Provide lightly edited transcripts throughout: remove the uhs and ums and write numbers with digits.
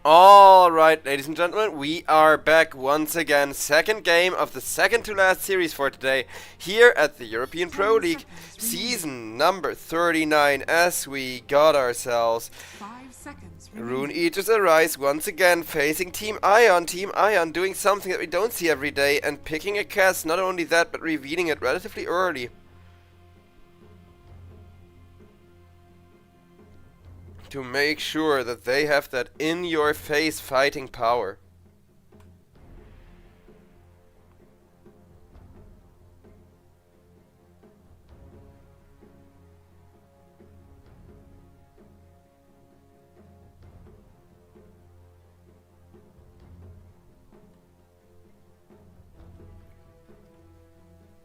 Alright, ladies and gentlemen, we are back once again. Second game of the second to last series for today, here at the European Pro League, season number 39, as we got ourselves Rune Eaters Arise once again, facing Team Ion. Team Ion doing something that we don't see every day, and picking a cast, not only that, but revealing it relatively early. To make sure that they have that in-your-face fighting power.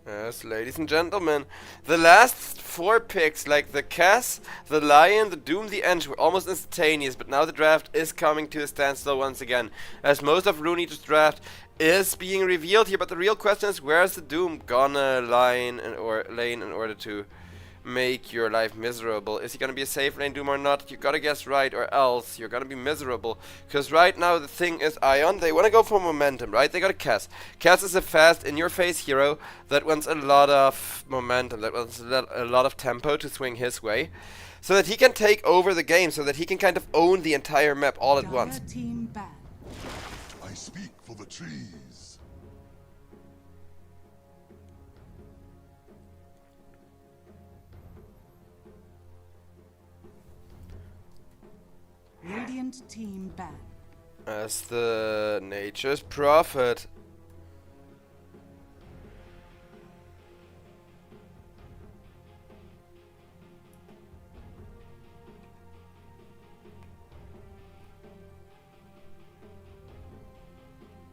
Yes, ladies and gentlemen, the last 4 picks, like the Cass, the Lion, the Doom, the Eng, were almost instantaneous, but now the draft is coming to a standstill once again, as most of Rune Eater's draft is being revealed here, but the real question is, where's the Doom gonna lane in order to make your life miserable? Is he gonna be a safe lane Doom or not? You gotta guess right, or else you're gonna be miserable. Because right now the thing is, Ion, they wanna go for momentum, right? They got a Cass. Cass is a fast, in-your-face hero that wants a lot of momentum, that wants a lot of tempo to swing his way, so that he can take over the game, so that he can kind of own the entire map all at once. I speak for the trees. Radiant team ban. As the nature's prophet.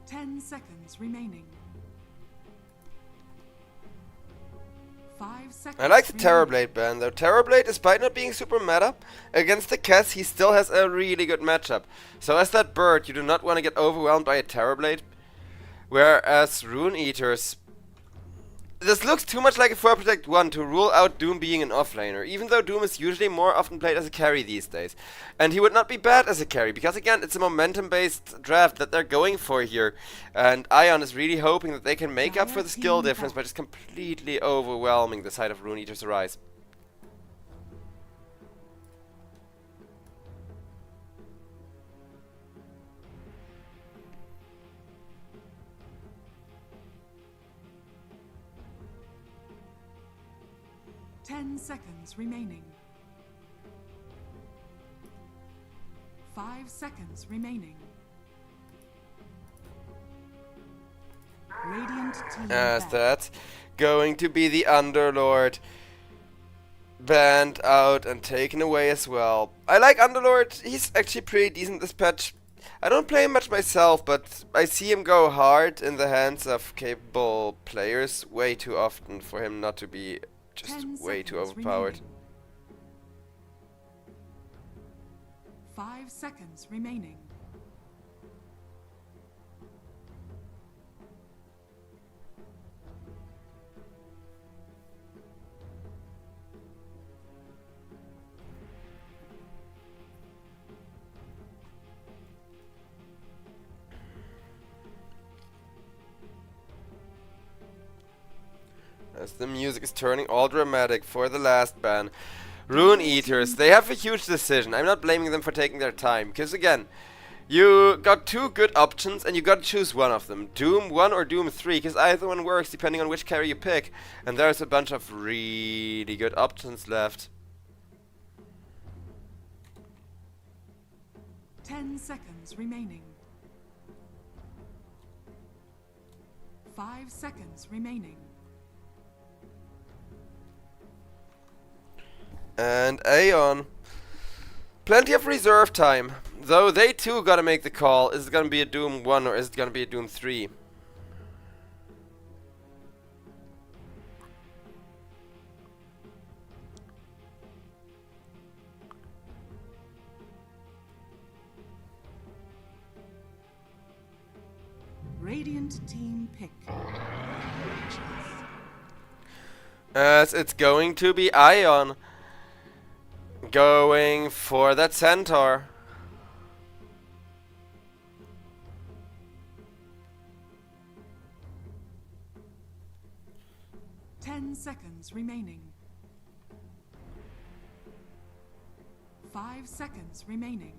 Ten seconds remaining. 5 seconds. I like the Terrorblade ban though. Terrorblade, despite not being super meta, against the Cass he still has a really good matchup. So as that bird, you do not want to get overwhelmed by a Terrorblade. Whereas Rune Eaters, this looks too much like a 4 Protect 1 to rule out Doom being an offlaner, even though Doom is usually more often played as a carry these days. And he would not be bad as a carry, because again, it's a momentum-based draft that they're going for here. And Ion is really hoping that they can make up for the skill difference by just completely overwhelming the side of Rune Eater's Arise. Ten seconds remaining. 5 seconds remaining. Radiant team As ban. that's going to be the Underlord banned out and taken away as well. I like Underlord, he's actually pretty decent this patch. I don't play him much myself, but I see him go hard in the hands of capable players way too often for him not to be just way too overpowered. 5 seconds remaining. As the music is turning all dramatic for the last ban. Rune Eaters, they have a huge decision. I'm not blaming them for taking their time, because again, you got 2 good options and you gotta choose one of them. Doom 1 or Doom 3, because either one works depending on which carry you pick. And there's a bunch of really good options left. 10 seconds remaining. 5 seconds remaining. And Aeon, plenty of reserve time, though they too gotta make the call. Is it gonna be a Doom 1 or is it gonna be a Doom 3? Radiant team pick. As it's going to be Ion going for that Centaur. 10 seconds remaining. 5 seconds remaining.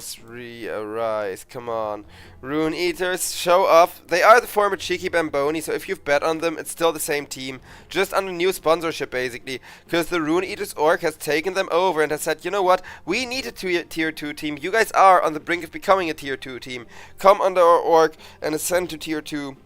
Three, arise, come on. Rune Eaters, show off. They are the former Cheeky Bamboni, so if you've bet on them, it's still the same team. Just under new sponsorship, basically. Because the Rune Eaters org has taken them over and has said, you know what, we need a tier 2 team. You guys are on the brink of becoming a tier 2 team. Come under our org and ascend to tier 2.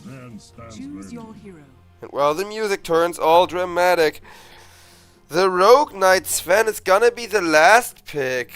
Man stands Choose ready. your hero. And while the music turns all dramatic, the Rogue Knight Sven is gonna be the last pick.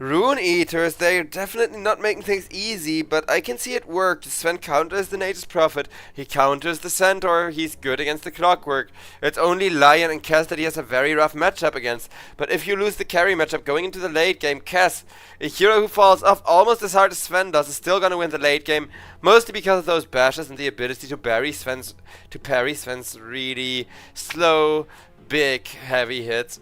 Rune Eaters, they're definitely not making things easy, but I can see it work. Sven counters the Nature's Prophet, he counters the Centaur, he's good against the Clockwork. It's only Lion and Cass that he has a very rough matchup against. But if you lose the carry matchup going into the late game, Cass, a hero who falls off almost as hard as Sven does, is still gonna win the late game, mostly because of those bashes and the ability to parry Sven's really slow, big, heavy hits.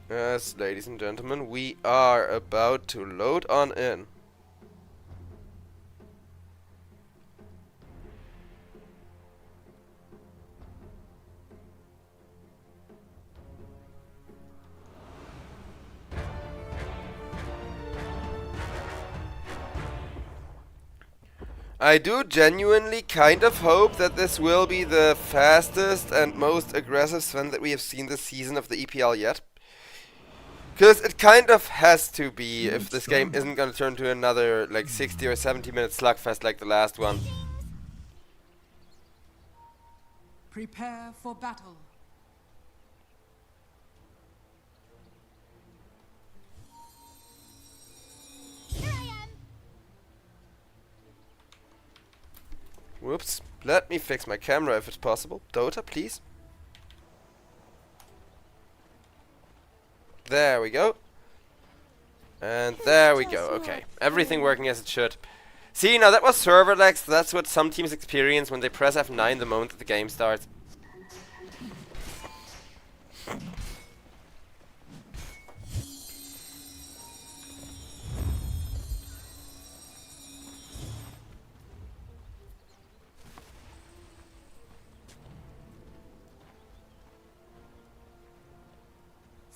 Yes, ladies and gentlemen, we are about to load on in. I do genuinely kind of hope that this will be the fastest and most aggressive Sven that we have seen this season of the EPL yet. Because it kind of has to be if this game isn't going to turn to another like 60 or 70 minute slugfest like the last one. Prepare for battle. Whoops. Let me fix my camera if it's possible. Dota, please. There we go. And there we go. Okay. Everything working as it should. See, now that was server lags. That's what some teams experience when they press F9 the moment that the game starts.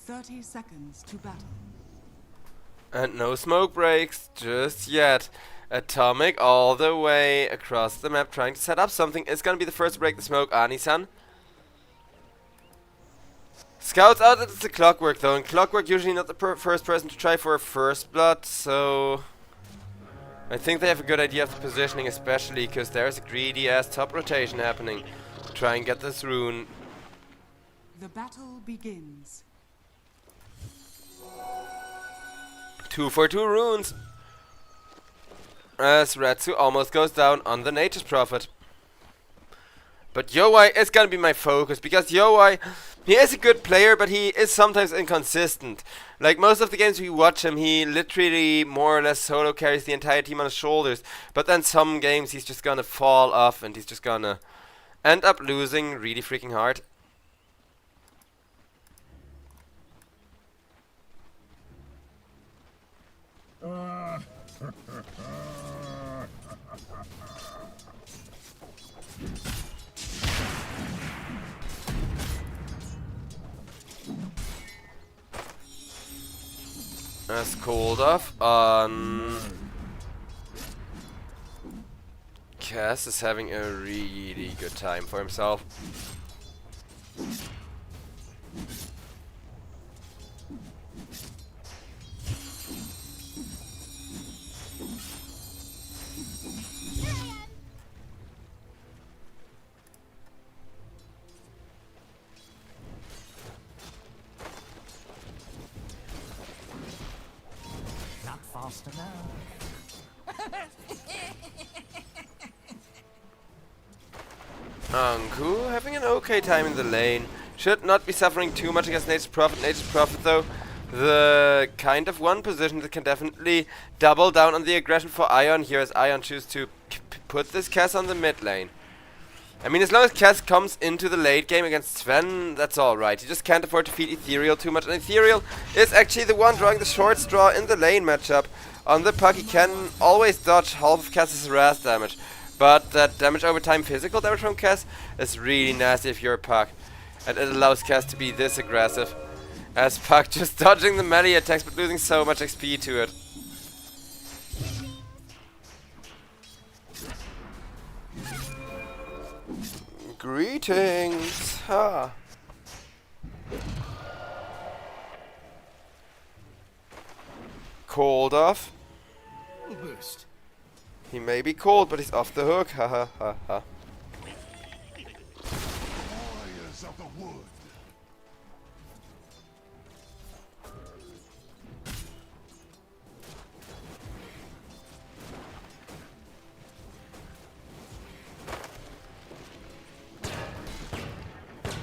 Thirty seconds to battle. And no smoke breaks just yet. Atomic all the way across the map trying to set up something. It's gonna be the first to break the smoke, Ani-san. Scouts out at the Clockwork though, and Clockwork usually not the first person to try for a first blood, so I think they have a good idea of the positioning, especially because there's a greedy ass top rotation happening to try and get this rune. The battle begins. 2 for 2 runes. As Ratsu almost goes down on the Nature's Prophet. But Yowai is gonna be my focus, because Yowai, he is a good player, but he is sometimes inconsistent. Like most of the games we watch him, he literally more or less solo carries the entire team on his shoulders. But then some games he's just gonna fall off and he's just gonna end up losing really freaking hard. That's cooled off on... Cass is having a really good time for himself. fast enough. Anku having an okay time in the lane. Should not be suffering too much against Nature's Prophet. Nature's Prophet, though, the kind of one position that can definitely double down on the aggression for Ion here, as Ion chooses to put this Cass on the mid lane. I mean, as long as Cass comes into the late game against Sven, that's alright. He just can't afford to feed Ethereal too much, and Ethereal is actually the one drawing the short straw in the lane matchup. On the puck, he can always dodge half of Cass's harass damage, but that damage over time physical damage from Cass is really nasty if you're a puck, and it allows Cass to be this aggressive. As Puck just dodging the melee attacks but losing so much XP to it. Greetings! Ha! Cold off. Boost. He may be cold, but he's off the hook. Ha ha ha ha. Warriors of the wood.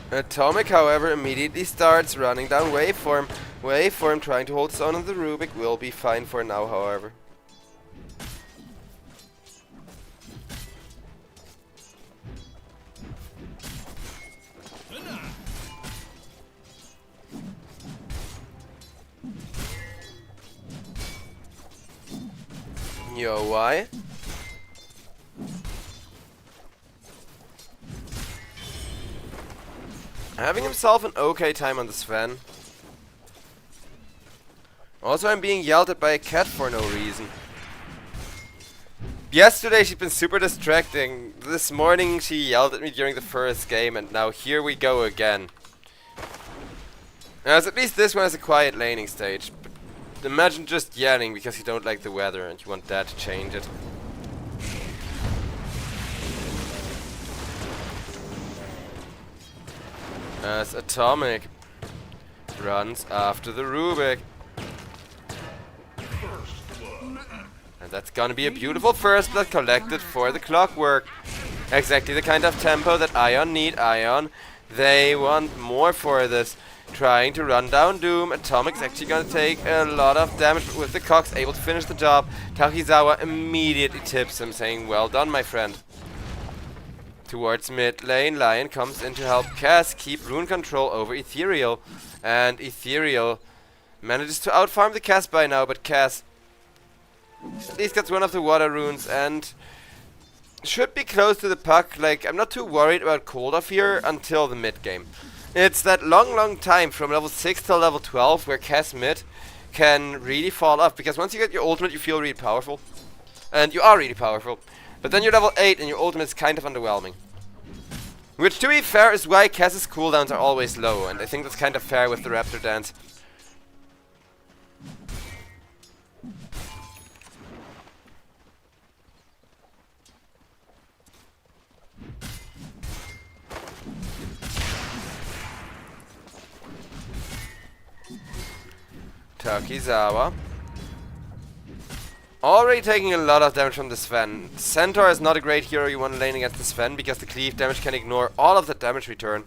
Atomic, however, immediately starts running down Waveform. Waveform trying to hold his own on the Rubik will be fine for now, however. Yo, why? Having himself an okay time on the Sven. Also, I'm being yelled at by a cat for no reason. Yesterday she's been super distracting. This morning she yelled at me during the first game, and now here we go again. As at least this one has a quiet laning stage. But imagine just yelling because you don't like the weather and you want Dad to change it. As Atomic runs after the Rubik. And that's gonna be a beautiful first blood collected for the Clockwork. Exactly the kind of tempo that Ion need. Ion, they want more for this. Trying to run down Doom. Atomic's actually gonna take a lot of damage, but with the Cox able to finish the job, Takizawa immediately tips him, saying, well done, my friend. Towards mid lane, Lion comes in to help Cass keep rune control over Ethereal. And Ethereal manages to outfarm the Cass by now, but Cass at least gets one of the water runes and should be close to the puck. Like, I'm not too worried about cold off here until the mid game. It's that long time from level 6 till level 12 where Cass mid can really fall off, because once you get your ultimate you feel really powerful. And you are really powerful. But then you're level 8 and your ultimate is kind of underwhelming. Which, to be fair, is why Cass's cooldowns are always low, and I think that's kind of fair with the Raptor Dance. Takizawa. Already taking a lot of damage from the Sven. Centaur is not a great hero you want to lane against the Sven, because the cleave damage can ignore all of the damage return.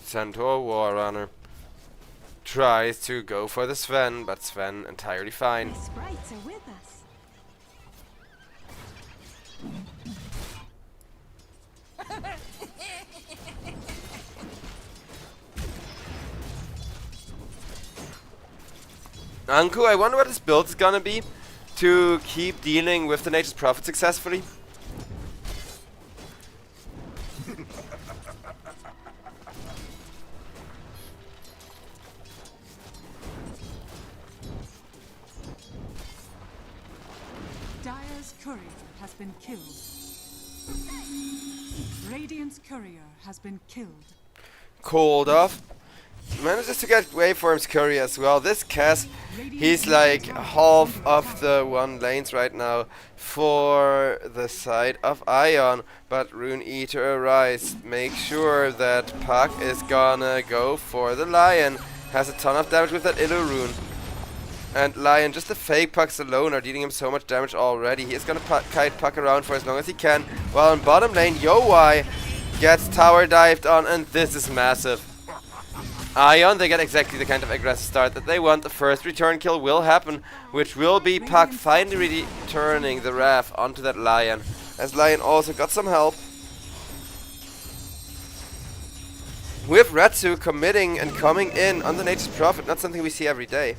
Centaur Warrunner tries to go for the Sven, but Sven entirely fine. The sprites are with us. Anku, I wonder what his build is gonna be to keep dealing with the Nature's Prophet successfully. Dire's courier has been killed. Radiant's courier has been killed. Cold off. Manages to get waveforms curry as well. This Cass, he's like half of the one lanes right now for the side of Ion. But Rune Eater arrives. Make sure that Puck is gonna go for the Lion. Has a ton of damage with that Illu Rune. And Lion, just the fake Pucks alone are dealing him so much damage already. He is gonna kite Puck around for as long as he can. While in bottom lane, Yowai gets tower dived on, and this is massive. Ion, they get exactly the kind of aggressive start that they want. The first return kill will happen, which will be Puck finally returning the Wrath onto that Lion. As Lion also got some help. With Retsu committing and coming in on the Nature's Prophet, not something we see every day.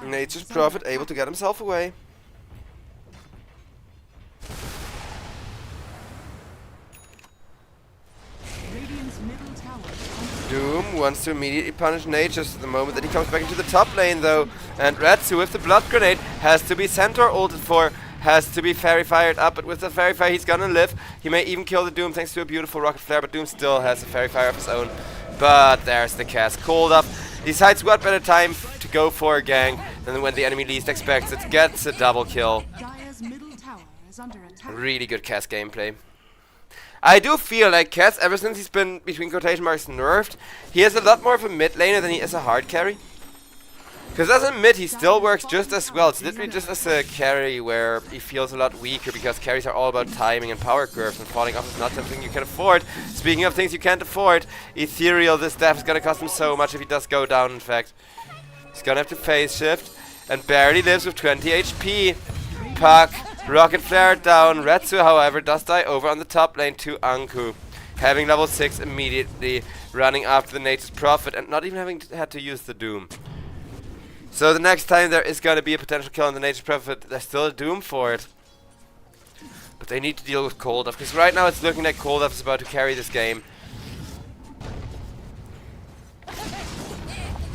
Nature's Prophet able to get himself away. Doom wants to immediately punish Nature's the moment that he comes back into the top lane though. And Retsu with the blood grenade has to be centaur ulted for, has to be fairy fired up, but with the fairy fire he's gonna live. He may even kill the Doom thanks to a beautiful rocket flare, but Doom still has a fairy fire of his own. But there's the cast. Cold up. Decides what better time to go for a gang than when the enemy least expects it. Gets a double kill. Really good cast gameplay. I do feel like Cass, ever since he's been, between quotation marks, nerfed, he is a lot more of a mid laner than he is a hard carry. Because as a mid, he still works just as well. It's literally just as a carry where he feels a lot weaker because carries are all about timing and power curves, and falling off is not something you can afford. Speaking of things you can't afford, Ethereal, this death is going to cost him so much if he does go down, in fact. He's going to have to phase shift and barely lives with 20 HP. Puck. Rocket Flare down. Retsu, however, does die over on the top lane to Anku. Having level 6 immediately, running after the Nature's Prophet and not even having had to use the Doom. So the next time there is going to be a potential kill on the Nature's Prophet, there's still a Doom for it. But they need to deal with Cold Off, because right now it's looking like Cold Off is about to carry this game.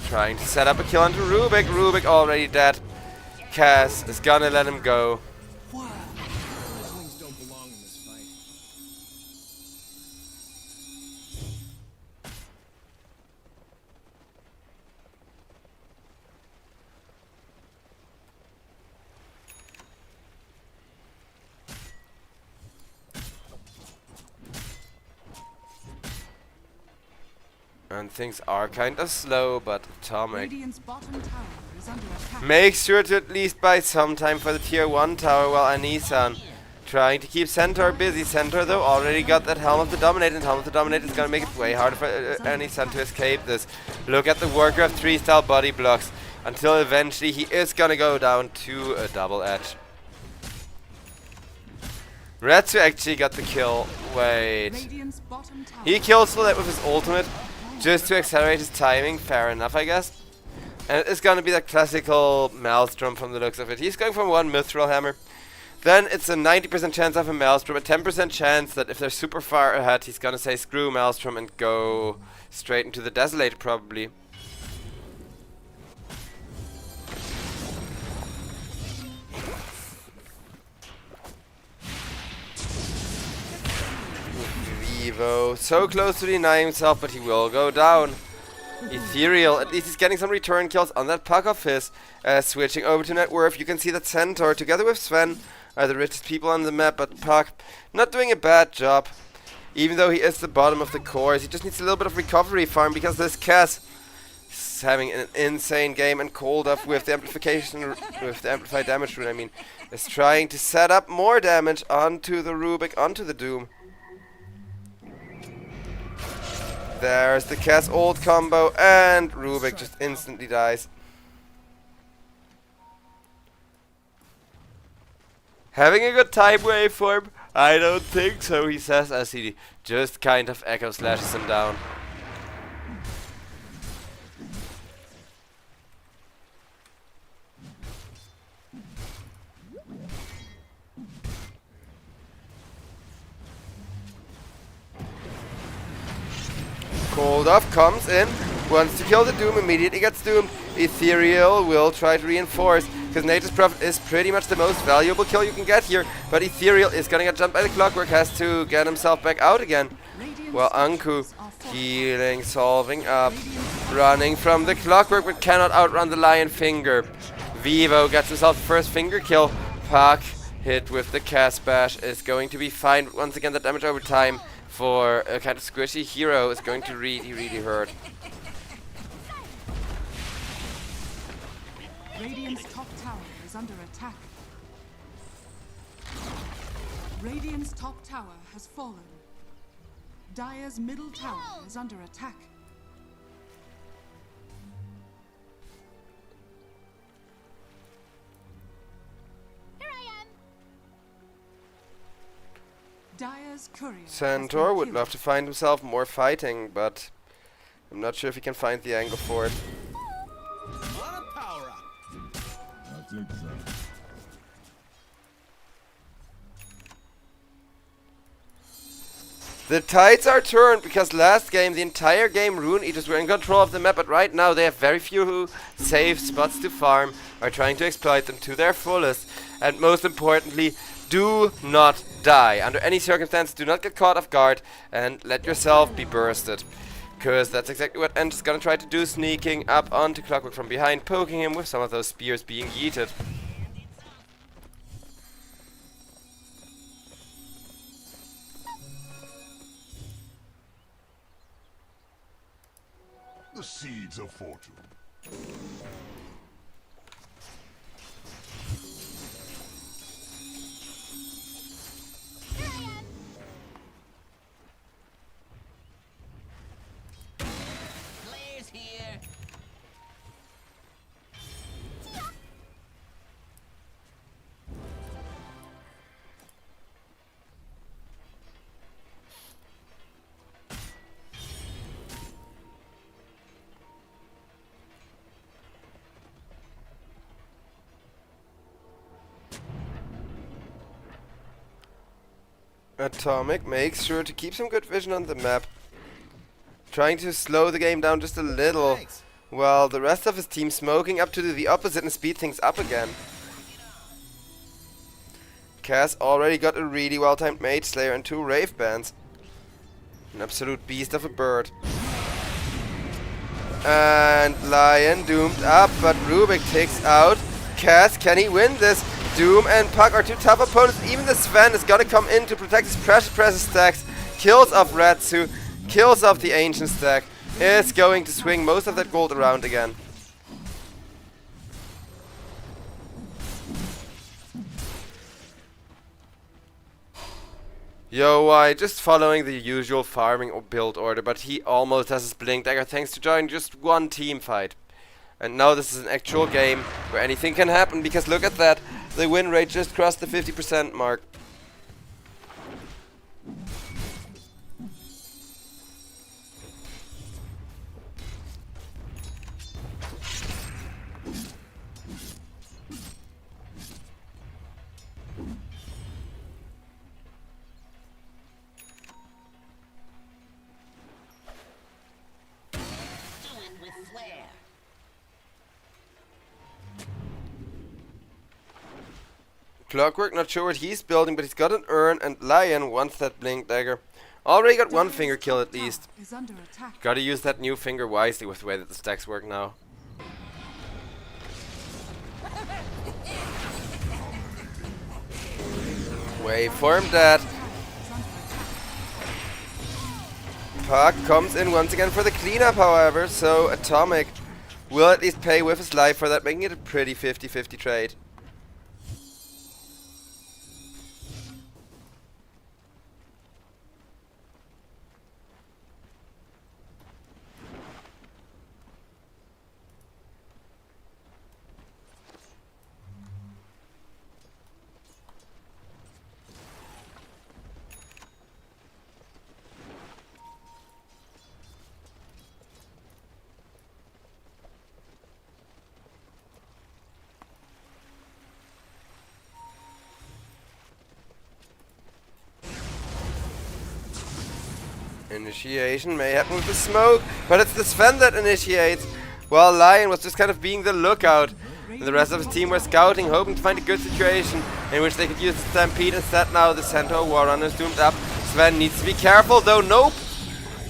Trying to set up a kill onto Rubik. Rubik already dead. Cass is gonna let him go. And things are kind of slow, but Atomic makes sure to at least buy some time for the tier 1 tower, while Anisan trying to keep Centaur busy. Centaur though already got that Helm of the Dominate, and Helm of the Dominate is going to make it way harder for Anisan to escape this. Look at the Warcraft 3 style body blocks, until eventually he is going to go down to a double edge. Retsu actually got the kill. Wait. He kills Solette with his ultimate, just to accelerate his timing. Fair enough, I guess. And it's gonna be the classical Maelstrom from the looks of it. He's going for one Mithril Hammer. Then it's a 90% chance of a Maelstrom, a 10% chance that if they're super far ahead, he's gonna say screw Maelstrom and go straight into the Desolator probably. Vivo, so close to denying himself, but he will go down. Ethereal, at least he's getting some return kills on that Puck of his. Switching over to net worth, you can see that Centaur together with Sven are the richest people on the map, but Puck not doing a bad job. Even though he is the bottom of the cores, he just needs a little bit of recovery farm, because this Cass is having an insane game, and Cold Up with the amplification, with the amplified damage rune, I mean, is trying to set up more damage onto the Rubik, onto the Doom. There's the Cass ult combo, and Rubik just instantly dies. Having a good time waveform? I don't think so, he says, as he just kind of echo slashes him down. Cold Off comes in, wants to kill the Doom, immediately gets doomed. Ethereal will try to reinforce, because Nature's Prophet is pretty much the most valuable kill you can get here, but Ethereal is gonna get jumped by the Clockwork, has to get himself back out again. Well, Anku healing, solving up, running from the Clockwork, but cannot outrun the Lion Finger. Vivo gets himself the first finger kill. Puck hit with the cast bash is going to be fine. Once again, the damage over time for a kind of squishy hero is going to really hurt. Radiant's top tower is under attack. Radiant's top tower has fallen. Dire's middle tower is under attack. Here I am. Dire's courier. Centaur would love to find himself more fighting, but I'm not sure if he can find the angle for it. What a power up! I'll take that. The tides are turned, because last game, the entire game, Rune Eaters were in control of the map, but right now they have very few safe spots to farm, are trying to exploit them to their fullest, and most importantly, do not die. Under any circumstance, do not get caught off guard, and let yourself be bursted. Because that's exactly what Ench is gonna try to do, sneaking up onto Clockwork from behind, poking him with some of those spears being yeeted. The seeds of fortune. Here I am. Blair's here. Atomic makes sure to keep some good vision on the map, trying to slow the game down just a little, Thanks. while the rest of his team smoking up to do the opposite and speed things up again. Cass already got a really well-timed Mage Slayer and 2 Wraith Bands. An absolute beast of a bird. And Lion doomed up, but Rubik takes out Cass. Can he win this? Doom and Puck are two tough opponents. Even the Sven is gonna come in to protect his precious stacks. Kills off Ratsu, kills off the Ancient stack. Is going to swing most of that gold around again. Yo, just following the usual farming or build order, but he almost has his Blink Dagger thanks to join just one team fight. And now this is an actual game where anything can happen, because look at that, the win rate just crossed the 50% mark. Clockwork, not sure what he's building, but he's got an urn, and Lion wants that Blink Dagger. Already got one finger kill at least. Is under attack. Gotta use that new finger wisely with the way that the stacks work now. Waveform that. Puck comes in once again for the cleanup, however, so Atomic will at least pay with his life for that, making it a pretty 50-50 trade. Initiation may happen with the smoke, but it's the Sven that initiates, while Lion was just kind of being the lookout. And the rest of his team were scouting, hoping to find a good situation in which they could use the Stampede. Instead, now the Centaur War Runner is doomed up. Sven needs to be careful, though. Nope!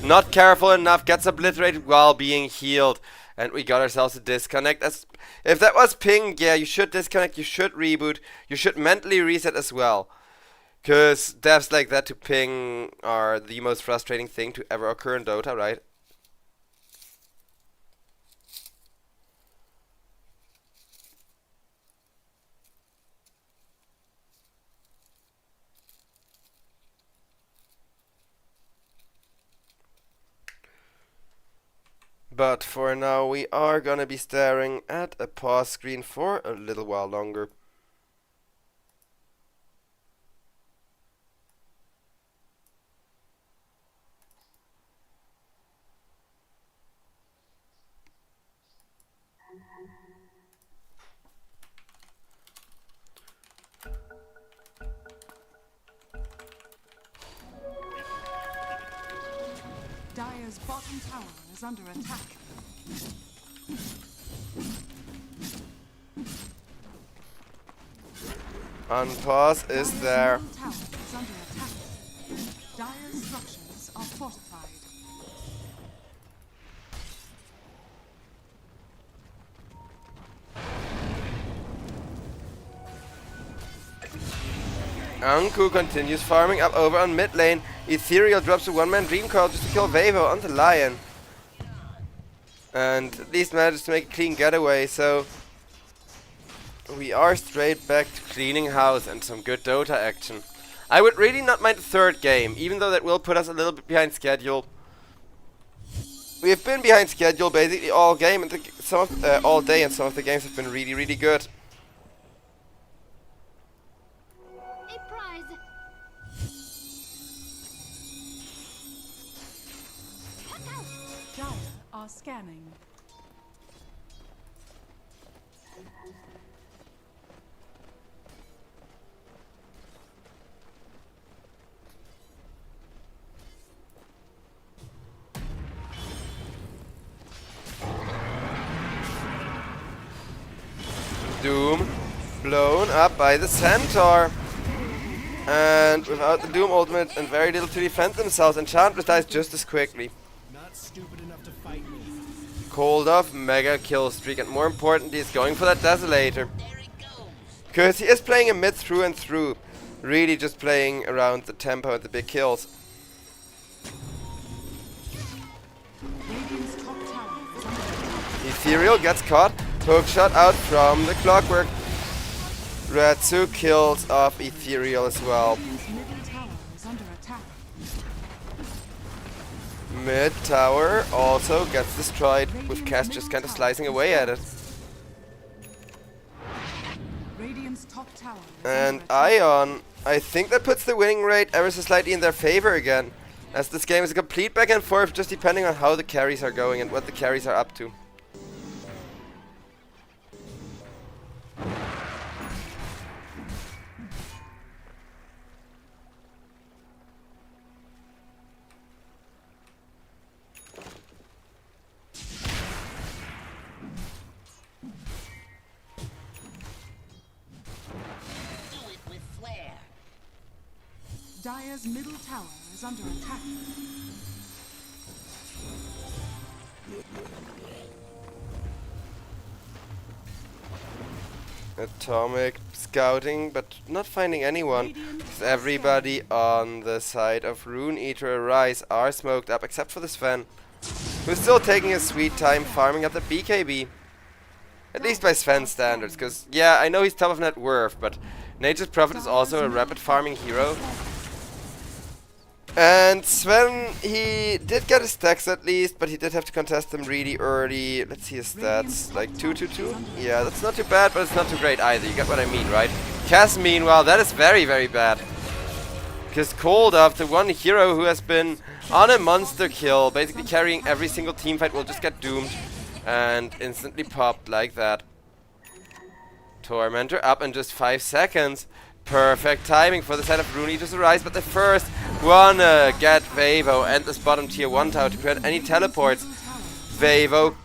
Not careful enough, gets obliterated while being healed. And we got ourselves a disconnect. As if that was ping, yeah, you should disconnect, you should reboot, you should mentally reset as well. Because deaths like that to ping are the most frustrating thing to ever occur in Dota, right? But for now, we are gonna be staring at a pause screen for a little while longer. Dire's bottom tower is under attack. Unpause is there. Dire's middle tower is under attack. Dire's structures are fortified. Anku continues farming up over on mid lane. Ethereal drops a one-man dream call just to kill Vavo on the Lion. And at least manages to make a clean getaway, so we are straight back to cleaning house and some good Dota action. I would really not mind the third game, even though that will put us a little bit behind schedule. We have been behind schedule basically all game and all day, and some of the games have been really, really good. A prize. Dire are scanning. Doom blown up by the Centaur. And without the Doom ultimate and very little to defend themselves, Enchantress dies just as quickly. Not stupid enough to fight me. Called off mega kill streak, and more importantly, he's going for that Desolator. There it goes. Because he is playing a mid through and through. Really just playing around the tempo and the big kills. Radiant's top tower is under attack. Ethereal gets caught. Hook shot out from the Clockwork. Ratsu kills off Ethereal as well. Radiant's middle tower is under attack. Mid tower also gets destroyed, with Cass just kind of slicing away at it. Radiant's top tower is And under attack. Ion, I think that puts the winning rate ever so slightly in their favor again, as this game is a complete back and forth just depending on how the carries are going and what the carries are up to. Do it with flair. Dire's middle tower is under attack. Atomic scouting, but not finding anyone. 'Cause everybody on the side of Rune Eater Arise are smoked up, except for the Sven, who's still taking his sweet time farming up the BKB. At least by Sven standards, because yeah, I know he's top of net worth, but Nature's Prophet is also a rapid farming hero. And Sven, he did get his stacks at least, but he did have to contest them really early. Let's see his stats, like 2-2-2. Yeah, that's not too bad, but it's not too great either. You get what I mean, right? Cass, meanwhile, that is very, very bad. Because Koldov, the one hero who has been on a monster kill, basically carrying every single team fight, will just get doomed and instantly popped like that. Tormentor up in just 5 seconds. Perfect timing for the side of Rune Eater's Arise, but they first wanna get Vevo and this bottom tier 1 tower to prevent any teleports. Vevo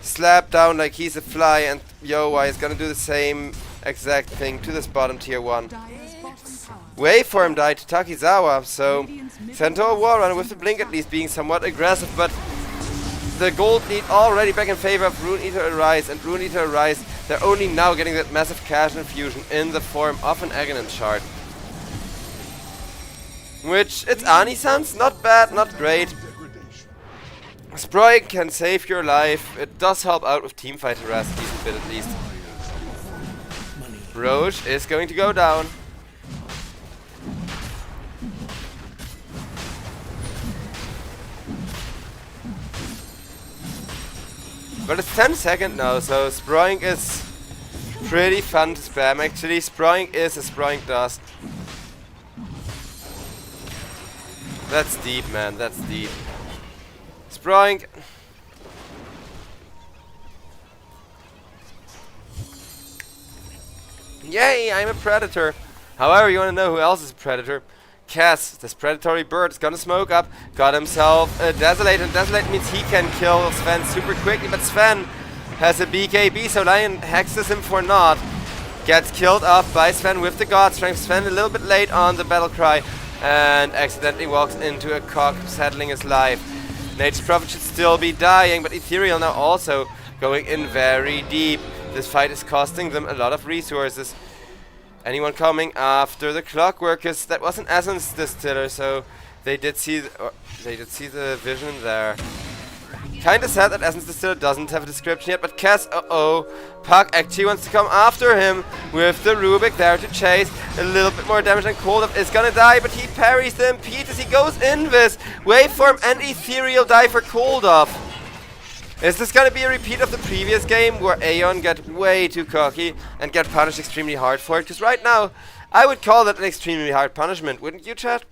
slap down like he's a fly, and Yowai is gonna do the same exact thing to this bottom tier 1. Dire's bottom tower. Waveform died to Takizawa, so Centaur Warrunner with the blink at least being somewhat aggressive, but the gold lead already back in favor of Rune Eater Arise, and Rune Eater Arise, they're only now getting that massive cash infusion in the form of an Aghanim shard. Which, it's Anisans, not bad, not great. Degradation. Sproing can save your life, it does help out with teamfight harassment a bit at least. Roche is going to go down. But it's 10 seconds now, so Sproing is pretty fun to spam actually. Sproing is as Sproing does. That's deep, man, that's deep. Sproing. Yay, I'm a predator. However, you wanna know who else is a predator? Cass, this predatory bird, is gonna smoke up, got himself a Desolate, and Desolate means he can kill Sven super quickly, but Sven has a BKB, so Lion hexes him for naught. Gets killed off by Sven with the God Strength. Sven a little bit late on the battle cry, and accidentally walks into a cock, settling his life. Nature's Prophet should still be dying, but Ethereal now also going in very deep. This fight is costing them a lot of resources. Anyone coming after the Clockworkers? That was an Essence Distiller, so they did see the vision there. Kinda sad that Essence Distiller doesn't have a description yet, but Cass, Puck actually wants to come after him with the Rubik there to chase. A little bit more damage, and Coldup is gonna die, but he parries the Impede as he goes Invis. Waveform and Ethereal die for Coldup. Is this gonna be a repeat of the previous game where Aeon got way too cocky and got punished extremely hard for it? Because right now, I would call that an extremely hard punishment, wouldn't you, chat?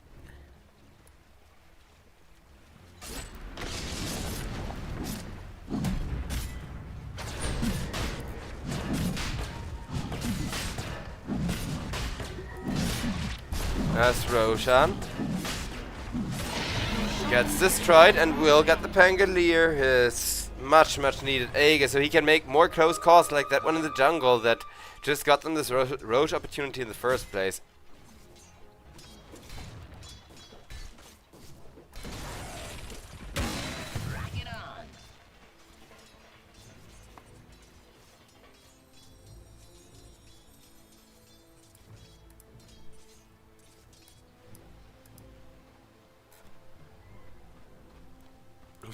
As Roshan gets destroyed and will get the Pangolier, his much needed Aegis, so he can make more close calls like that one in the jungle that just got them this Roche opportunity in the first place. Rock it on.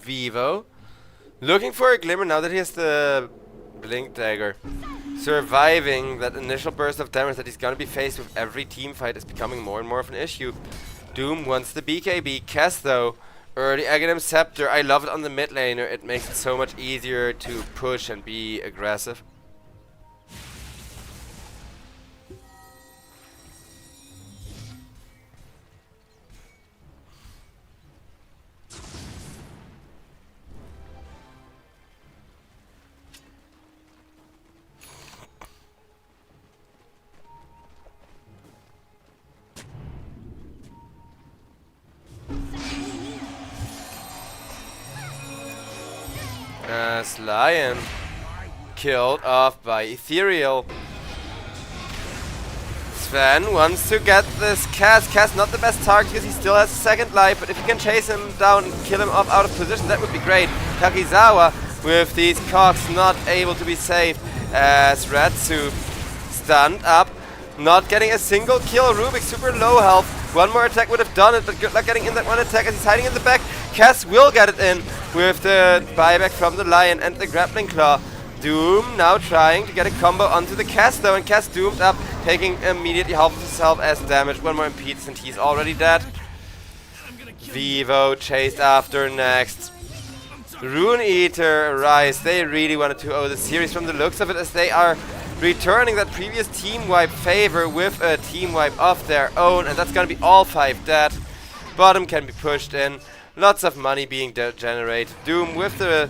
Vivo looking for a glimmer now that he has the Blink Dagger. Surviving that initial burst of damage that he's gonna be faced with every team fight is becoming more and more of an issue. Doom wants the BKB. Cass though, early Aghanim Scepter. I love it on the mid laner. It makes it so much easier to push and be aggressive. As Lion killed off by Ethereal. Sven wants to get this Cass. Cass not the best target because he still has a second life, but if you can chase him down and kill him off out of position, that would be great. Takizawa with these cocks not able to be saved as Ratsu stunned up, not getting a single kill. Rubik super low health. One more attack would have done it, but good luck getting in that one attack as he's hiding in the back. Cass will get it in with the buyback from the Lion and the Grappling Claw. Doom now trying to get a combo onto the Cass though, and Cass doomed up, taking immediately half of his health as damage. One more impedes and he's already dead. Vivo chased after next. Rune Eater Rise, they really wanted to owe the series from the looks of it, as they are returning that previous team wipe favor with a team wipe of their own, and that's gonna be all 5 dead. Bottom can be pushed in, lots of money being generated. Doom with the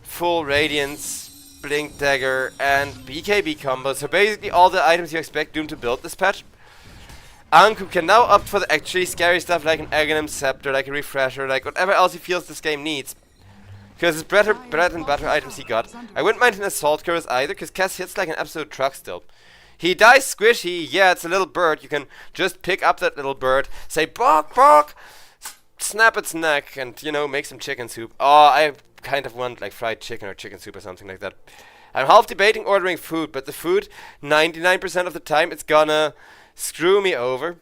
full Radiance, Blink Dagger and BKB combo, so basically all the items you expect Doom to build this patch. Anku can now opt for the actually scary stuff like an Aghanim Scepter, like a Refresher, like whatever else he feels this game needs. Because it's bread and butter items he got. I wouldn't mind an Assault Cuirass either, because Cass hits like an absolute truck still. He dies squishy, yeah, it's a little bird. You can just pick up that little bird, say bark, bark, snap its neck, and, you know, make some chicken soup. Oh, I kind of want like fried chicken or chicken soup or something like that. I'm half debating ordering food, but the food, 99% of the time, it's gonna screw me over.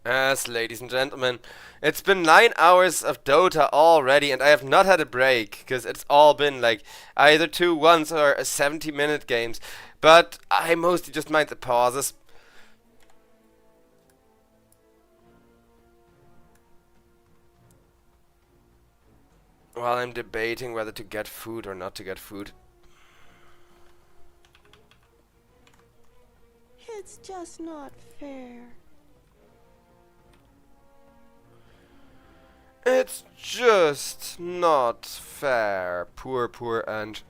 Yes, ladies and gentlemen, it's been 9 hours of Dota already, and I have not had a break, because it's all been like either 2-1s or 70-minute games, but I mostly just mind the pauses. While I'm debating whether to get food or not to get food. It's just not fair. It's just not fair. Poor, poor Ange.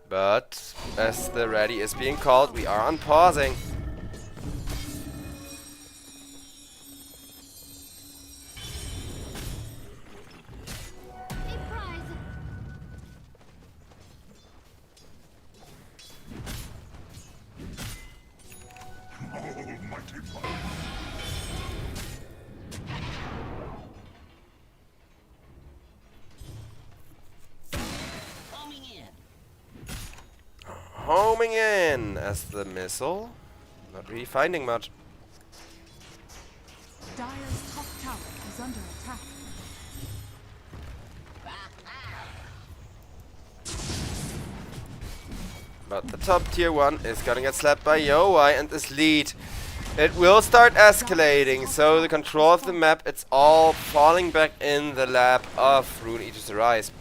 But, as the ready is being called, we are unpausing. A prize. Almighty power. Homing in. Homing in as the missile. Not really finding much. Dire's top tower is under attack. But the top tier 1 is gonna get slapped by Yowai and this lead. It will start escalating, so the control of the map, it's all falling back in the lap of Rune Eater's Rise.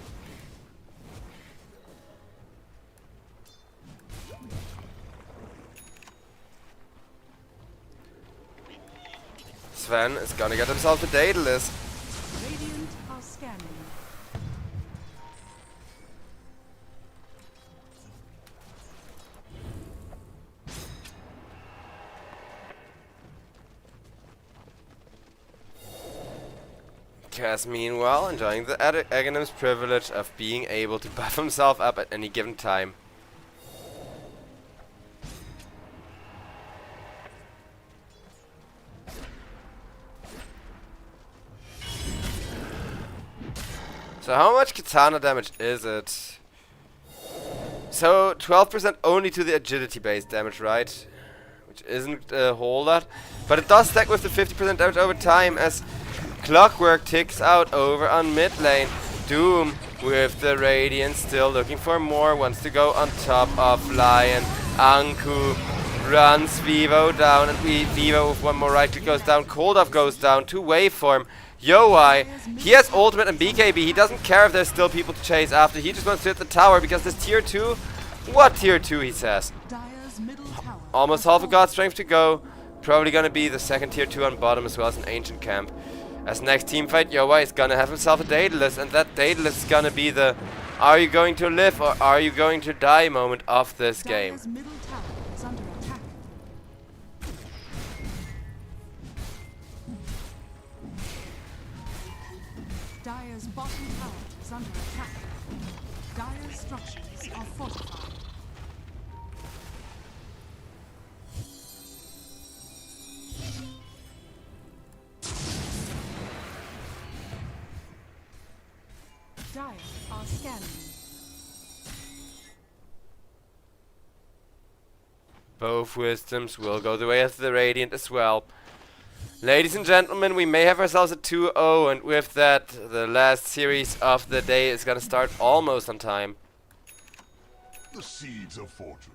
Sven is gonna get himself a Daedalus. Radiant are scanning. Cass, meanwhile, enjoying the Aghanim's privilege of being able to buff himself up at any given time. So how much katana damage is it? So 12% only to the agility based damage, right? Which isn't a whole lot. But it does stack with the 50% damage over time as Clockwork ticks out over on mid lane. Doom with the Radiant still looking for more, wants to go on top of Lion. Anku runs Vivo down, and Vivo with one more right click goes down. Coldov goes down to waveform. Yowai, he has ultimate and BKB. He doesn't care if there's still people to chase after. He just wants to hit the tower because this tier 2. What tier 2, he says. Dire's middle tower. Almost half a god strength to go. Probably gonna be the second tier 2 on bottom as well as an ancient camp. As next team fight, Yowai is gonna have himself a Daedalus, and that Daedalus is gonna be the are you going to live or are you going to die moment of this game. Dire's middle tower is under attack. Dire's bottom tower is under attack. Dire's structures are fortified. Dire are scanning. Both wisdoms will go the way of the Radiant as well. Ladies and gentlemen, we may have ourselves a 2-0, and with that, the last series of the day is gonna start almost on time. The seeds of fortune.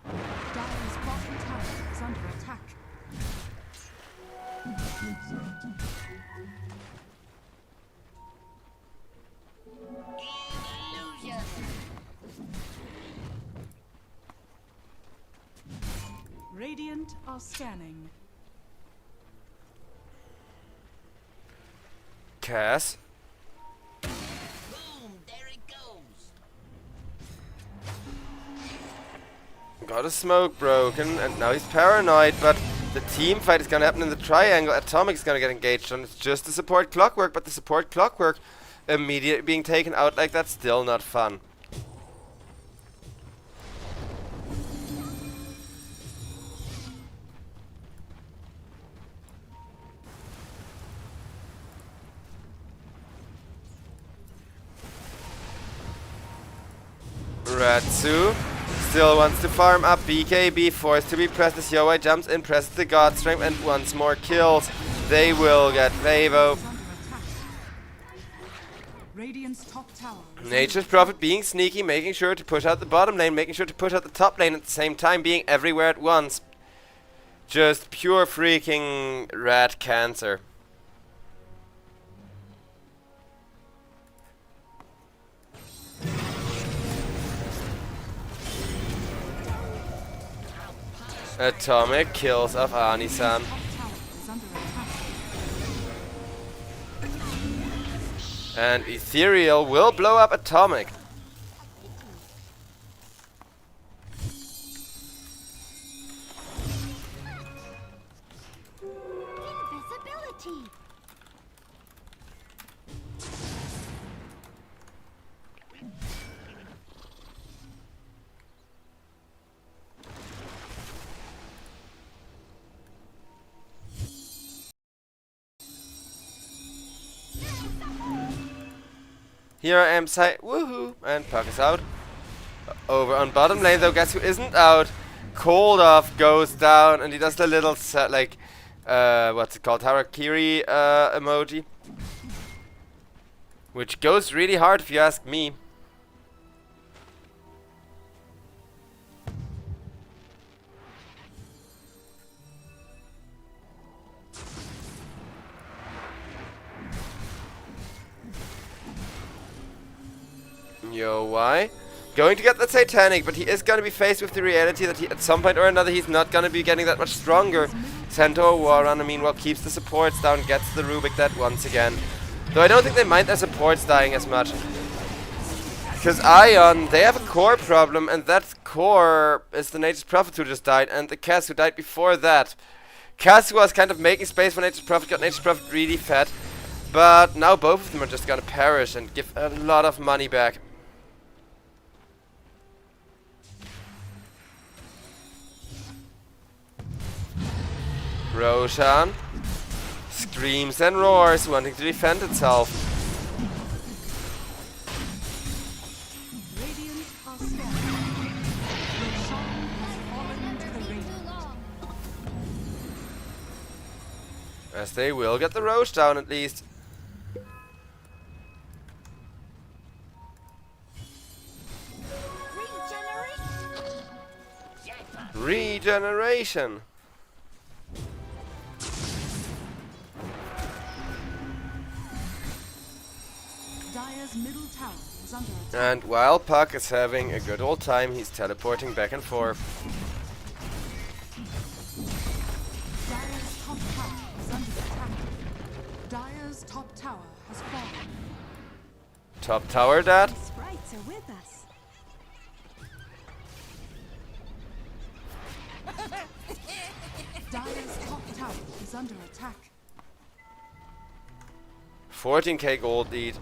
Dire's bottom tower is under attack. Radiant are scanning. Cass. Boom, there it goes. Got a smoke broken, and now he's paranoid, but the team fight is gonna happen in the triangle. Atomic's gonna get engaged on. It's just the support clockwork, but the support clockwork immediately being taken out like that's still not fun. Ratsu still wants to farm up. BKB forced to be pressed as Yowai jumps in, presses the God Strength, and once more kills. They will get Favo. Radiant's top tower. Nature's Prophet being sneaky, making sure to push out the bottom lane, making sure to push out the top lane at the same time, being everywhere at once. Just pure freaking rat cancer. Atomic kills of Anisan. And Ethereal will blow up Atomic. Invisibility. Here I am, woohoo, and Puck is out. Over on bottom lane though, guess who isn't out? Cold Off goes down, and he does the little like, what's it called, Harakiri emoji, which goes really hard if you ask me. Yo, why? Going to get that Satanic, but he is going to be faced with the reality that at some point or another he's not going to be getting that much stronger. Centaur Warrunner, meanwhile, keeps the supports down, gets the Rubik dead once again. Though I don't think they mind their supports dying as much. Because Ion, they have a core problem, and that core is the Nature's Prophet who just died, and the Cass who died before that. Cass was kind of making space for Nature's Prophet, got Nature's Prophet really fat, but now both of them are just going to perish and give a lot of money back. Roshan screams and roars, wanting to defend itself. Radiant are scanning. Roshan has fallen to the Radiant. As they will get the Roche down at least. Regeneration. Dire's middle tower is under attack. And while Puck is having a good old time, he's teleporting back and forth. Dire's top tower is under attack. Dire's top tower has fallen. Top tower, Dad? Sprites are with us. Dire's top tower is under attack. 14k gold lead.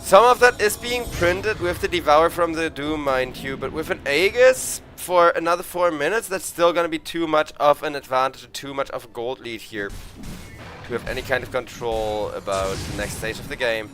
Some of that is being printed with the Devour from the Doom, mind you, but with an Aegis for another 4 minutes, that's still going to be too much of an advantage, too much of a gold lead here to have any kind of control about the next stage of the game.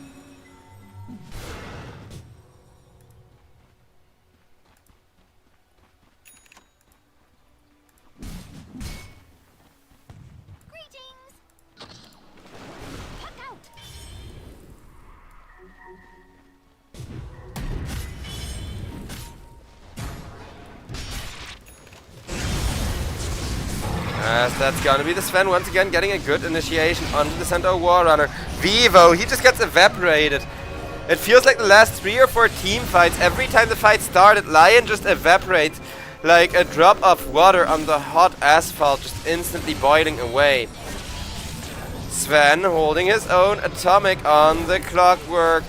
As that's gonna be the Sven once again getting a good initiation onto the Centaur Warrunner. Vivo, he just gets evaporated. It feels like the last 3 or 4 team fights, every time the fight started, Lion just evaporates. like a drop of water on the hot asphalt, just instantly boiling away. Sven, holding his own atomic on the clockwork,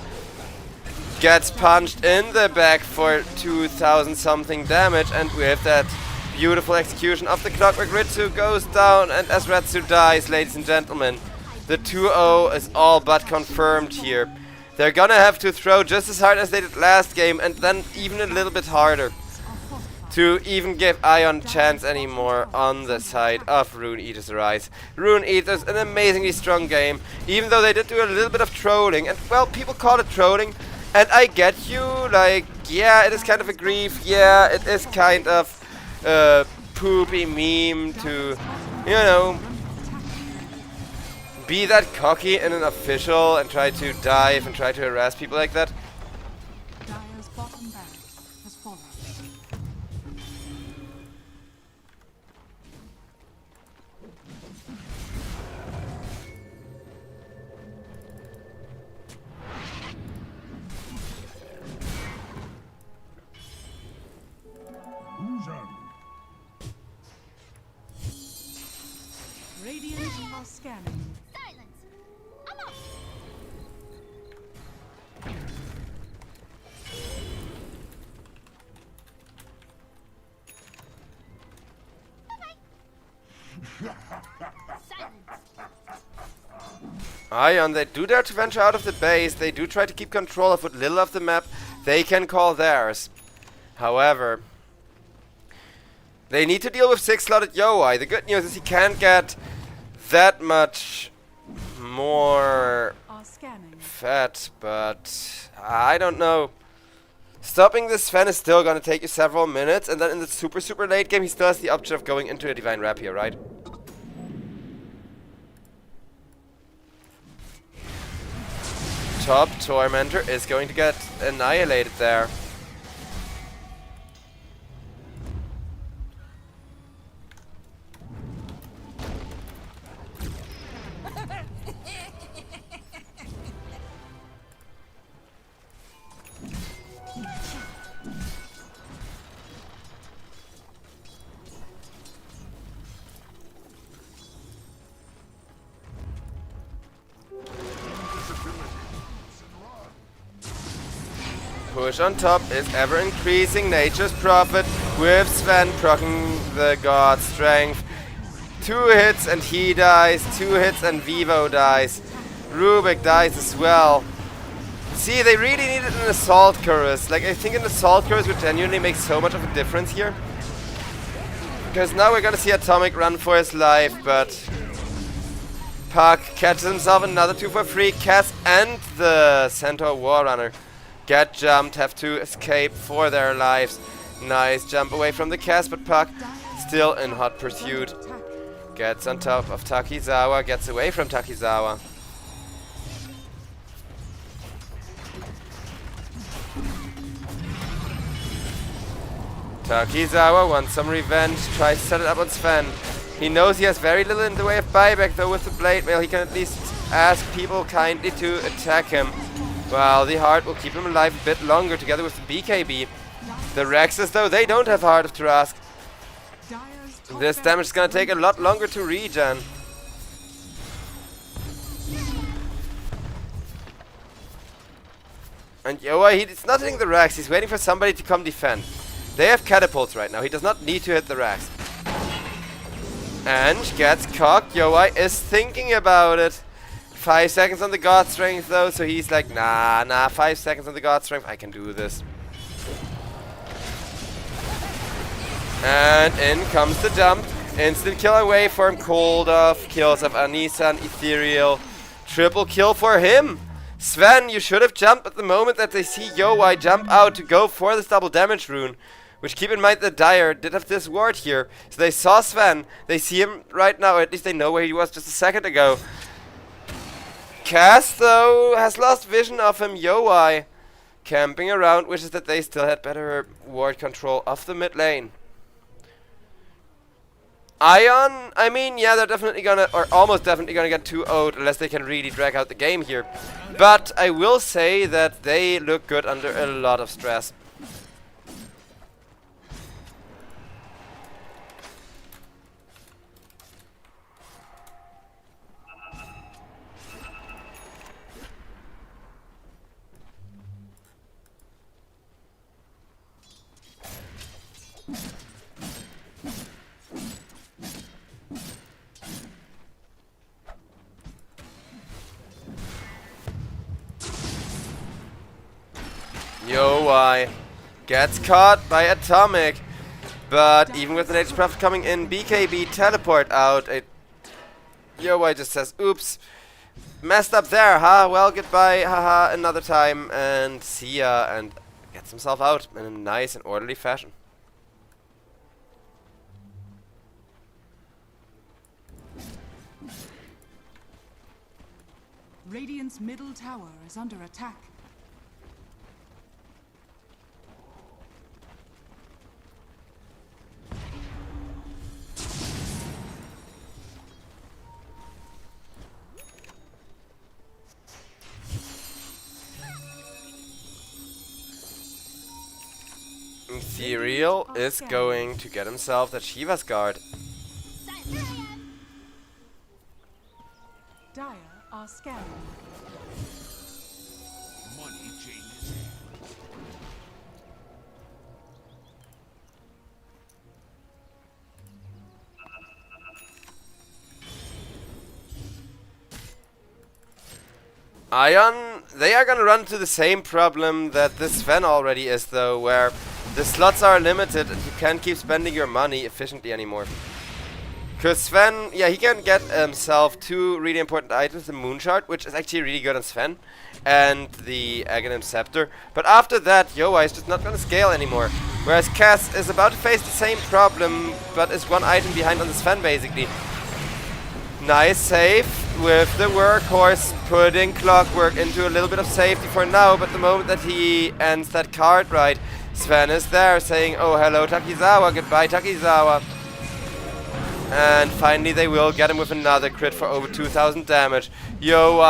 gets punched in the back for 2000 something damage, and with that beautiful execution of the clockwork, Ritsu goes down, and as Retsu dies, ladies and gentlemen, the 2-0 is all but confirmed here. They're gonna have to throw just as hard as they did last game, and then even a little bit harder, to even give Ion chance anymore on the side of Rune Eater's Rise. Rune Eater's an amazingly strong game, even though they did do a little bit of trolling, and well, people call it trolling, and I get you, like, yeah, it is kind of a grief, yeah, it is kind of a poopy meme to, you know, be that cocky in an official and try to dive and try to harass people like that. Dire's bottom barracks has fallen. Radiant are scanning. Silence. I'm up. Ion, they do dare to venture out of the base. They do try to keep control of what little of the map they can call theirs. However, they need to deal with 6-slotted Yoi. The good news is he can't get that much more Are scanning. fat, but I don't know. Stopping this Sven is still gonna take you several minutes, and then in the super late game he still has the option of going into a Divine Rapier, right? Top Tormentor is going to get annihilated there. Push on top is ever increasing. Nature's Prophet with Sven proccing the god strength. 2 hits and he dies. 2 hits and Vivo dies. Rubik dies as well. See, they really needed an Assault Chorus. Like, I think an Assault Chorus would genuinely make so much of a difference here. Because now we're gonna see Atomic run for his life, but Puck catches himself another 2 for free. Cass and the Centaur Warrunner get jumped, have to escape for their lives. Nice jump away from the Cass, but Puck still in hot pursuit. Gets on top of Takizawa, gets away from Takizawa. Takizawa wants some revenge, tries to set it up on Sven. He knows he has very little in the way of buyback, though with the Blade Mail he can at least ask people kindly to attack him. Well, the Heart will keep him alive a bit longer together with the BKB. The Rexes, though, they don't have Heart of Trask. Dire's top This damage is gonna take a lot longer to regen. And Yoa, he's not hitting the Rex, he's waiting for somebody to come defend. They have catapults right now, he does not need to hit the Rex. And gets cocked. Yoa is thinking about it. 5 seconds on the God Strength though, so he's like, nah, 5 seconds on the God Strength, I can do this. And in comes the jump. Instant kill away from Cold Off. Kills of Anissa and Ethereal. Triple kill for him. Sven, you should have jumped at the moment that they see Yoai jump out to go for this double damage rune. Which, keep in mind, the Dire did have this ward here. So they saw Sven. They see him right now. At least they know where he was just a second ago. Cass, though, has lost vision of him. Yoai camping around, wishes that they still had better ward control of the mid lane. Ion, I mean, yeah, they're definitely gonna, or almost definitely gonna get 2-0'd unless they can really drag out the game here. But I will say that they look good under a lot of stress. Yo, gets caught by Atomic. But even with the Nature's Prophet coming in, BKB teleport out. Yo just says, oops. Messed up there, huh? Well, goodbye, haha, another time, and see ya, and gets himself out in a nice and orderly fashion. Radiant's middle tower is under attack. Ethereal is going to get himself that Shiva's guard. Dire are scanning. Money changes. Ion, they are gonna run into the same problem that this Sven already is though, where the slots are limited and you can't keep spending your money efficiently anymore. Because Sven, yeah, he can get himself 2 really important items, the Moon Shard, which is actually really good on Sven, and the Aghanim Scepter. But after that, Yoa is just not gonna scale anymore. Whereas Cass is about to face the same problem, but is 1 item behind on the Sven basically. Nice save with the workhorse, putting Clockwork into a little bit of safety for now, but the moment that he ends that card right, Sven is there saying, oh hello Takizawa, goodbye Takizawa. And finally they will get him with another crit for over 2000 damage. Yo,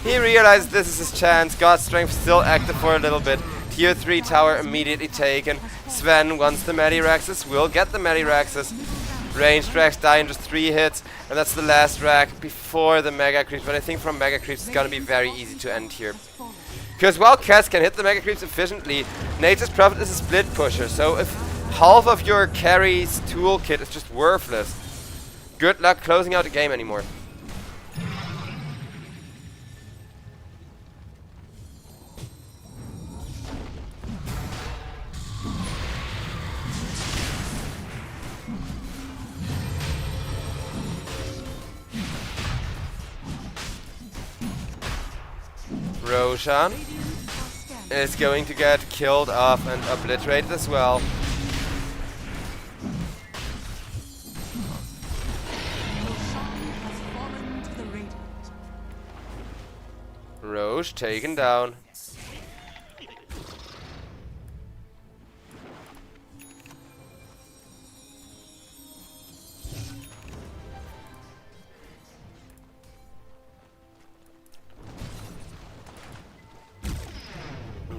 he realizes this is his chance. God's Strength still active for a little bit. Tier 3 tower immediately taken. Sven wants the Mediraxes, will get the Mediraxes. Ranged racks die in just 3 hits, and that's the last rack before the Mega Creeps. But I think from Mega Creeps it's gonna be very easy to end here. Because while Cass can hit the Mega Creeps efficiently, Nature's Prophet is a split pusher, so if half of your carry's toolkit is just worthless, good luck closing out the game anymore. Roshan is going to get killed off and obliterated as well. Roche taken down.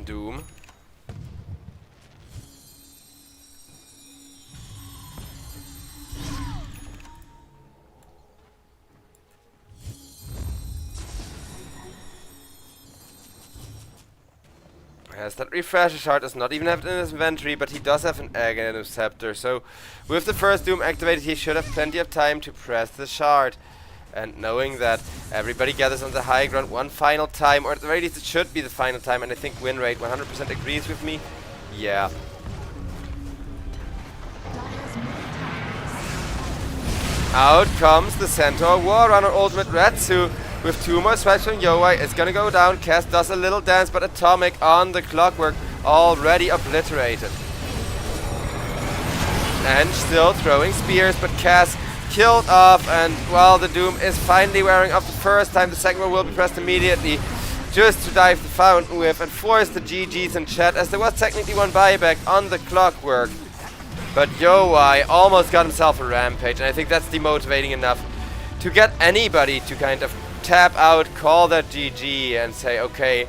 Doom. Yes, that refresher shard does not even have it in his inventory, but he does have an Aghanim Scepter. So, with the first Doom activated, he should have plenty of time to press the shard. And knowing that everybody gathers on the high ground one final time, or at the very least it should be the final time, and I think win rate 100% agrees with me. Yeah. Out comes the Centaur Warrunner Ultimate Ratsu with 2 more swipes from Yoai. It's gonna go down. Cass does a little dance, but Atomic on the Clockwork already obliterated. And still throwing spears, but Cass killed off, and well, the Doom is finally wearing off the first time. The second one will be pressed immediately just to dive the fountain with and force the GGs in chat, as there was technically 1 buyback on the Clockwork. But Yoai almost got himself a rampage, and I think that's demotivating enough to get anybody to kind of tap out, call that GG, and say, okay,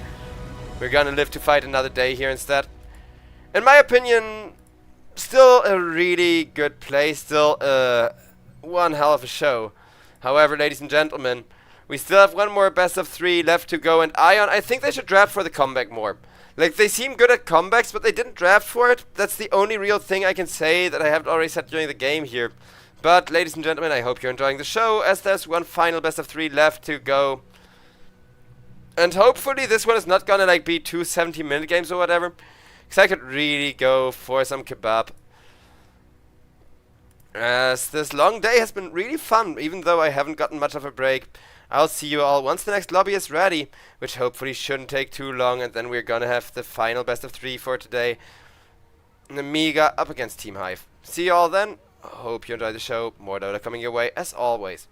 we're gonna live to fight another day here instead. In my opinion, still a really good play, still one hell of a show. However, ladies and gentlemen, we still have 1 more best of 3 left to go, and Ion, I think they should draft for the comeback more. Like, they seem good at comebacks, but they didn't draft for it. That's the only real thing I can say that I haven't already said during the game here. But, ladies and gentlemen, I hope you're enjoying the show, as there's 1 final best of 3 left to go. And hopefully this one is not gonna, like, be 2 70-minute games or whatever. Because I could really go for some kebab. As this long day has been really fun, even though I haven't gotten much of a break. I'll see you all once the next lobby is ready, which hopefully shouldn't take too long, and then we're gonna have the final best of 3 for today. Nemiga up against Team HIVE. See you all then. Hope you enjoyed the show. More Dota coming your way as always.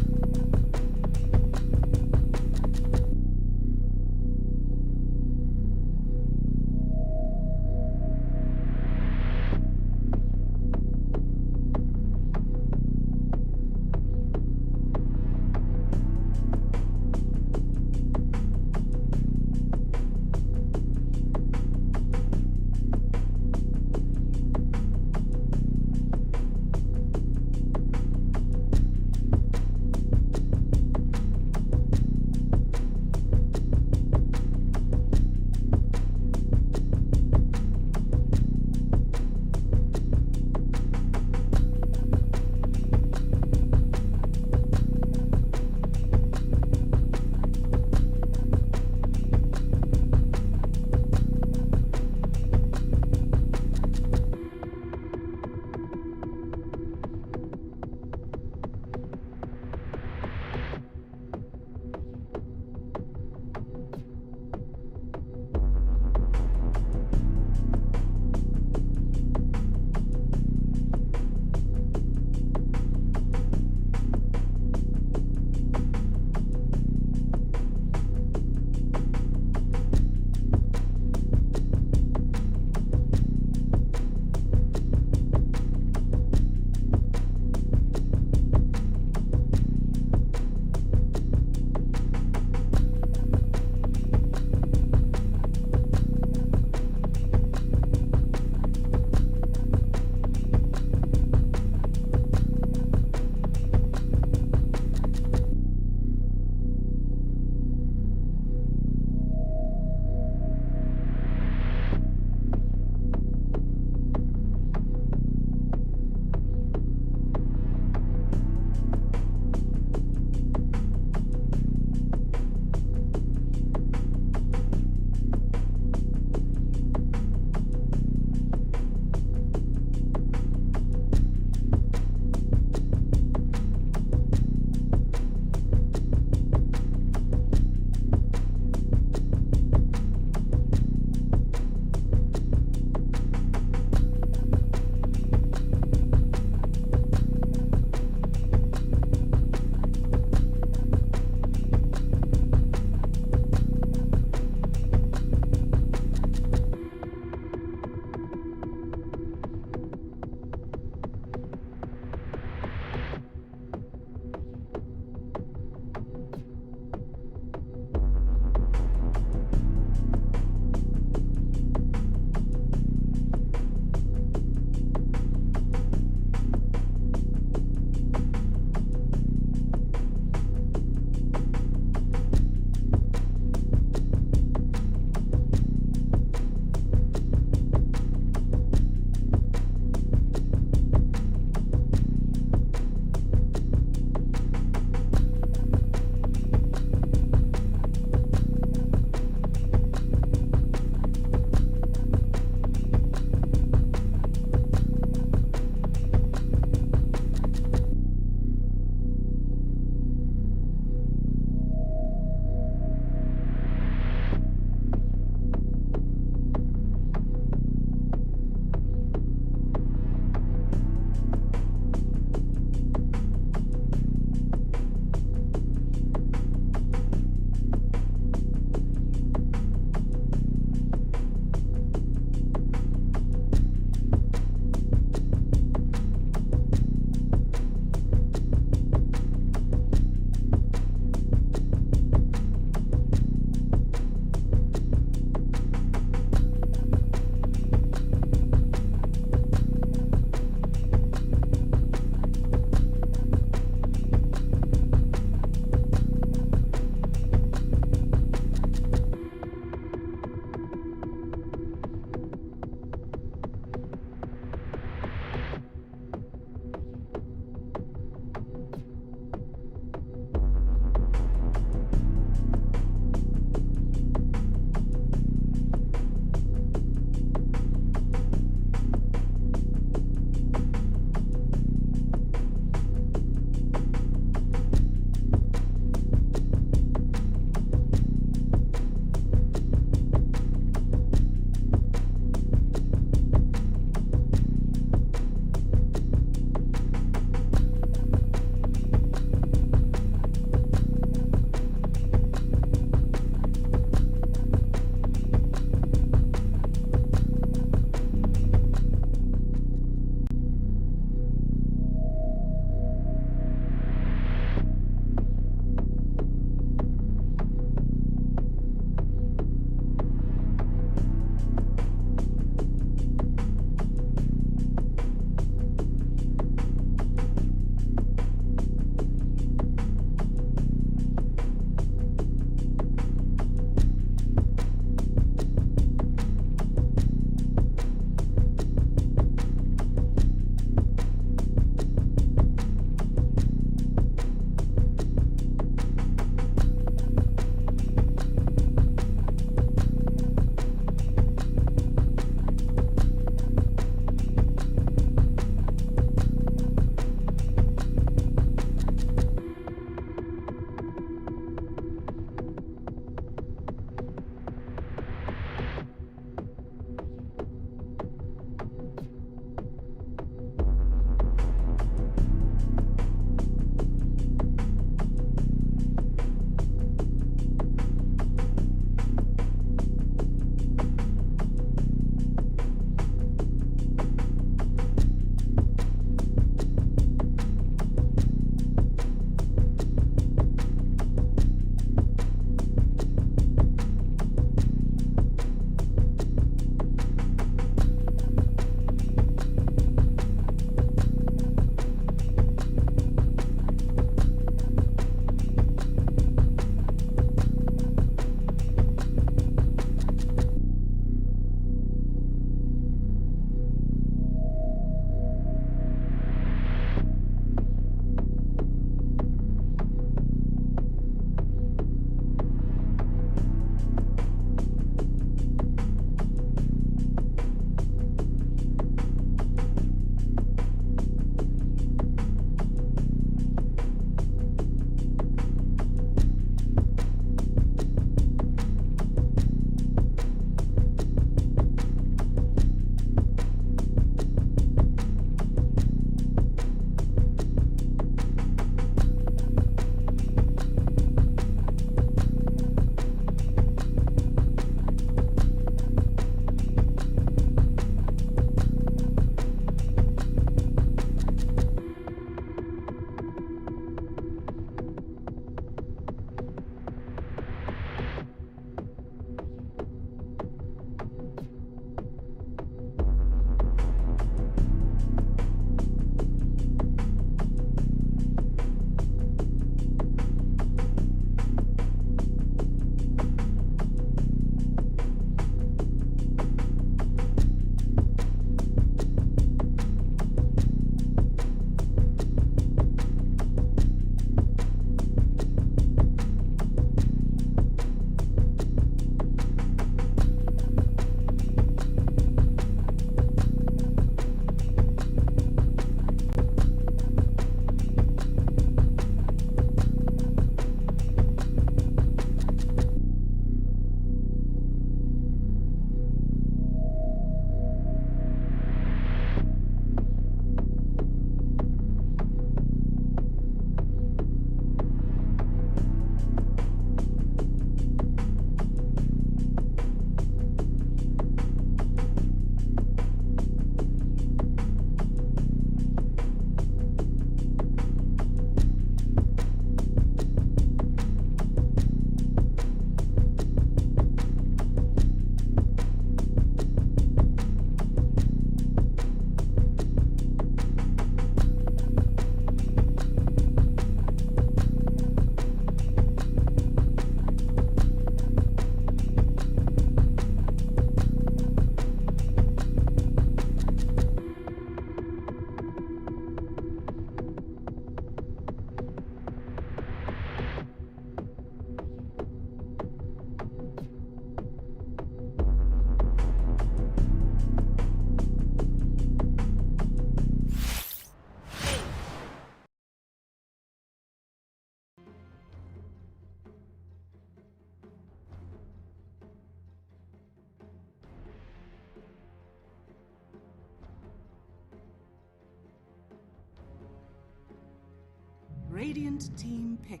Radiant team pick.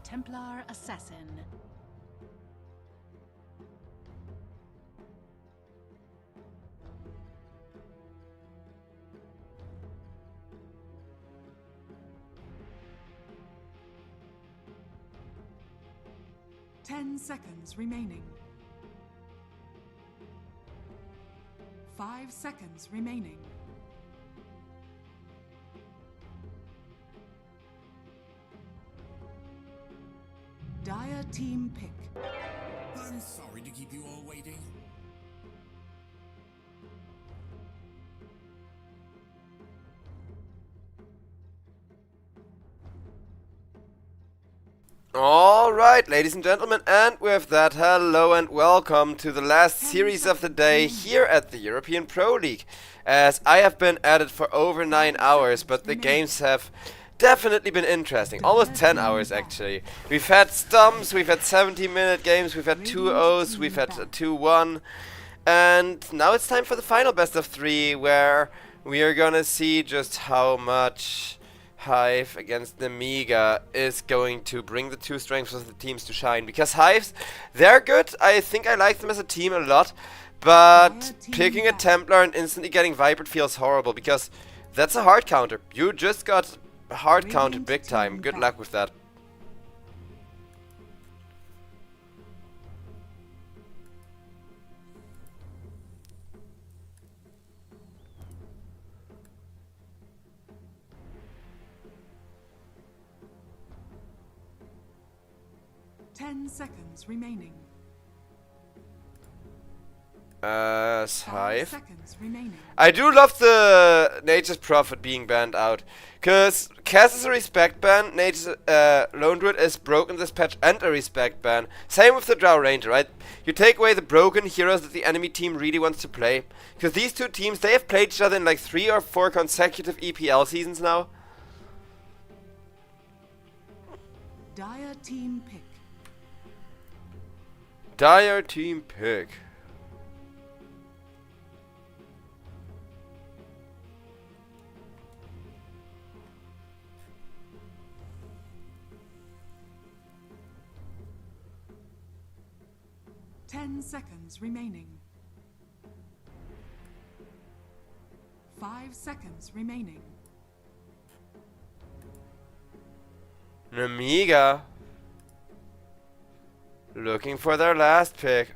Templar Assassin. Ten seconds remaining. 5 seconds remaining. Dire team pick. I'm sorry to keep you all waiting. Alright, ladies and gentlemen, and with that, hello and welcome to the last series of the day here at the European Pro League. As I have been at it for over 9 hours, but the games have definitely been interesting. Almost 10 hours actually. We've had stumps, we've had 70-minute games, we've had 2-0s, we've had 2-1. And now it's time for the final best of 3, where we are gonna see just how much HIVE against Nemiga is going to bring the two strengths of the teams to shine. Because HIVEs, they're good. I think I like them as a team a lot. But picking a Templar and instantly getting Vipered feels horrible, because that's a hard counter. You just got hard counter big time. Good luck with that. Ten seconds remaining. HIVE. 5 seconds remaining. I do love the Nature's Prophet being banned out, because Cass is a respect ban, Nature's Lone Druid is broken this patch and a respect ban. Same with the Drow Ranger, right? You take away the broken heroes that the enemy team really wants to play, because these two teams, they have played each other in like 3 or 4 consecutive EPL seasons now. Dire team pick. Dire team pick. Ten seconds remaining. 5 seconds remaining. Nemiga. Looking for their last pick.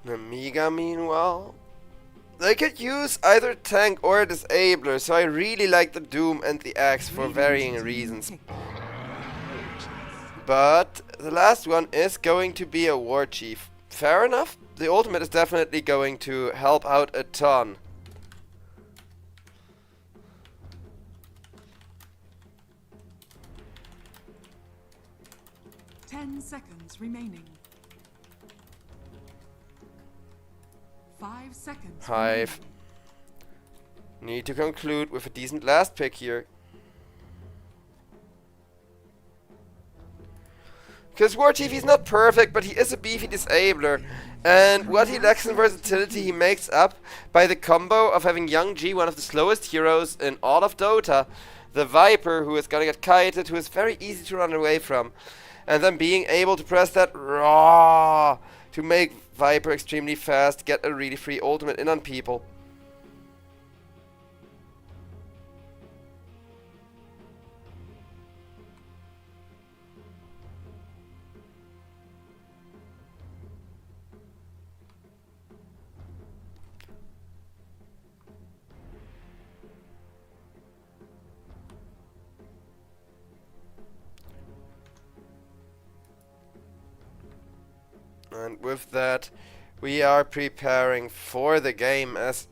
Nemiga, meanwhile, they could use either tank or a disabler, so I really like the Doom and the Axe for varying reasons. But the last one is going to be a War Chief. Fair enough. The ultimate is definitely going to help out a ton. Ten seconds remaining. 5 seconds. HIVE. Need to conclude with a decent last pick here. Because War Chief, he's not perfect, but he is a beefy disabler. And what he lacks in versatility, he makes up by the combo of having Young G, one of the slowest heroes in all of Dota, the Viper, who is gonna get kited, who is very easy to run away from, and then being able to press that raw to make Viper extremely fast, get a really free ultimate in on people. And with that, we are preparing for the game, as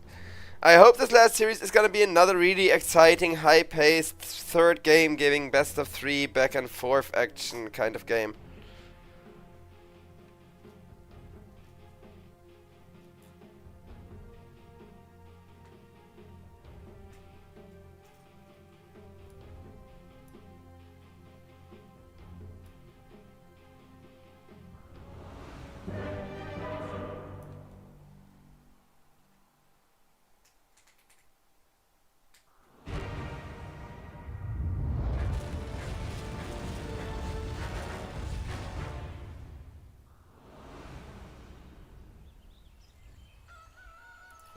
I hope this last series is going to be another really exciting, high-paced third game, giving best of 3 back and forth action kind of game.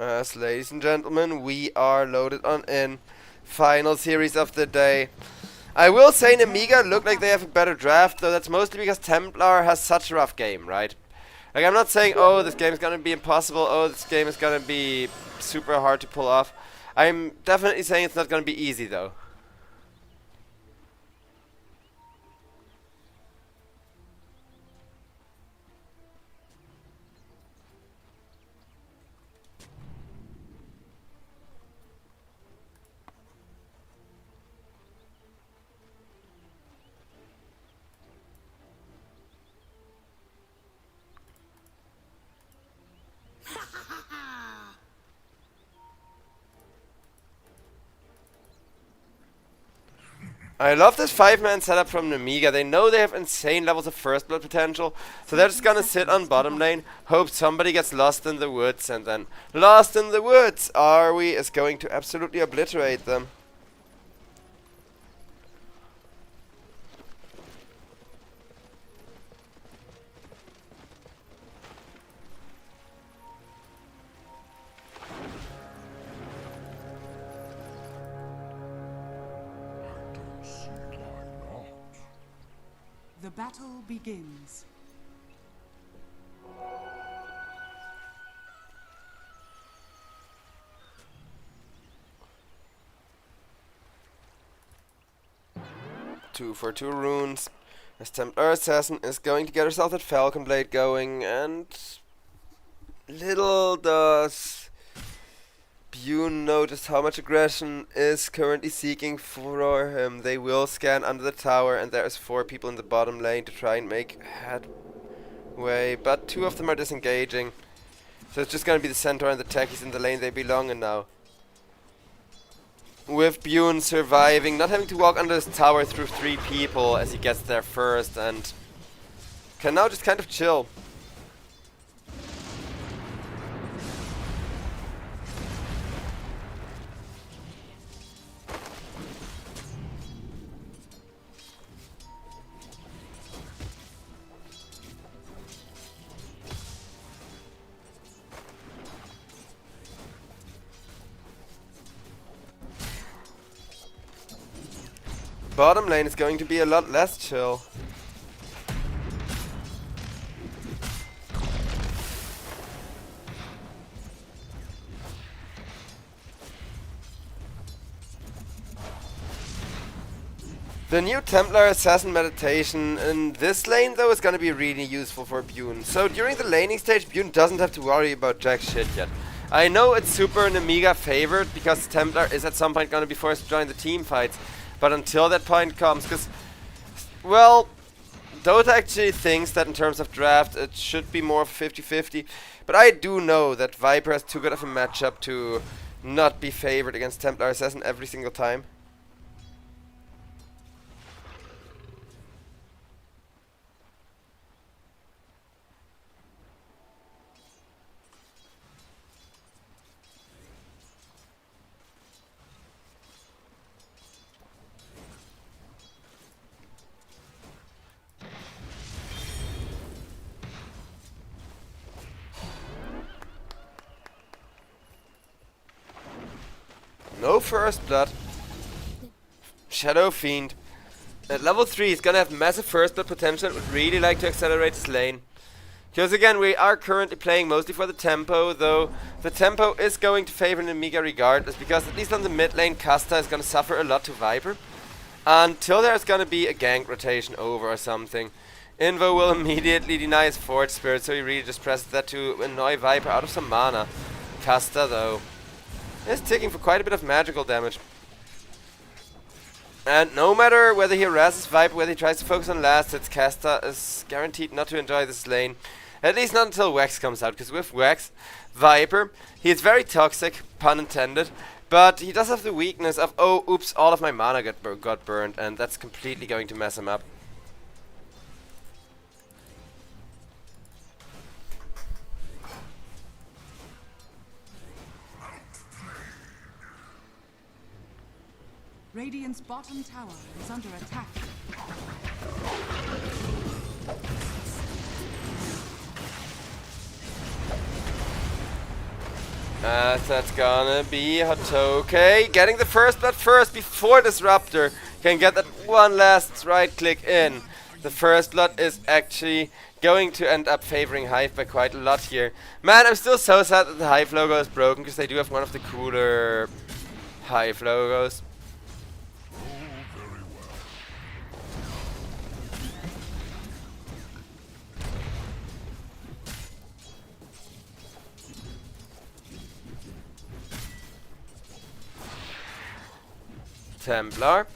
As ladies and gentlemen, we are loaded on in. Final series of the day. I will say Nemiga look like they have a better draft, though that's mostly because Templar has such a rough game, right? Like, I'm not saying, oh, this game is gonna be impossible, oh, this game is gonna be super hard to pull off. I'm definitely saying it's not gonna be easy, though. I love this 5-man setup from Nemiga. They know they have insane levels of first blood potential, so they're just gonna sit on bottom lane, hope somebody gets lost in the woods, and then lost in the woods, Arwi is going to absolutely obliterate them. The battle begins. Two for 2 runes. As Templar Assassin is going to get herself that Falcon Blade going, and little does Bune notice how much aggression is currently seeking for him. They will scan under the tower, and there's 4 people in the bottom lane to try and make headway, but 2 of them are disengaging. So it's just going to be the Centaur and the Techies in the lane they belong in now. With Bune surviving, not having to walk under this tower through 3 people as he gets there first, and can now just kind of chill. Bottom lane is going to be a lot less chill. The new Templar Assassin meditation in this lane, though, is going to be really useful for Bune. So during the laning stage, Bune doesn't have to worry about jack shit yet. I know it's super Nemiga favored because Templar is at some point going to be forced to join the team fights. But until that point comes, because, well, Dota actually thinks that in terms of draft it should be more 50-50. But I do know that Viper has too good of a matchup to not be favored against Templar Assassin every single time. No first blood. Shadow Fiend. At level 3 he's gonna have massive first blood potential and would really like to accelerate his lane. Because again, we are currently playing mostly for the tempo, though the tempo is going to favor Nemiga regardless, because at least on the mid lane, Casta is gonna suffer a lot to Viper. Until there's gonna be a gank rotation over or something. Invo will immediately deny his Forge Spirit, so he really just presses that to annoy Viper out of some mana. Casta, though, is ticking for quite a bit of magical damage. And no matter whether he harasses Viper, whether he tries to focus on last hits, Casta is guaranteed not to enjoy this lane. At least not until Wex comes out, because with Wex, Viper, he is very toxic, pun intended, but he does have the weakness of, oh, oops, all of my mana got burned, and that's completely going to mess him up. Radiant's bottom tower is under attack. That's gonna be Hotoke getting the first blood first before Disruptor can get that one last right click in. The first blood is actually going to end up favoring HIVE by quite a lot here. Man, I'm still so sad that the HIVE logo is broken because they do have one of the cooler HIVE logos. Templar.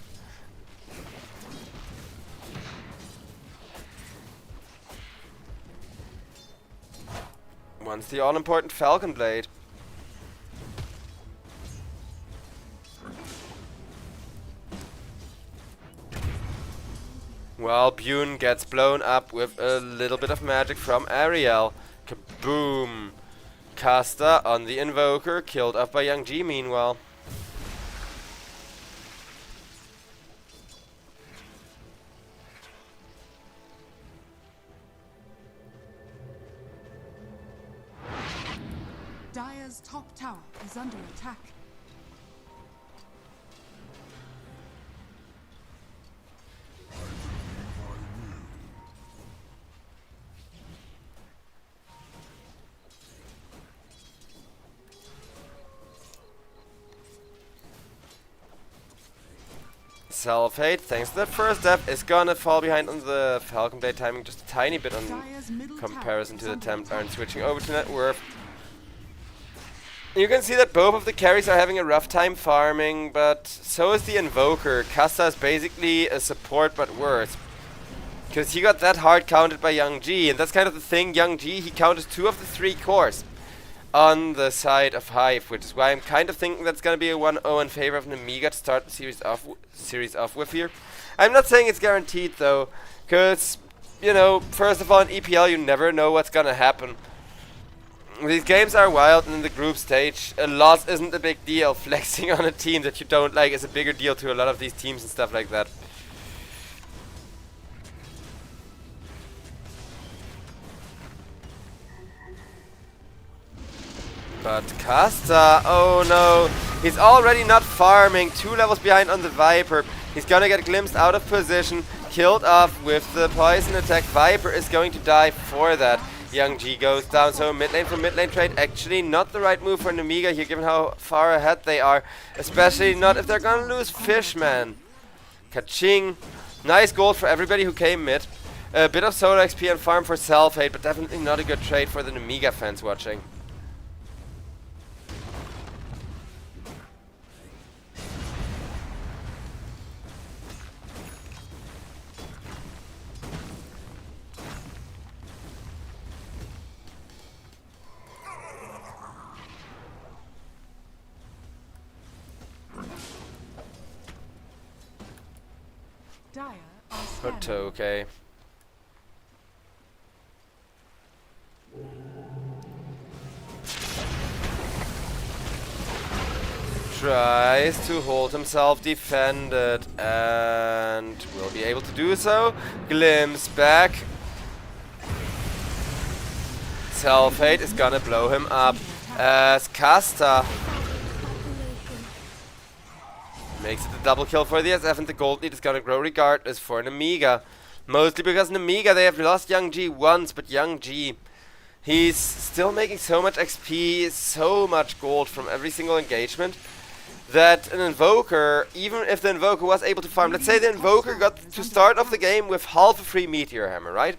Wants the all-important Falcon Blade. Well, Bune gets blown up with a little bit of magic from Ariel. Kaboom! Casta on the Invoker, killed off by Young G meanwhile. Dire's top tower is under attack. Self-hate, thanks to that first death, is gonna fall behind on the Falcon Blade timing just a tiny bit on Dire's middle comparison to tower the is under Templar and attack. switching over to Net Worth. You can see that both of the carries are having a rough time farming, but so is the Invoker. Casta is basically a support but worse. Because he got that hard counted by Young G, and that's kind of the thing. Young G, he counters 2 of the 3 cores on the side of HIVE, which is why I'm kind of thinking that's going to be a 1-0 in favor of Nemiga to start the series off with here. I'm not saying it's guaranteed though, because, you know, first of all in EPL you never know what's going to happen. These games are wild, and in the group stage a loss isn't a big deal. Flexing on a team that you don't like is a bigger deal to a lot of these teams and stuff like that. But Casta, oh no, he's already not farming, 2 levels behind on the Viper. He's gonna get glimpsed out of position, killed off with the poison attack. Viper is going to die for that. Young G goes down, so mid lane for mid lane trade, actually not the right move for Nemiga here, given how far ahead they are. Especially not if they're gonna lose Fishman. Kaching, nice gold for everybody who came mid. A bit of solo XP and farm for self-hate, but definitely not a good trade for the Nemiga fans watching. Dire are scanning. Hotoke. Tries to hold himself defended and will be able to do so. Glimpse back. Self-hate is gonna blow him up as Casta makes it a double kill for the SF, and the gold lead is gonna grow regardless for Nemiga. Mostly because Nemiga, they have lost Young G once, but Young G, he's still making so much XP, so much gold from every single engagement, that an Invoker, even if the Invoker was able to farm, let's say the Invoker got to start off the game with half a free Meteor Hammer, right?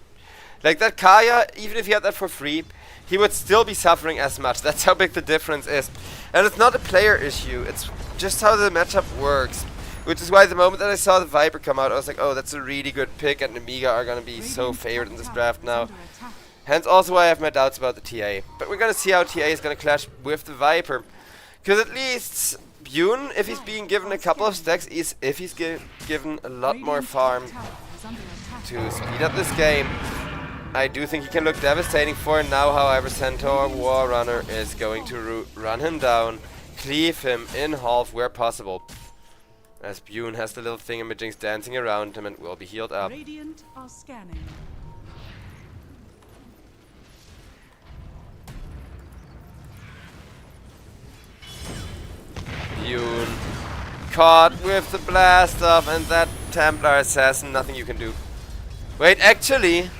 Like that Kaya, even if he had that for free, he would still be suffering as much. That's how big the difference is. And it's not a player issue, it's just how the matchup works. Which is why the moment that I saw the Viper come out, I was like, oh, that's a really good pick, and Nemiga are going to be so favored in this draft now. Hence also why I have my doubts about the TA. But we're going to see how TA is going to clash with the Viper. Because at least Bune, if he's being given a couple of stacks, if he's given a lot more farm to speed up this game, I do think he can look devastating for now. However, Centaur Warrunner is going to run him down, cleave him in half where possible. As Bune has the little thingamajigs dancing around him and will be healed up. Radiant are scanning. Yun caught with the blast off, and that Templar Assassin, nothing you can do. Wait, actually,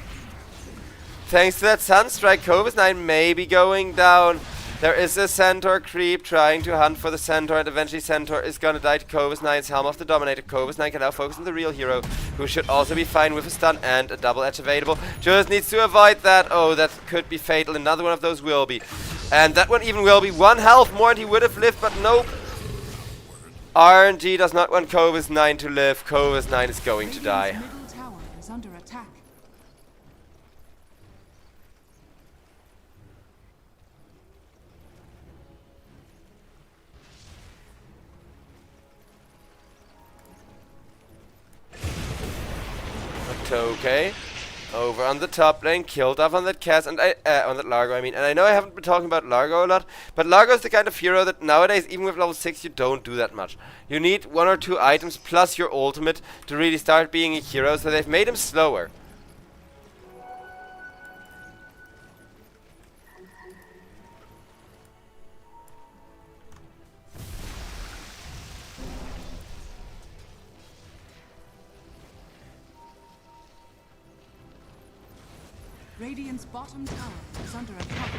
thanks to that Sunstrike, Clovis Knight may be going down. There is a Centaur creep trying to hunt for the Centaur, and eventually Centaur is gonna die to Clovis Knight's Helm of the Dominator. Clovis Knight can now focus on the real hero, who should also be fine with a stun and a double edge available. Just needs to avoid that. Oh, that could be fatal. Another one of those will be. And that one even will be 1 health more and he would have lived, but nope. RNG does not want Clovis Knight to live. Clovis Knight is going to die. Radiant's middle tower is under attack. Okay, over on the top lane, killed off on that Cass and on that Largo. I mean, and I know I haven't been talking about Largo a lot, but Largo is the kind of hero that nowadays, even with level 6, you don't do that much. You need 1 or 2 items plus your ultimate to really start being a hero. So they've made him slower. Radiant's bottom tower is under attack.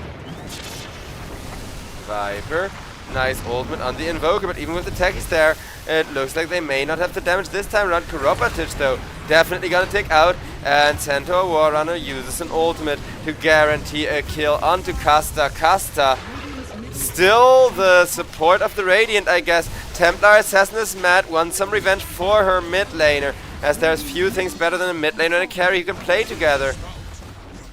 Viper, nice ultimate on the Invoker, but even with the techies there, it looks like they may not have the damage this time around. Kuropatic though, definitely gonna take out, and Centaur Warrunner uses an ultimate to guarantee a kill onto Casta. Casta, still the support of the Radiant, I guess. Templar Assassin is mad, wants some revenge for her mid laner, as there's few things better than a mid laner and a carry who can play together.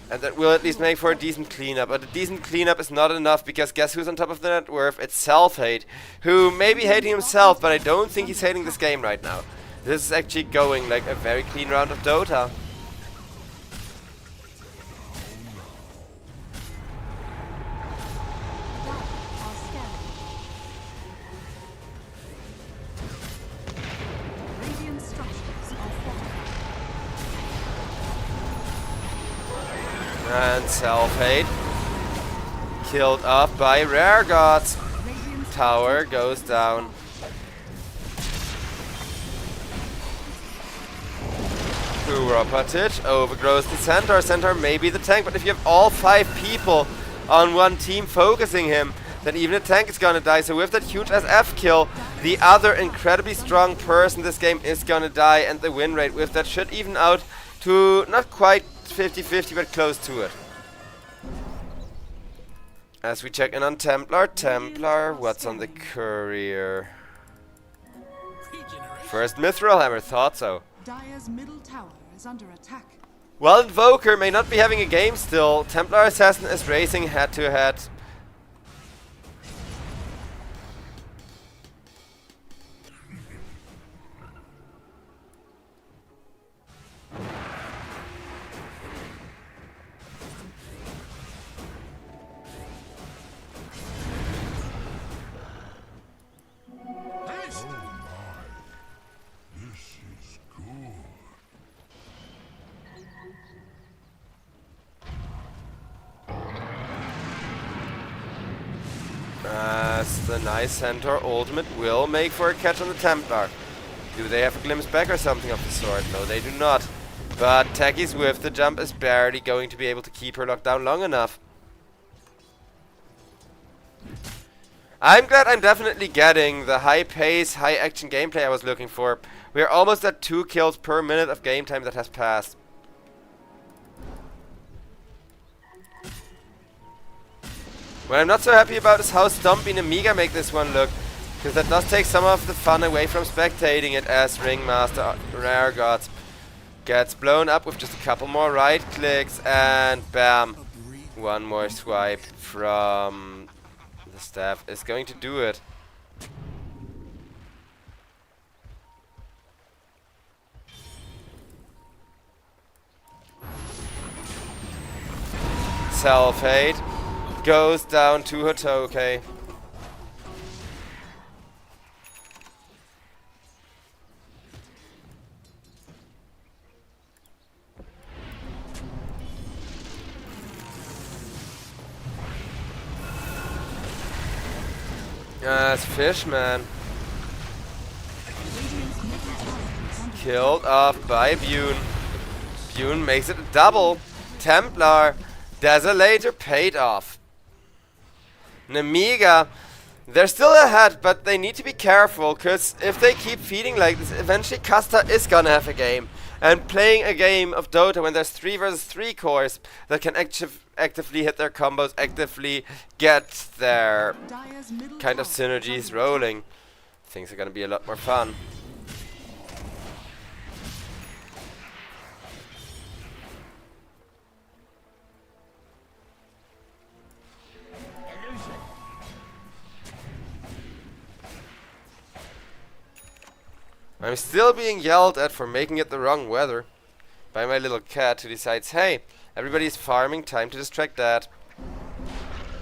And that will at least make for a decent cleanup. But a decent cleanup is not enough, because guess who's on top of the net worth? It's Self-Hate, who may be hating himself, but I don't think he's hating this game right now. This is actually going like a very clean round of Dota. Radiant structures are fortified. And Self-Hate killed off by Rare Gods. Radiant's Tower goes down. Kuropatic overgrows the Centaur. Centaur may be the tank, but if you have all 5 people on one team focusing him, then even a tank is gonna die. So with that huge SF kill, the other incredibly strong person this game is gonna die, and the win rate with that should even out to not quite 50-50, but close to it. As we check in on Templar. Templar, what's on the courier? First Mithril Hammer, thought so. Dire's middle tower is under attack. While Invoker may not be having a game still, Templar Assassin is racing head to head. This is good. As the nice Centaur ultimate will make for a catch on the Templar. Do they have a glimpse back or something of the sort? No, they do not. But Techie's with the jump is barely going to be able to keep her locked down long enough. I'm glad I'm definitely getting the high pace, high action gameplay I was looking for. We are almost at 2 kills per minute of game time that has passed. What I'm not so happy about is how stumpy Nemiga make this one look, because that does take some of the fun away from spectating it, as Ringmaster Rare Gods gets blown up with just a couple more right clicks, and bam, one more swipe from the staff is going to do it. Self-Hate goes down to Hotoke. That's Fishman. Killed off by Bune. Bune makes it a double. Templar. Desolator paid off. Nemiga. They're still ahead, but they need to be careful, because if they keep feeding like this, eventually Kasta is gonna have a game. And playing a game of Dota when there's 3 versus 3 cores that can actively hit their combos, actively get their Dire's middle kind of tower is synergies under rolling, things are gonna be a lot more fun. I'm still being yelled at for making it the wrong weather by my little cat who decides, hey, everybody's farming, time to distract that.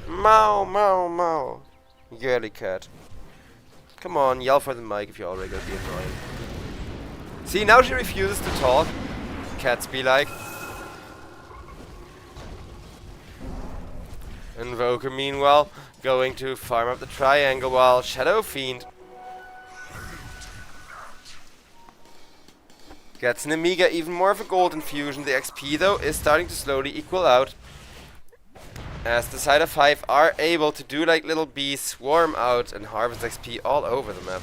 Meow, meow, meow. Girly cat. Come on, yell for the mic if you're already gonna be annoying. See, now she refuses to talk. Cats be like. Invoker, meanwhile, going to farm up the triangle while Shadow Fiend gets Nemiga even more of a gold infusion. The XP though is starting to slowly equal out, as the side of HIVE are able to do like little bees, swarm out and harvest XP all over the map.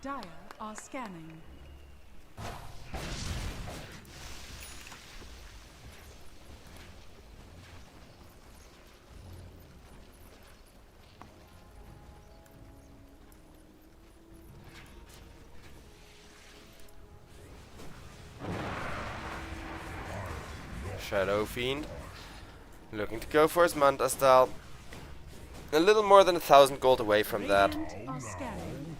Dire are scanning. Shadow Fiend looking to go for his Manta style. A little more than 1,000 gold away from that. Radiant are scanning.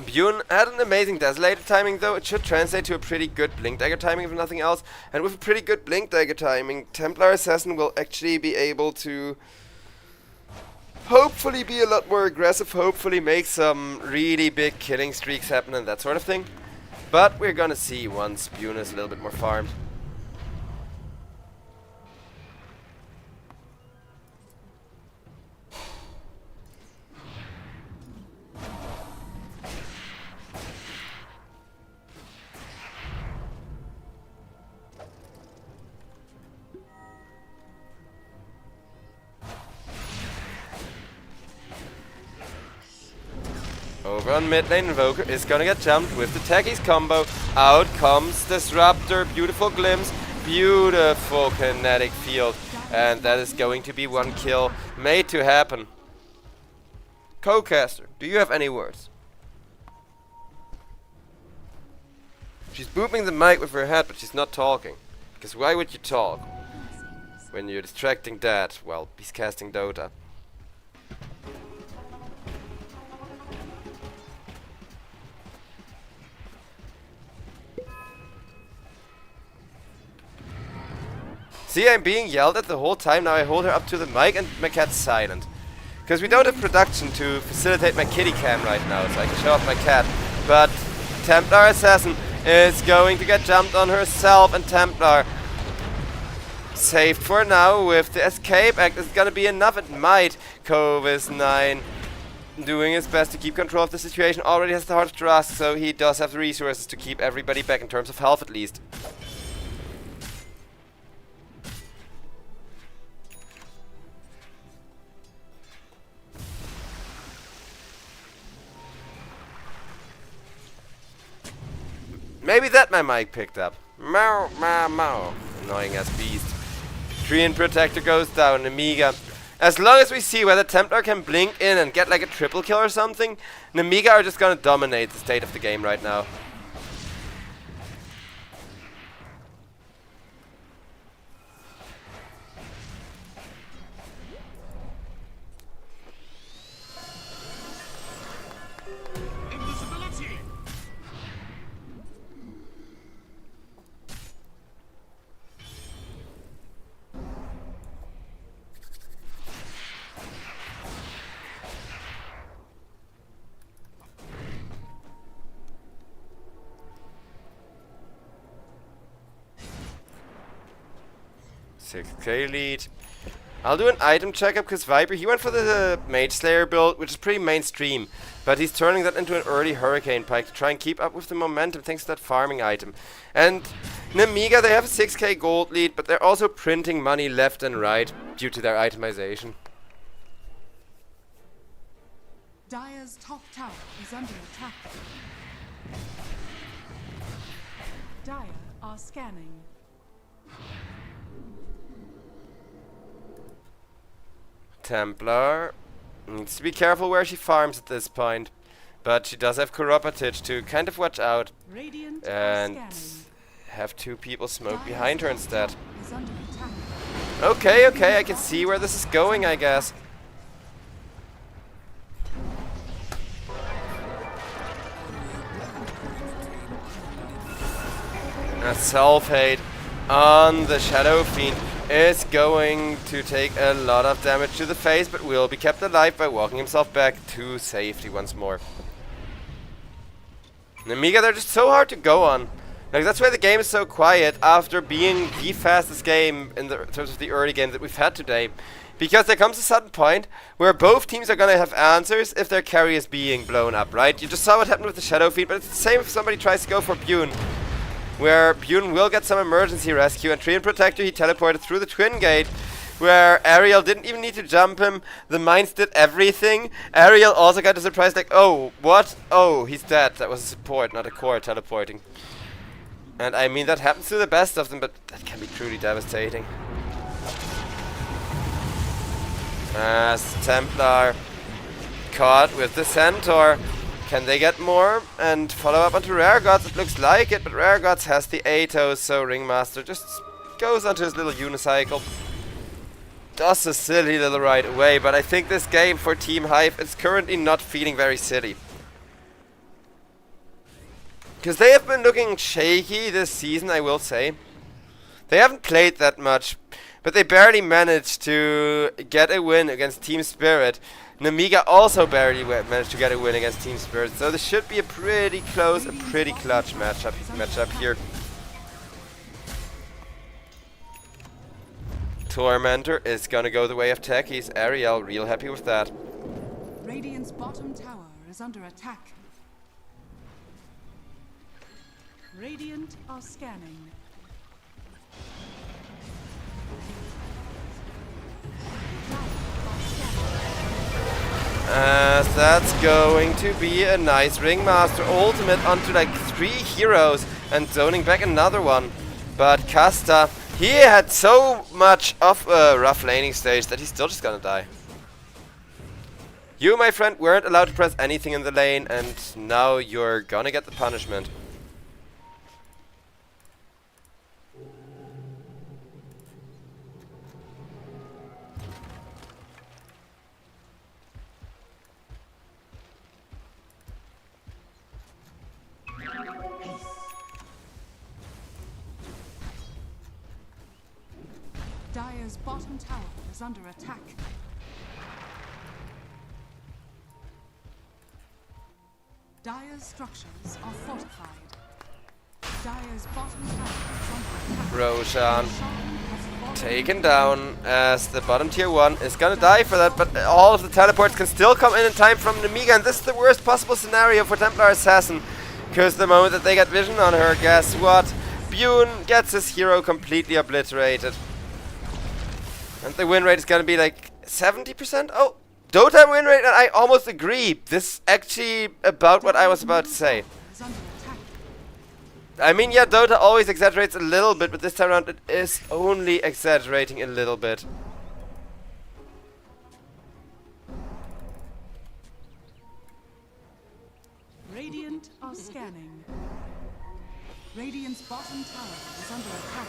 Bune had an amazing Desolator timing though. It should translate to a pretty good Blink Dagger timing if nothing else. And with a pretty good Blink Dagger timing, Templar Assassin will actually be able to hopefully be a lot more aggressive, hopefully make some really big killing streaks happen and that sort of thing. But we're gonna see once Bune is a little bit more farmed. Over on mid lane, Invoker is gonna get jumped with the Techies combo. Out comes Disruptor, beautiful glimpse, beautiful kinetic field. And that is going to be one kill made to happen. Co-caster, do you have any words? She's booping the mic with her head, but she's not talking. Because why would you talk when you're distracting Dad while he's casting Dota? See, I'm being yelled at the whole time. Now I hold her up to the mic and my cat's silent. Because we don't have production to facilitate my kitty cam right now, so I can show off my cat. But Templar Assassin is going to get jumped on herself, and Templar saved for now with the escape act. Is gonna be enough? It might. Covis 9 doing his best to keep control of the situation. Already has the Heart of Trust, so he does have the resources to keep everybody back in terms of health at least. Maybe that my mic picked up. Meow, meow, meow. Annoying as beast. Treant Protector goes down. Nemiga. As long as we see whether Templar can blink in and get like a triple kill or something, Nemiga are just gonna dominate the state of the game right now. Invisibility! 6k lead. I'll do an item checkup because Viper, he went for the Mage Slayer build, which is pretty mainstream. But he's turning that into an early Hurricane Pike to try and keep up with the momentum thanks to that farming item. And Nemiga, they have a 6k gold lead, but they're also printing money left and right due to their itemization. Dire's top tower is under attack. Dire are scanning. Templar needs to be careful where she farms at this point. But she does have Corruptage to kind of watch out Radiant are and scanning. have two people smoke behind her instead. Is under attack. Okay, okay, I can see where this is going, I guess. A self-hate on the Shadow Fiend is going to take a lot of damage to the face, but will be kept alive by walking himself back to safety once more. Nemiga, they're just so hard to go on. Like, that's why the game is so quiet after being the fastest game in terms of the early game that we've had today. Because there comes a sudden point where both teams are going to have answers if their carry is being blown up, right? You just saw what happened with the Shadow Fiend, but it's the same if somebody tries to go for Bune. Where Bune will get some emergency rescue, and Treant Protector, he teleported through the Twin Gate, where Ariel didn't even need to jump him. The mines did everything. Ariel also got a surprise, like, oh, what? Oh, he's dead. That was a support, not a core teleporting. And I mean, that happens to the best of them, but that can be truly devastating. As Templar caught with the Centaur. Can they get more and follow up onto Rare Gods? It looks like it, but Rare Gods has the Atos, so Ringmaster just goes onto his little unicycle. Does a silly little ride away, but I think this game for Team HIVE is currently not feeling very silly. Because they have been looking shaky this season, I will say. They haven't played that much, but they barely managed to get a win against Team Spirit. Nemiga also barely managed to get a win against Team Spirit, so this should be a pretty close, a pretty clutch matchup here. Tormentor is gonna go the way of techies. Ariel, real happy with that. Radiant's bottom tower is under attack. Radiant are scanning. As that's going to be a nice Ringmaster ultimate onto like 3 heroes and zoning back another one. But Casta, he had so much of a rough laning stage that he's still just gonna die. You, my friend, weren't allowed to press anything in the lane, and now you're gonna get the punishment. Dire's bottom tower is under attack. Dire's structures are fortified. Dire's bottom tower is under attack. Roshan Roshan has fallen. taken down as the bottom tier 1 is gonna die for that, but all of the teleports can still come in time from Nemiga, and this is the worst possible scenario for Templar Assassin, because the moment that they get vision on her, guess what? Bune gets his hero completely obliterated. And the win rate is gonna be like 70%? Oh, Dota win rate, and I almost agree. This is actually about what I was about to say. Is under attack. I mean, yeah, Dota always exaggerates a little bit, but this time around it is only exaggerating a little bit. Radiant are scanning. Radiant's bottom tower is under attack.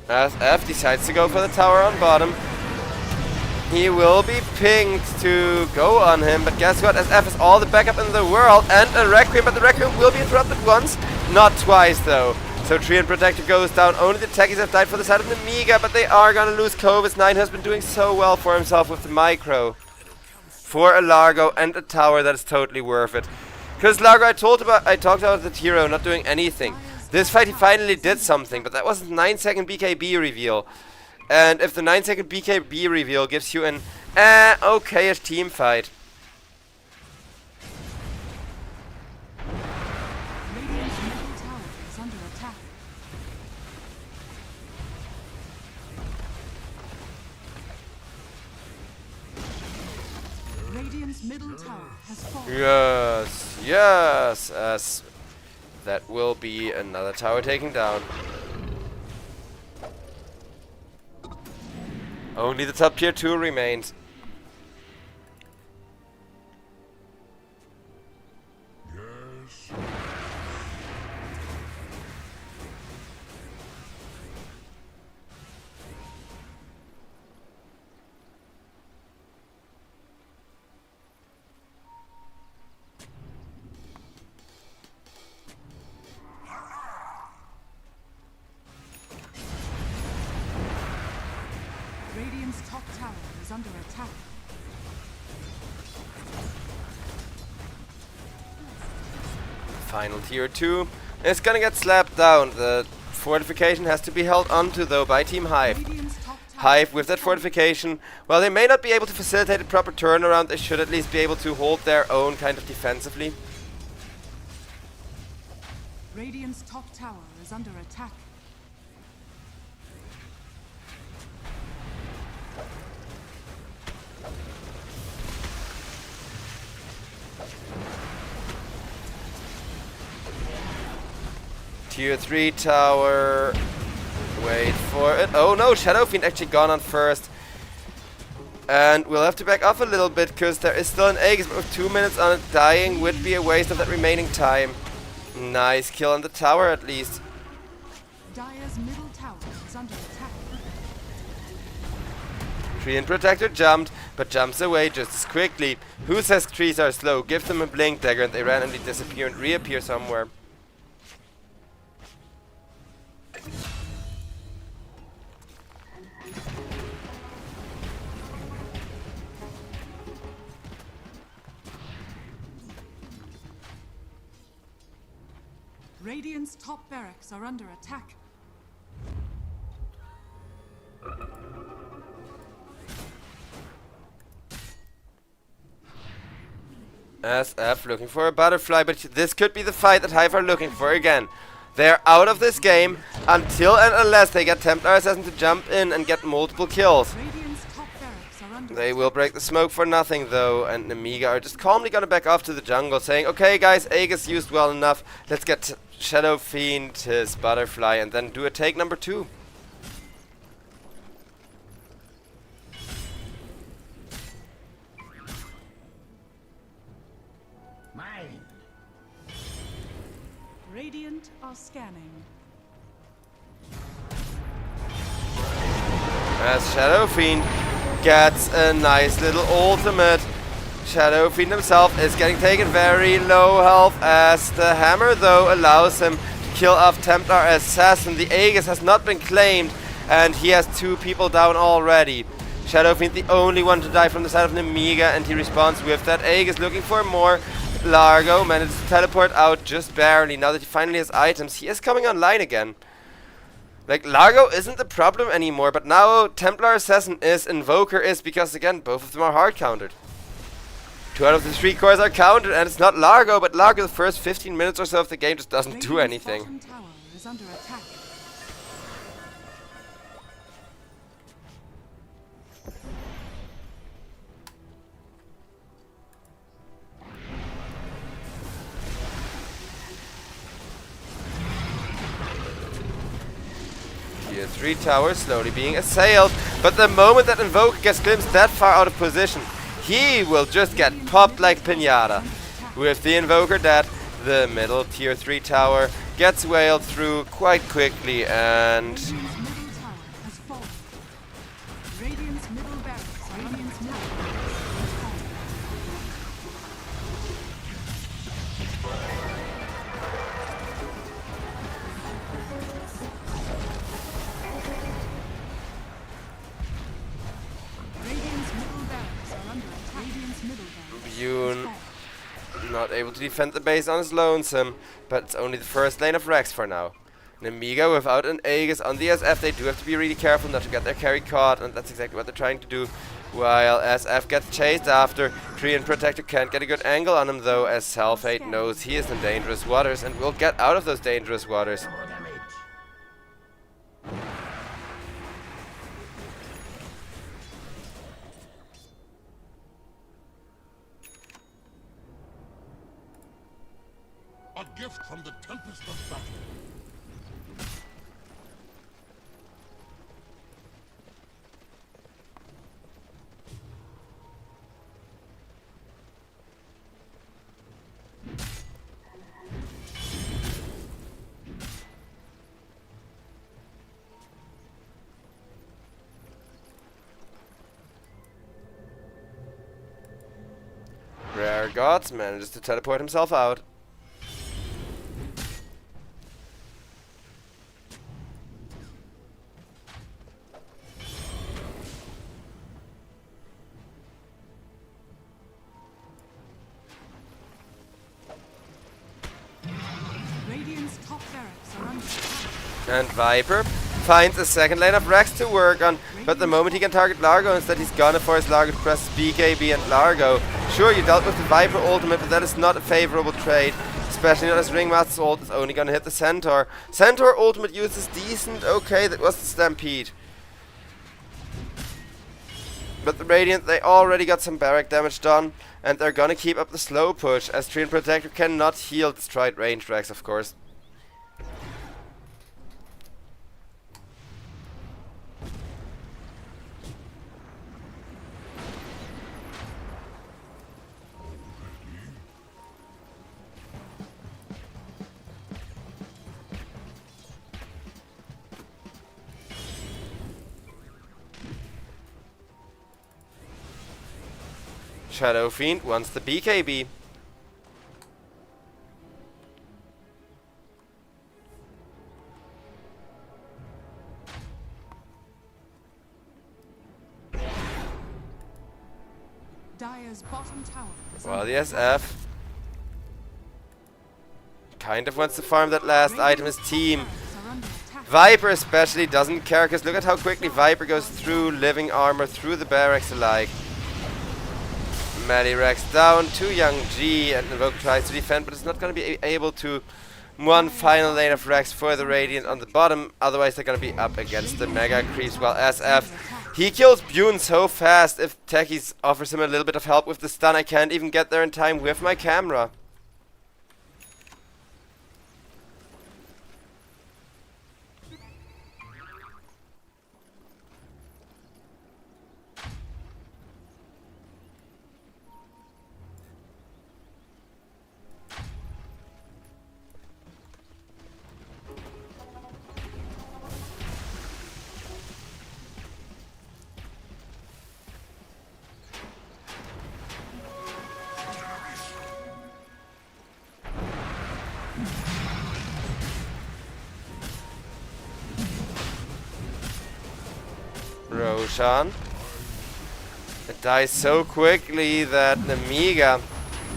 As F decides to go for the tower on bottom, he will be pinged to go on him, but guess what? As F has all the backup in the world and a Requiem, but the Requiem will be interrupted once, not twice though. So Treant Protector goes down. Only the techies have died for the side of Nemiga, but they are gonna lose Cobus. 9 has been doing so well for himself with the micro. For a Largo and a tower that is totally worth it. Because Largo, I talked about the Tiro not doing anything. This fight he finally did something, but that was a 9-second BKB reveal. And if the 9-second BKB reveal gives you an okay-ish team fight. Radiant's middle tower is under attack. Radiant's middle tower has fallen. Yes, yes, as that will be another tower taken down. Only the top tier 2 remains. Yes. Radiant's top tower is under attack. Final tier 2 is gonna get slapped down. The fortification has to be held onto though by Team HIVE. Radiant's top tower HIVE with that fortification, while they may not be able to facilitate a proper turnaround, they should at least be able to hold their own kind of defensively. Radiant's top tower is under attack. Tier 3 tower. Wait for it. Oh no, Shadow Fiend actually gone on first. And we'll have to back off a little bit because there is still an Aegis, but with 2 minutes on it, dying would be a waste of that remaining time. Nice kill on the tower at least. Dire's middle tower is under attack. Treant Protector jumped, but jumps away just as quickly. Who says trees are slow? Give them a blink dagger and they randomly disappear and reappear somewhere. Radiant's top barracks are under attack. SF looking for a butterfly, but this could be the fight that HIVE are looking for again. They're out of this game until and unless they get Templar Assassin to jump in and get multiple kills. Radiant's top barracks are under They attack. will break the smoke for nothing though, and Nemiga are just calmly gonna back off to the jungle, saying, okay guys, Aegis used well enough, let's get Shadow Fiend his butterfly and then do a take number 2. Radiant are scanning. As Shadow Fiend gets a nice little ultimate. Shadow Fiend himself is getting taken very low health as the hammer though allows him to kill off Templar Assassin. The Aegis has not been claimed and he has 2 people down already. Shadow Fiend the only one to die from the side of Nemiga and he responds with that Aegis looking for more. Largo manages to teleport out just barely. Now that he finally has items, he is coming online again. Like, Largo isn't the problem anymore, but now Templar Assassin is, Invoker is, because again, both of them are hard countered. 2 out of the 3 cores are countered, and it's not Largo, but Largo the first 15 minutes or so of the game just doesn't do Radiant's anything. bottom tower is under attack. Tier 3 tower slowly being assailed, but the moment that Invoker gets glimpsed that far out of position, he will just get popped like pinata. With the Invoker dead, the middle tier 3 tower gets wailed through quite quickly and... Radiant's middle tower has fallen. Radiant's middle barracks are under attack. Radiant's middle barracks are under attack. Radiant's middle barracks Yoon has fallen. Not able to defend the base on his lonesome, but it's only the first lane of Rex for now. Nemiga without an Aegis on the SF, they do have to be really careful not to get their carry caught, and that's exactly what they're trying to do. While SF gets chased after, Treant Protector can't get a good angle on him though, as Salphate knows he is in dangerous waters and will get out of those dangerous waters. A gift from the tempest of battle. Rare Gods manages to teleport himself out. Radiant's top barracks are under attack. And Viper finds a second lane of Rex to work on, but the moment he can target Largo, instead he's gonna force Largo to press BKB and Largo. Sure, you dealt with the Viper ultimate, but that is not a favorable trade, especially not as Ringmaster's ult is only gonna hit the Centaur. Centaur ultimate use is decent, okay, that was the Stampede. But the Radiant, they already got some barrack damage done, and they're gonna keep up the slow push, as Treant Protector cannot heal destroyed ranged Rex, of course. Shadow Fiend wants the BKB. Dire's bottom tower is While under the SF kind of wants to farm that last item, his team. barracks are under attack. Viper especially doesn't care, because look at how quickly Viper goes through living armor, through the barracks alike. Melee Rex down, 2 young G, and Invoke tries to defend, but it's not going to be able to. One final lane of Rex for the Radiant on the bottom, otherwise they're going to be up against the Mega Creeps, while SF, he kills Bune so fast. If Techies offers him a little bit of help with the stun, I can't even get there in time with my camera. Roshan. It dies so quickly that Nemiga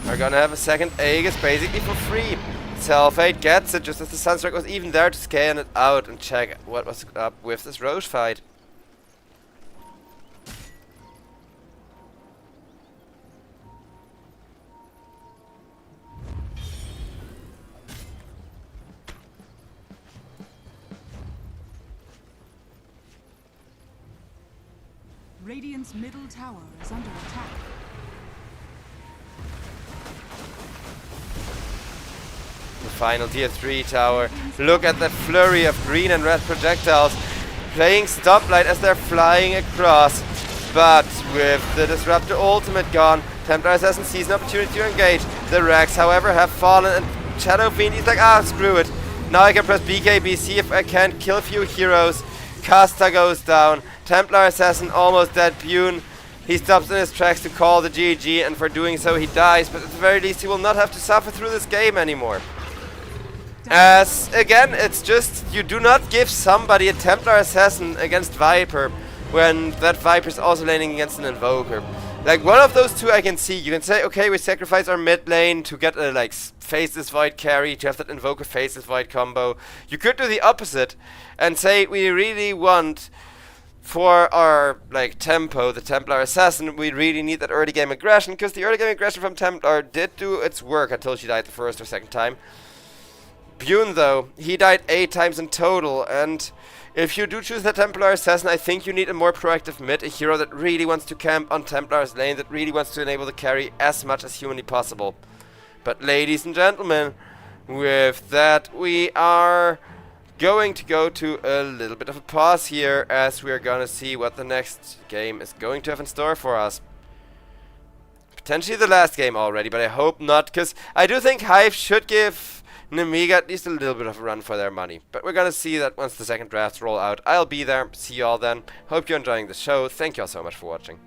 are gonna have a second Aegis basically for free. Salphate gets it just as the Sunstrike was even there to scan it out and check what was up with this Roche fight. Radiant's middle tower is under attack. The final tier 3 tower. Look at that flurry of green and red projectiles playing stoplight as they're flying across. But with the Disruptor ultimate gone, Templar Assassin sees an opportunity to engage. The Rex, however, have fallen, and Shadow Fiend, he's like, ah, screw it. Now I can press BKB, see if I can't kill a few heroes. Casta goes down. Templar Assassin almost dead. Bune, he stops in his tracks to call the GG, and for doing so he dies, but at the very least he will not have to suffer through this game anymore. As, again, it's just, you do not give somebody a Templar Assassin against Viper when that Viper is also laning against an Invoker. Like, one of those two I can see. You can say, okay, we sacrifice our mid lane to get a, like, Face this Void carry, to have that Invoker Face this Void combo. You could do the opposite and say, we really want, for our, like, tempo, the Templar Assassin, we really need that early game aggression, because the early game aggression from Templar did do its work until she died the first or second time. Bune, though, he died 8 times in total, and if you do choose the Templar Assassin, I think you need a more proactive mid, a hero that really wants to camp on Templar's lane, that really wants to enable the carry as much as humanly possible. But ladies and gentlemen, with that we are going to go to a little bit of a pause here, as we are gonna see what the next game is going to have in store for us. Potentially the last game already, but I hope not, because I do think HIVE should give Nemiga at least a little bit of a run for their money. But we're gonna see that once the second drafts roll out. I'll be there. See you all then. Hope you're enjoying the show. Thank you all so much for watching.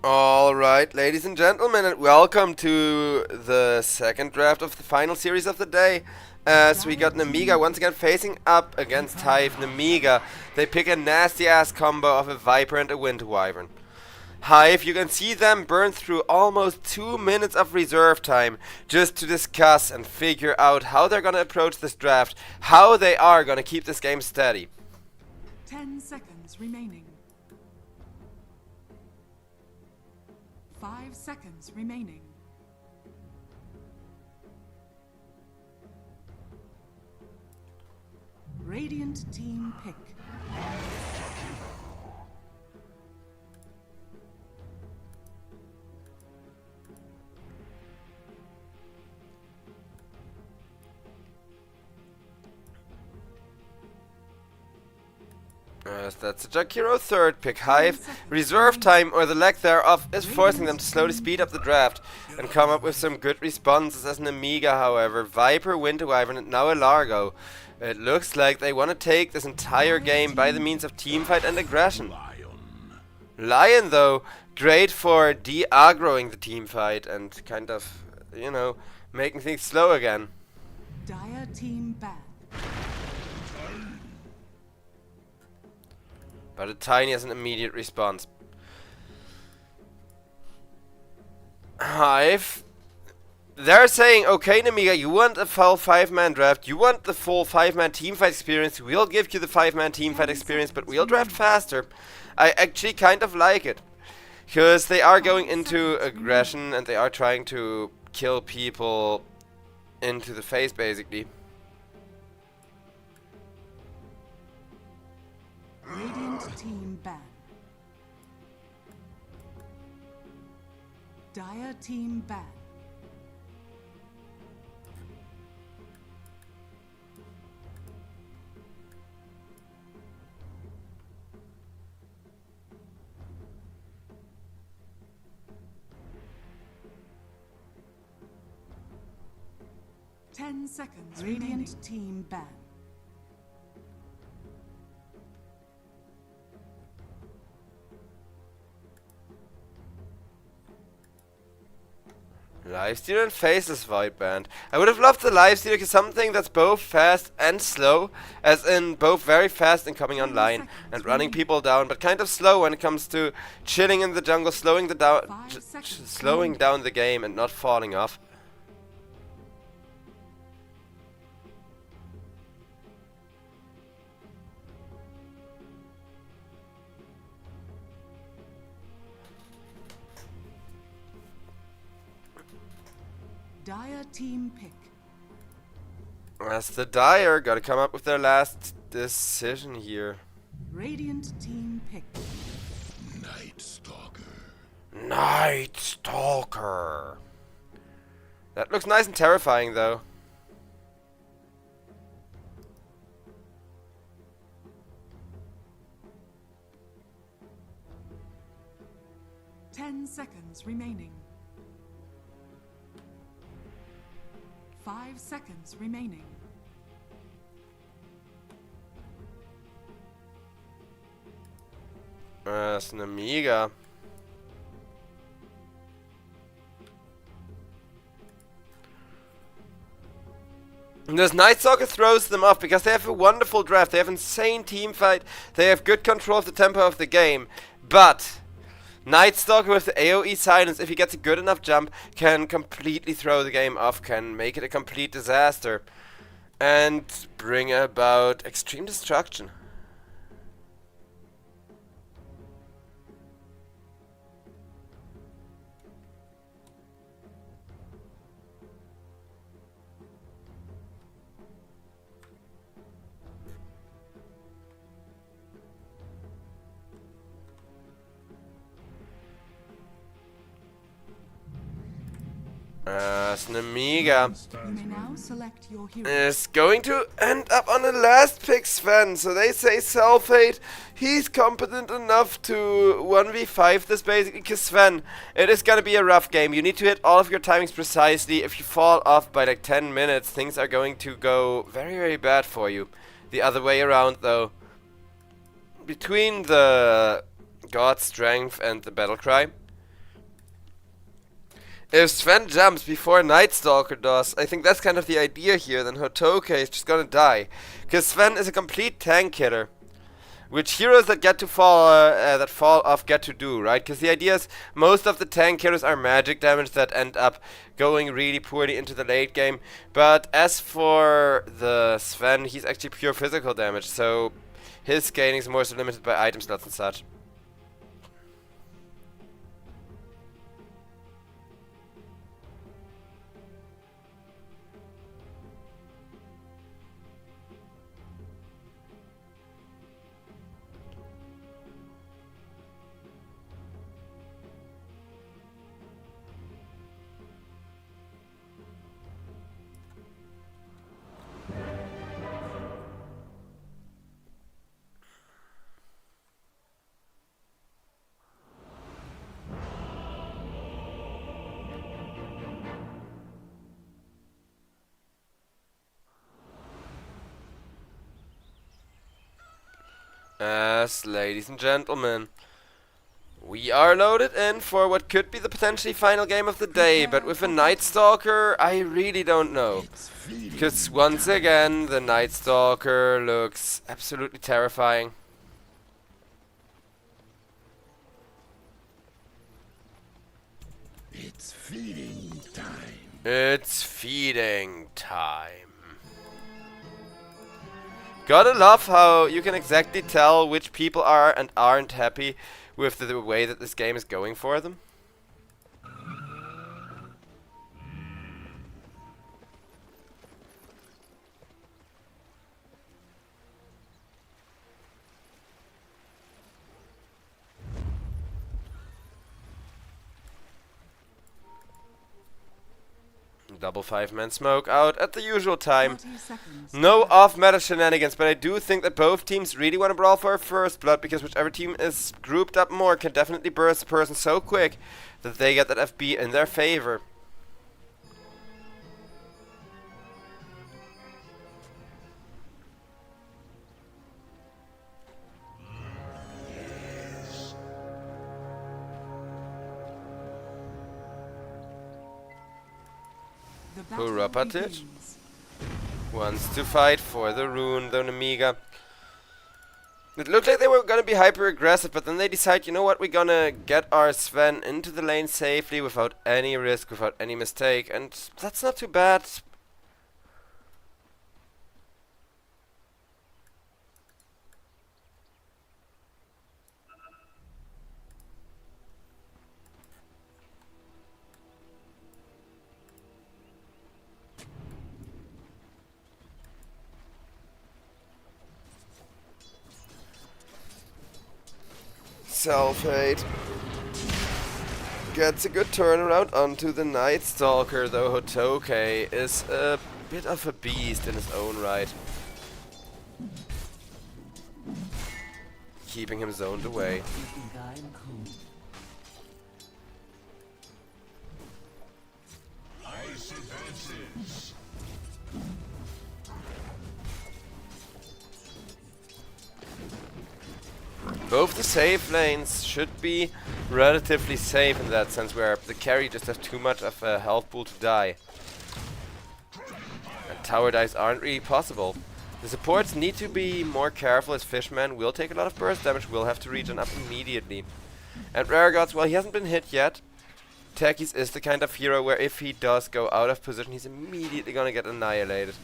Alright, ladies and gentlemen, and welcome to the second draft of the final series of the day. As we got Nemiga once again facing up against HIVE. Nemiga, they pick a nasty ass combo of a Viper and a Wind Wyvern. HIVE, you can see them burn through almost 2 minutes of reserve time just to discuss and figure out how they're gonna approach this draft, how they are gonna keep this game steady. 10 seconds remaining. 5 seconds remaining. Radiant team pick. That's a Jakiro third pick. HIVE, reserve time or the lack thereof is forcing them to slowly speed up the draft and come up with some good responses as Nemiga, however. Viper, Winter Wyvern and now a Largo. It looks like they want to take this entire game by the means of teamfight and aggression. Lion though, great for de-aggroing the teamfight and kind of, you know, making things slow again. Dire team ban. But a Tiny has an immediate response. HIVE, they're saying, okay Nemiga, you want a full 5-man draft, you want the full 5-man teamfight experience, we'll give you the 5-man teamfight experience, but we'll draft faster. I actually kind of like it. Because they are going into aggression and they are trying to kill people into the face, basically. Radiant team ban. Dire team ban. Ten seconds. Radiant team ban. Lifestealer and Faceless Void Band. I would have loved the Lifestealer because something that's both fast and slow, as in both very fast and coming online and running people down, but kind of slow when it comes to chilling in the jungle, slowing down the game and not falling off. Dire team pick. As the Dire gotta come up with their last decision here. Radiant team pick. Night Stalker. Night Stalker. That looks nice and terrifying though. Ten seconds remaining. 5 seconds remaining. That's an Nemiga. And this Night Stalker throws them off because they have a wonderful draft. They have insane team fight. They have good control of the tempo of the game. But Night Stalker with the AoE silence, if he gets a good enough jump, can completely throw the game off, can make it a complete disaster, and bring about extreme destruction. Nemiga You may now select your hero. is going to end up on the last pick, Sven. So they say Sulfate, he's competent enough to 1v5 this basically. Because Sven, it is going to be a rough game. You need to hit all of your timings precisely. If you fall off by like 10 minutes, things are going to go very, very bad for you. The other way around though. Between the God Strength and the Battle Cry, If Sven jumps before Night Stalker does, I think that's kind of the idea here, then Hotoke is just gonna die. Because Sven is a complete tank hitter. Which heroes that fall off get to do, right? Because the idea is most of the tank heroes are magic damage that end up going really poorly into the late game. But as for the Sven, he's actually pure physical damage, so his scaling is more so limited by item slots and such. Yes, ladies and gentlemen, we are loaded in for what could be the potentially final game of the day, but with a Night Stalker, I really don't know. Because once again, the Night Stalker looks absolutely terrifying. It's feeding time. It's feeding time. Gotta love how you can exactly tell which people are and aren't happy with the way that this game is going for them. Double 5-man smoke out at the usual time. No off-meta shenanigans, but I do think that both teams really want to brawl for a first blood, because whichever team is grouped up more can definitely burst a person so quick that they get that FB in their favor. Hurapatic wants to fight for the rune, though Nemiga. It looked like they were gonna be hyper aggressive, but then they decide, you know what, we're gonna get our Sven into the lane safely without any risk, without any mistake, and that's not too bad. Self-hate gets a good turnaround onto the Night Stalker, though Hotoke is a bit of a beast in his own right. Keeping him zoned away. Ice advances. Both the safe lanes should be relatively safe in that sense, where the carry just has too much of a health pool to die. And tower dives aren't really possible. The supports need to be more careful, as Fishman will take a lot of burst damage, will have to regen up immediately. And Rare Gods, well, he hasn't been hit yet. Takis is the kind of hero where if he does go out of position, he's immediately gonna get annihilated.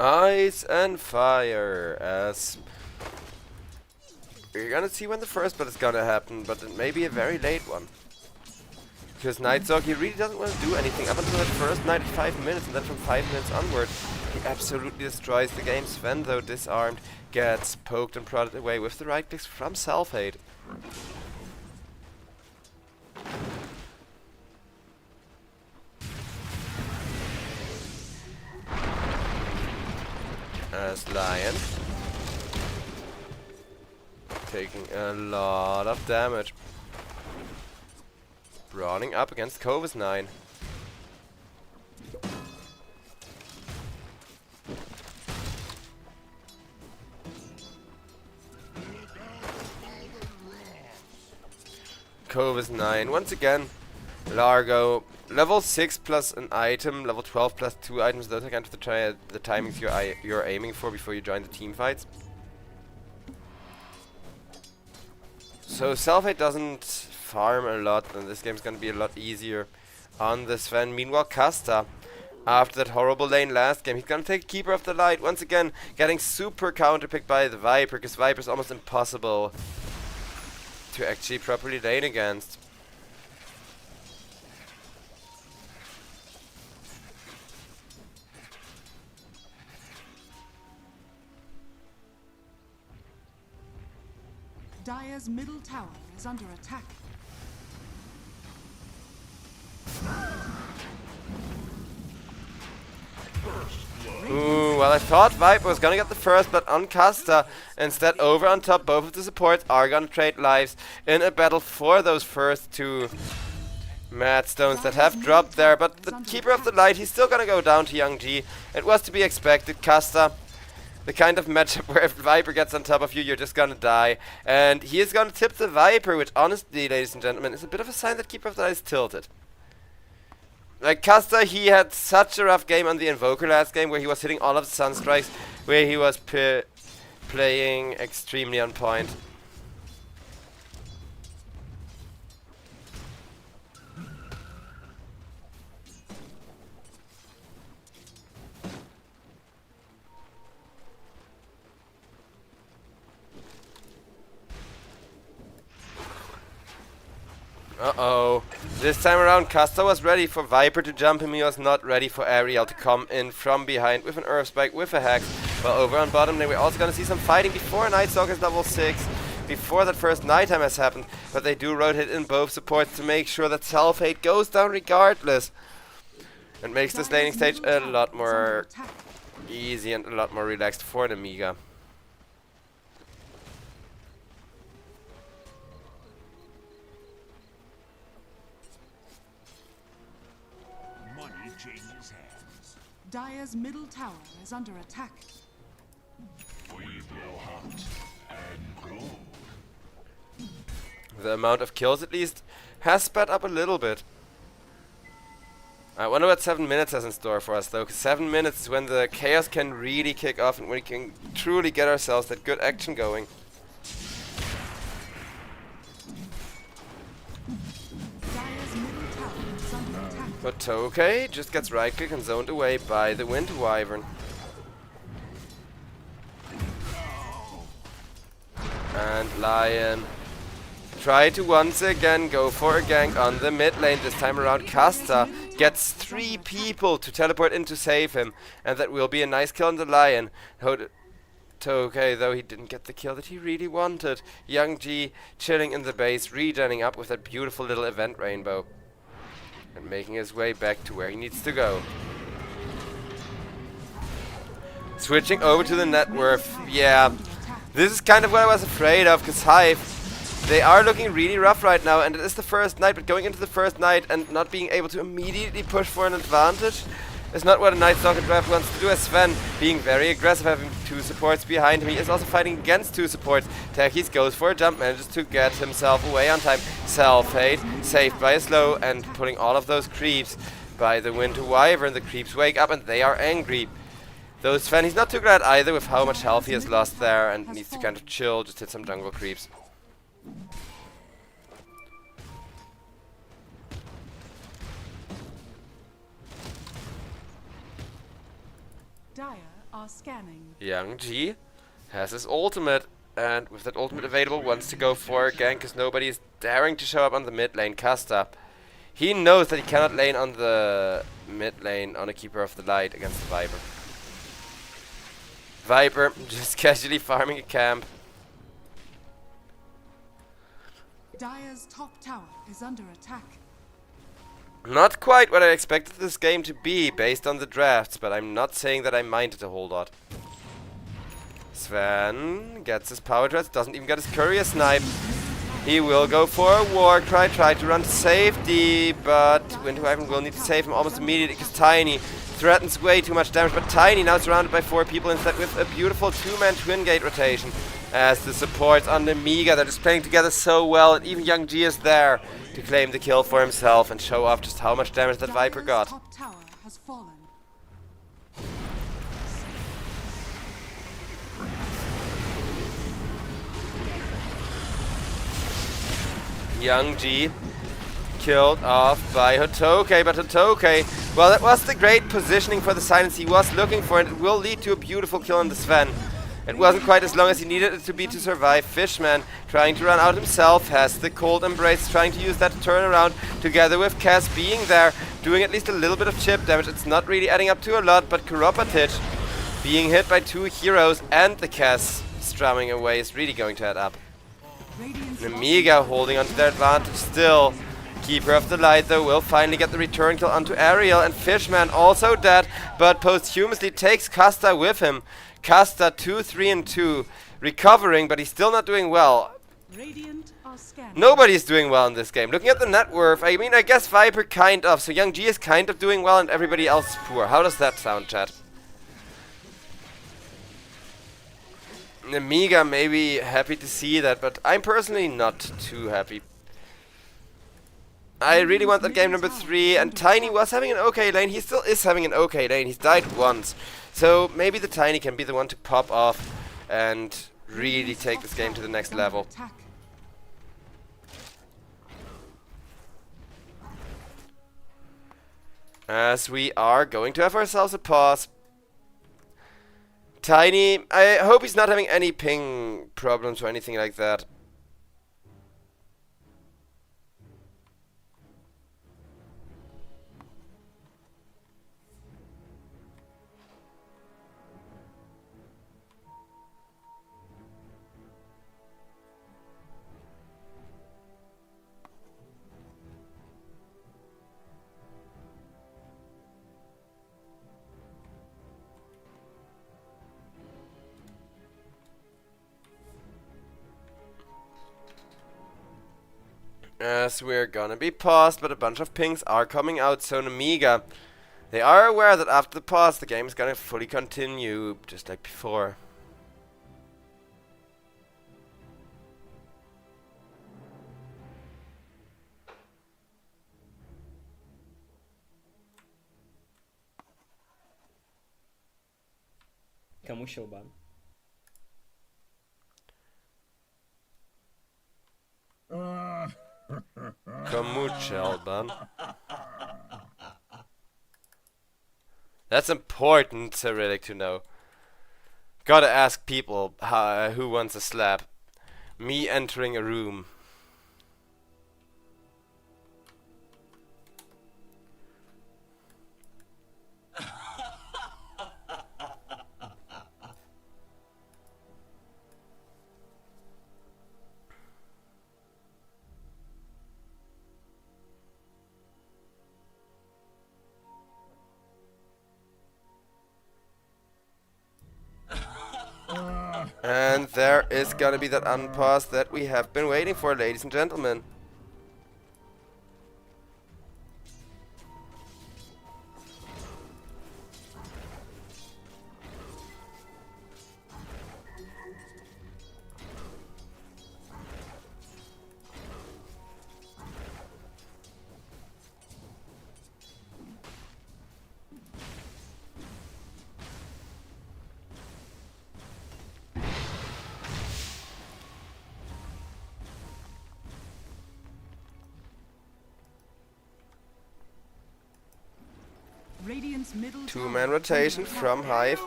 Ice and fire, as we're gonna see when the first blood is gonna happen, but it may be a very late one. Because Night Stalker really doesn't want to do anything up until that first night at 5 minutes, and then from 5 minutes onward, he absolutely destroys the game. Sven, though disarmed, gets poked and prodded away with the right clicks from Self-Hate. as Lion. Taking a lot of damage. Brawling up against Covis 9. Covis 9. Once again, Largo. Level 6 plus an item, level 12 plus 2 items. Those are kind of the timings you're aiming for before you join the team fights. So Self-Hate doesn't farm a lot, and this game's gonna be a lot easier on the Sven. Meanwhile, Casta, after that horrible lane last game, he's gonna take Keeper of the Light. Once again, getting super counterpicked by the Viper, because Viper's almost impossible to actually properly lane against. Dire's middle tower is under attack. Ooh, well, I thought Viper was gonna get the first blood on Casta. Instead, over on top, both of the supports are gonna trade lives in a battle for those first two Mad Stones that have dropped there. But the Keeper of the Light, he's still gonna go down to Young G. It was to be expected. Casta, the kind of matchup where if Viper gets on top of you, you're just gonna die. And he is gonna tip the Viper, which honestly, ladies and gentlemen, is a bit of a sign that Keeper of the Light is tilted. Like Casta, he had such a rough game on the Invoker last game, where he was hitting all of the Sunstrikes, where he was playing extremely on point. Uh-oh. This time around, Casta was ready for Viper to jump him. He was not ready for Ariel to come in from behind with an Earth Spike, with a Hex. But over on bottom lane, we're also going to see some fighting before Night Stalker is level 6. Before that first nighttime has happened. But they do rotate in both supports to make sure that Self-Hate goes down regardless. And makes this laning stage a lot more easy and a lot more relaxed for Nemiga. Dire's middle tower is under attack. We will hunt and grow. The amount of kills, at least, has sped up a little bit. I wonder what 7 minutes has in store for us, though, because 7 minutes is when the chaos can really kick off and when we can truly get ourselves that good action going. Dire's middle tower is under attack. But Tokay just gets right-click and zoned away by the Wind Wyvern. And Lion try to once again go for a gank on the mid lane. This time around, Casta gets 3 people to teleport in to save him. And that will be a nice kill on the Lion. Tokay, though, he didn't get the kill that he really wanted. Young G chilling in the base, regenning up with that beautiful little event rainbow. And making his way back to where he needs to go. Switching over to the net worth. Yeah, this is kind of what I was afraid of, because HIVE, they are looking really rough right now, and it is the first night, but going into the first night and not being able to immediately push for an advantage is not what a Night Stalker draft wants to do. As Sven, being very aggressive, having 2 supports behind him. He is also fighting against 2 supports. Takis goes for a jump, manages to get himself away on time. Self-Hate, saved by a slow, and pulling all of those creeps by the Wind Wyvern. The creeps wake up and they are angry. Though Sven, he's not too glad either with how much health he has lost there and needs to kind of chill, just hit some jungle creeps. Dire are scanning. Young G has his ultimate, and with that ultimate available, wants to go for a gank because nobody is daring to show up on the mid lane. Casta, he knows that he cannot lane on the mid lane on a Keeper of the Light against the Viper. Viper just casually farming a camp. Dire's top tower is under attack. Not quite what I expected this game to be based on the drafts, but I'm not saying that I minded a whole lot. Sven gets his power treads, doesn't even get his courier snipe. He will go for a war cry, try to run to safety, but Windhoven will need to save him almost immediately because Tiny threatens way too much damage. But Tiny now surrounded by 4 people instead with a beautiful 2-man twin gate rotation. As the supports on Nemiga, they're just playing together so well, and even Young G is there to claim the kill for himself and show off just how much damage that Viper got. Top tower has fallen. Young G killed off by Hotoke, but Hotoke, well, that was the great positioning for the silence he was looking for, and it will lead to a beautiful kill on the Sven. It wasn't quite as long as he needed it to be to survive. Fishman trying to run out himself, has the cold embrace, trying to use that to turn around, together with Cass being there, doing at least a little bit of chip damage. It's not really adding up to a lot, but Kuropatic being hit by 2 heroes and the Cass strumming away is really going to add up. Nemiga holding onto their advantage still. Keeper of the Light though will finally get the return kill onto Ariel, and Fishman also dead, but posthumously takes Kasta with him. Kasta 2, 3 and 2, recovering, but he's still not doing well. Radiant are scanning. Nobody's doing well in this game. Looking at the net worth, I mean, I guess Viper kind of, so Young G is kind of doing well and everybody else is poor. How does that sound, chat? Nemiga may be happy to see that, but I'm personally not too happy. I really want that game number 3, and Tiny was having an okay lane. He still is having an okay lane. He's died once. So maybe the Tiny can be the one to pop off and really take this game to the next level. As we are going to have ourselves a pause. Tiny, I hope he's not having any ping problems or anything like that. As we're gonna be paused, but a bunch of pings are coming out, so Nemiga, they are aware that after the pause the game is gonna fully continue, just like before. Kamu Shoban. Kamuchelban. That's important, Cyrillic, to know. Gotta ask people who wants a slap. Me entering a room. And there is gonna be that unpause that we have been waiting for, ladies and gentlemen. Radiant's middle Two-man tower rotation under from attack. HIVE.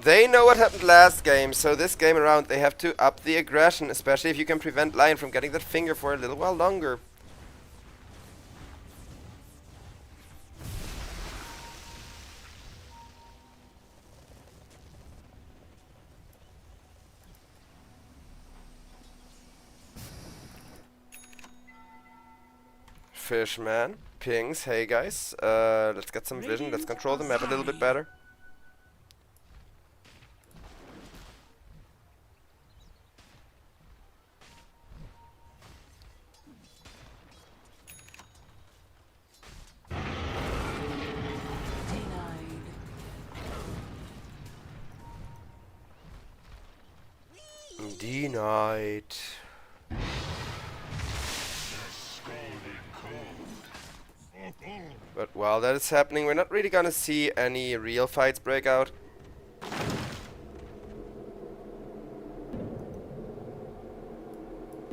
They know what happened last game, so this game around they have to up the aggression, especially if you can prevent Lion from getting that finger for a little while longer. Fishman pings, hey guys, let's get some vision, let's control the map a little bit better. Denied. But while that is happening, we're not really gonna see any real fights break out.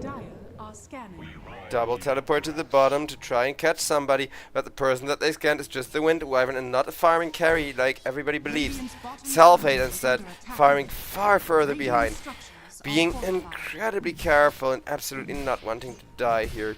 Dire are scanning. Double teleport to the bottom to try and catch somebody, but the person that they scanned is just the Wind Wyvern and not a farming carry like everybody believes. Self-hate instead, farming far further behind. Being incredibly careful and absolutely not wanting to die here.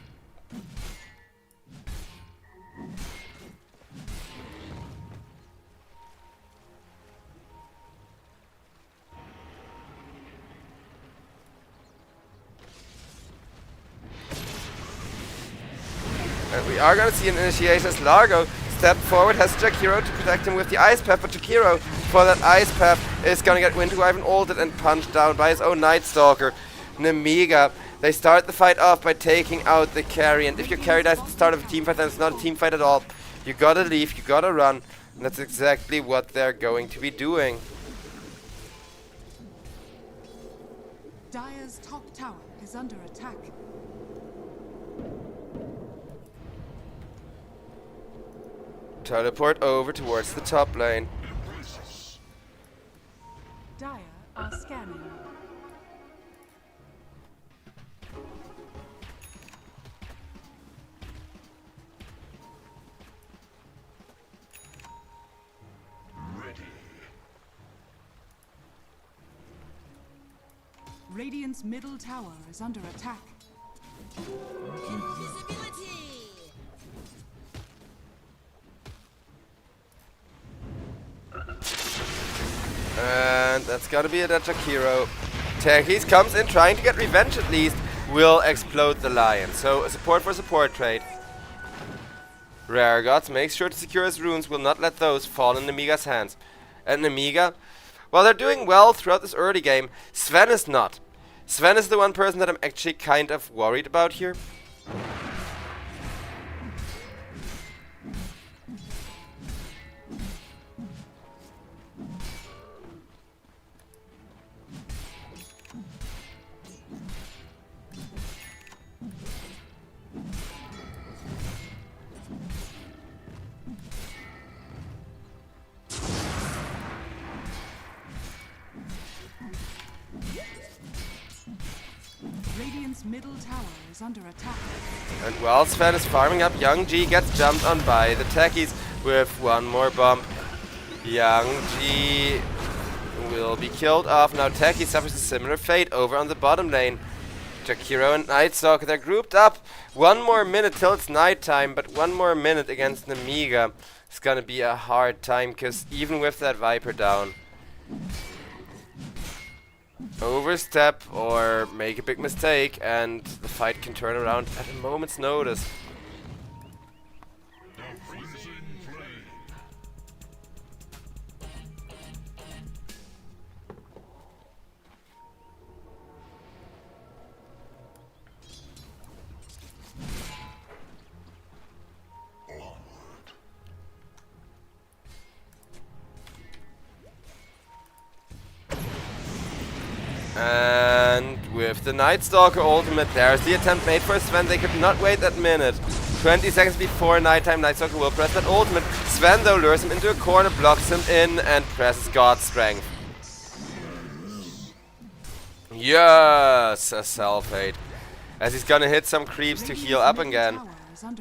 And we are going to see an initiation as Largo stepped forward, has Jakiro to protect him with the Ice Path, but Jakiro, for that Ice Path, is going to get Wind Wyvern ulted and punched down by his own Night Stalker, Nemiga. They start the fight off by taking out the carry, and if your carry dies at the start of a team fight, then it's not a team fight at all. You gotta leave, you gotta run, and that's exactly what they're going to be doing. Dire's top tower is under attack. Teleport over towards the top lane. Dire are scanning. Radiant's middle tower is under attack. And that's gotta be it at Jakiro. Techies comes in trying to get revenge at least. Will explode the lion. So a support for support trade. Rare Gods makes sure to secure his runes, will not let those fall in Nemiga's hands. And Nemiga, well, they're doing well throughout this early game. Sven is not. Sven is the one person that I'm actually kind of worried about here. Radiant's middle tower is under attack. And while Sven is farming up, Young G gets jumped on by the techies with one more bump. Young G will be killed off. Now Techie suffers a similar fate over on the bottom lane. Jakiro and Nightstalker, they're grouped up. One more minute till it's nighttime, but one more minute against Nemiga. It's gonna be a hard time, because even with that Viper down, overstep or make a big mistake and the fight can turn around at a moment's notice. And with the Nightstalker ultimate, there's the attempt made for Sven. They could not wait that minute. 20 seconds before nighttime, Nightstalker will press that ultimate. Sven, though, lures him into a corner, blocks him in, and presses God's Strength. Yes, a self-hate. As he's gonna hit some creeps to heal up again.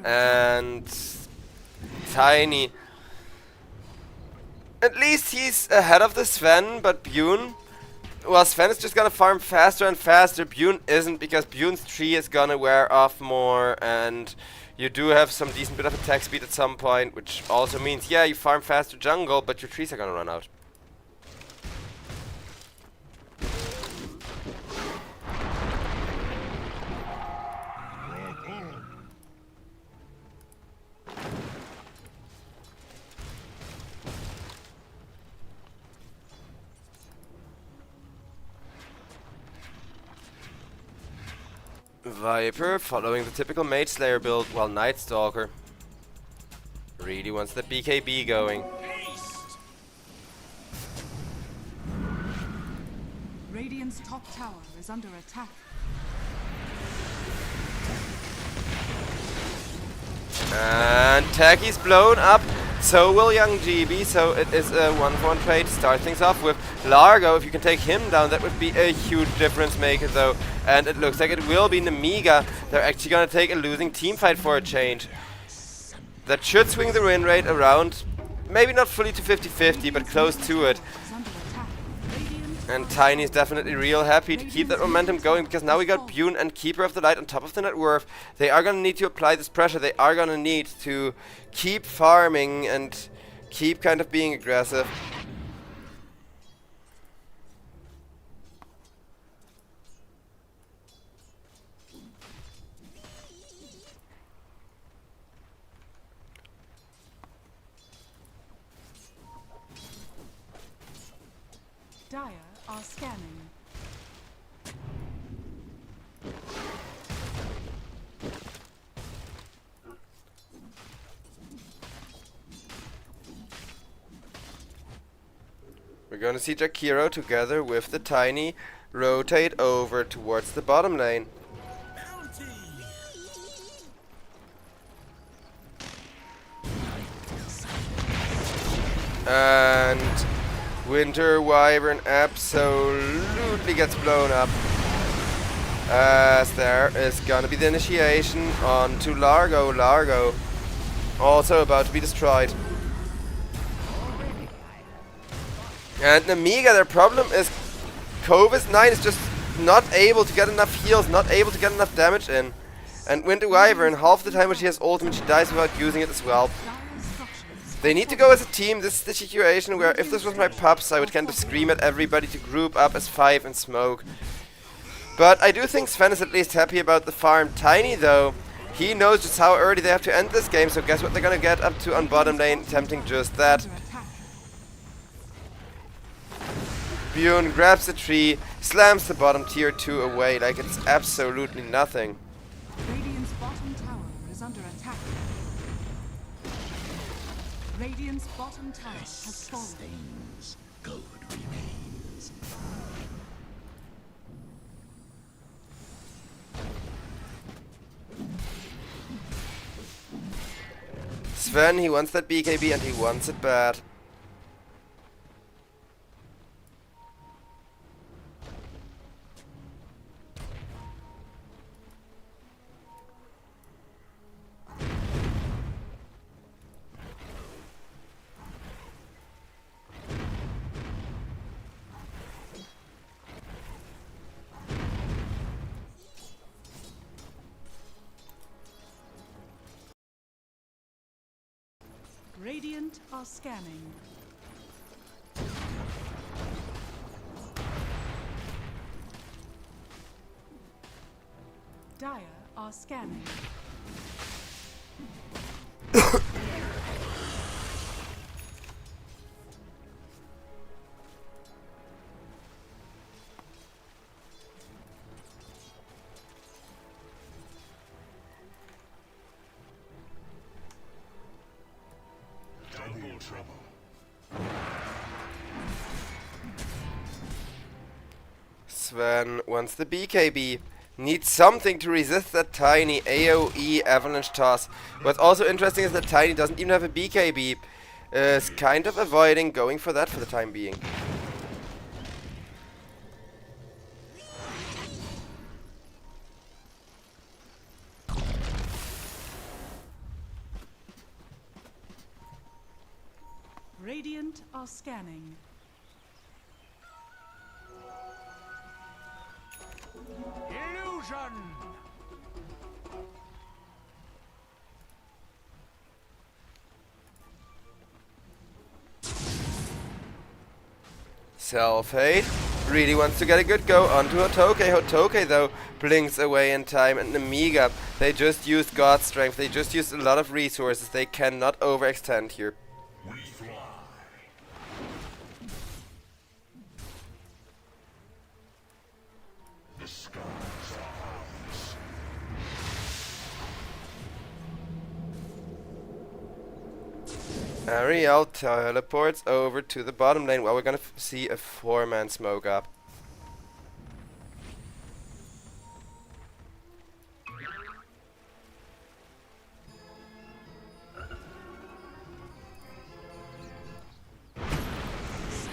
And Tiny. At least he's ahead of the Sven, but Bune, well, Sven is just gonna farm faster and faster. Bune isn't, because Bune's tree is gonna wear off more, and you do have some decent bit of attack speed at some point, which also means, yeah, you farm faster jungle, but your trees are gonna run out. Viper following the typical Mage Slayer build, while Nightstalker really wants the BKB going. Radiant's top tower is under attack. And Taggy's blown up. So will young GB. So it is a 1-for-1 trade to start things off with. Largo, if you can take him down, that would be a huge difference maker though. And it looks like it will be Nemiga. They're actually going to take a losing team fight for a change. That should swing the win rate around, maybe not fully to 50-50, but close to it. Is under attack. Radiant And Tiny is definitely real happy to keep that momentum going, because now we got Bune and Keeper of the Light on top of the net worth. They are going to need to apply this pressure. They are going to need to keep farming and keep kind of being aggressive. Dire are scanning. We're going to see Jakiro together with the Tiny rotate over towards the bottom lane. And Winter Wyvern absolutely gets blown up. As there is gonna be the initiation onto Largo. Largo also about to be destroyed. And Nemiga, their problem is Kovis9 is just not able to get enough heals, not able to get enough damage in. And Winter Wyvern, half the time when she has ultimate, she dies without using it as well. Dire structures. They need to go as a team. This is the situation where if this was my pups, I would kind of scream at everybody to group up as 5 and smoke. But I do think Sven is at least happy about the farm. Tiny though, he knows just how early they have to end this game, so guess what they're gonna get up to on bottom lane, attempting just that. Under attack. Bune grabs the tree, slams the bottom tier 2 away like it's absolutely nothing. Radiant's bottom tower is under attack. Radiant's bottom tower has fallen. Gold remains. Sven, he wants that BKB and he wants it bad. Radiant are scanning. Dire are scanning. Double trouble. Sven wants the BKB. Needs something to resist that Tiny AoE avalanche toss. What's also interesting is that Tiny doesn't even have a BKB. Is kind of avoiding going for that for the time being. Radiant are scanning. Illusion! Self-hate really wants to get a good go onto Hotoke. Hotoke though blinks away in time, and Nemiga, they just used God Strength. They just used a lot of resources. They cannot overextend here. We fly. The skies are ours. Ariel teleports over to the bottom lane. Well, we're gonna see a 4-man smoke up.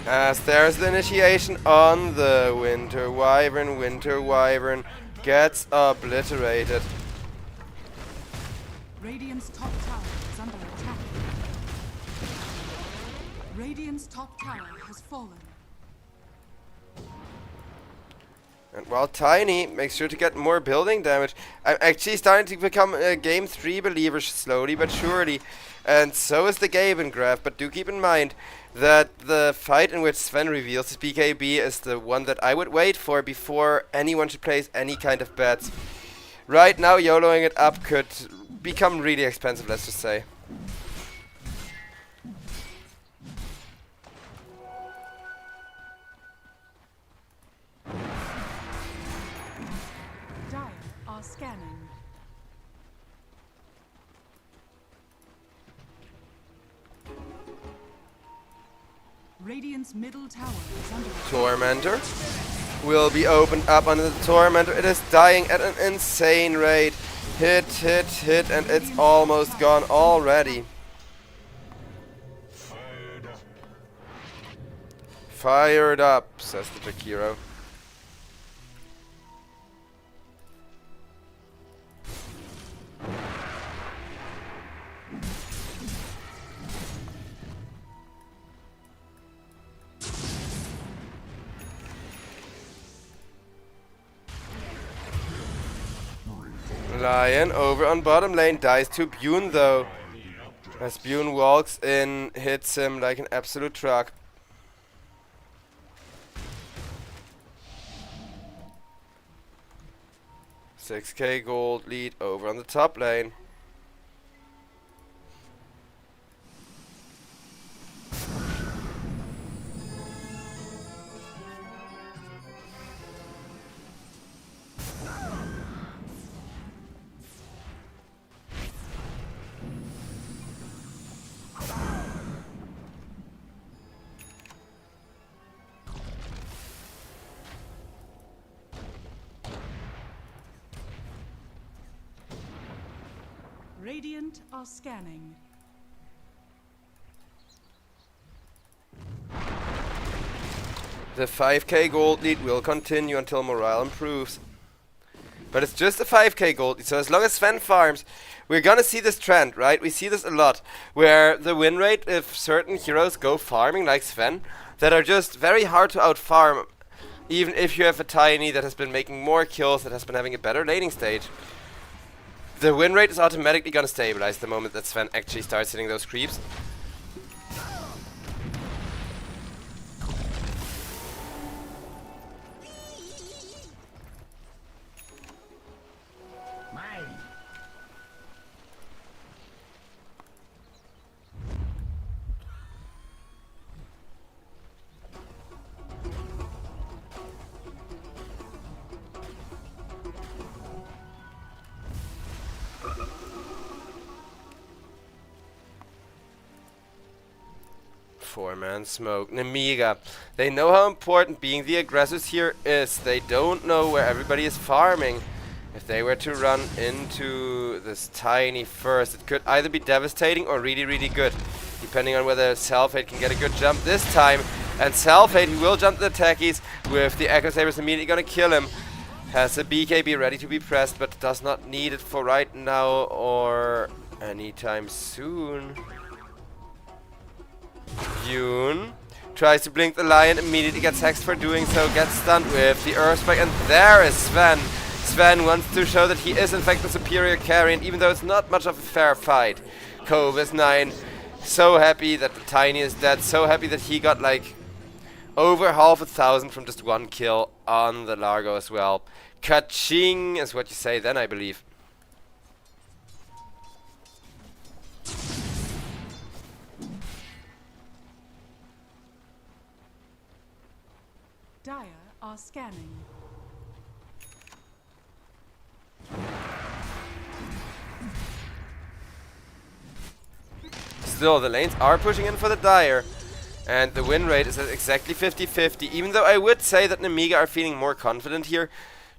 As there's the initiation on the Winter Wyvern. Winter Wyvern gets obliterated. Radiant's top tower is under attack. Radiant's top tower has fallen. And while Tiny makes sure to get more building damage, I'm actually starting to become a Game 3 believer slowly but surely. And so is the Gaben graph, but do keep in mind that the fight in which Sven reveals his BKB is the one that I would wait for before anyone should place any kind of bets. Right now, YOLOing it up could become really expensive, let's just say. Dire are scanning. Radiant's middle tower is under attack. Tormentor will be opened up on the Tormentor. It is dying at an insane rate. Hit, hit, hit, and it's almost gone already. Fired up, says the Jakiro. Lion over on bottom lane, dies to Bune though. As Bune walks in, hits him like an absolute truck. $6K gold lead over on the top lane. Radiant are scanning. The 5K gold lead will continue until morale improves. But it's just a 5K gold lead, so as long as Sven farms, we're gonna see this trend, right? We see this a lot, where the win rate, if certain heroes go farming like Sven, that are just very hard to outfarm, even if you have a Tiny that has been making more kills, that has been having a better laning stage. The win rate is automatically gonna stabilize the moment that Sven actually starts hitting those creeps. Four-man smoke. Nemiga. They know how important being the aggressors here is. They don't know where everybody is farming. If they were to run into this Tiny first, it could either be devastating or really, really good, depending on whether Selfhate can get a good jump this time. And Selfhate, who will jump the techies with the Echo Sabers immediately gonna kill him, has a BKB ready to be pressed, but does not need it for right now or anytime soon. Yoon tries to blink the Lion, immediately gets hexed for doing so, gets stunned with the Earthspike, and there is Sven. Sven wants to show that he is in fact the superior carry, and even though it's not much of a fair fight, Cove is 9. So happy that the Tiny is dead, so happy that he got like over 500,000 from just one kill on the Largo as well. Ka-ching is what you say then, I believe. Dire are scanning. Still, the lanes are pushing in for the Dire, and the win rate is at exactly 50-50, even though I would say that Nemiga are feeling more confident here,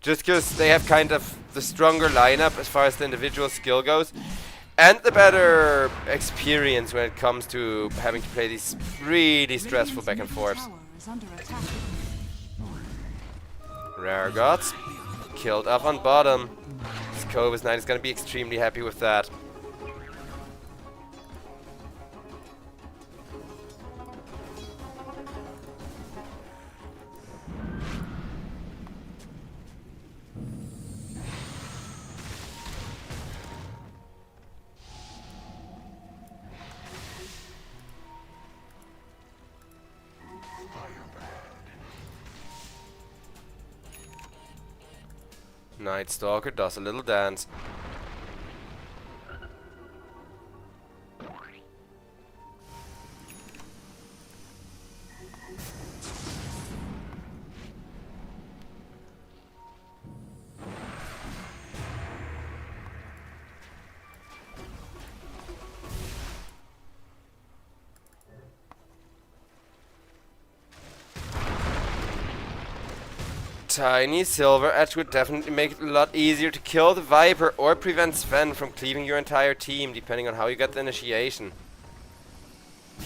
just because they have kind of the stronger lineup as far as the individual skill goes. and the better experience when it comes to having to play these really stressful back and forths. Tower is under attack. Rare Gods killed up on bottom. This Cobus Knight is going to be extremely happy with that. Night Stalker does a little dance. Tiny Silver Edge would definitely make it a lot easier to kill the Viper or prevent Sven from cleaving your entire team, depending on how you get the initiation.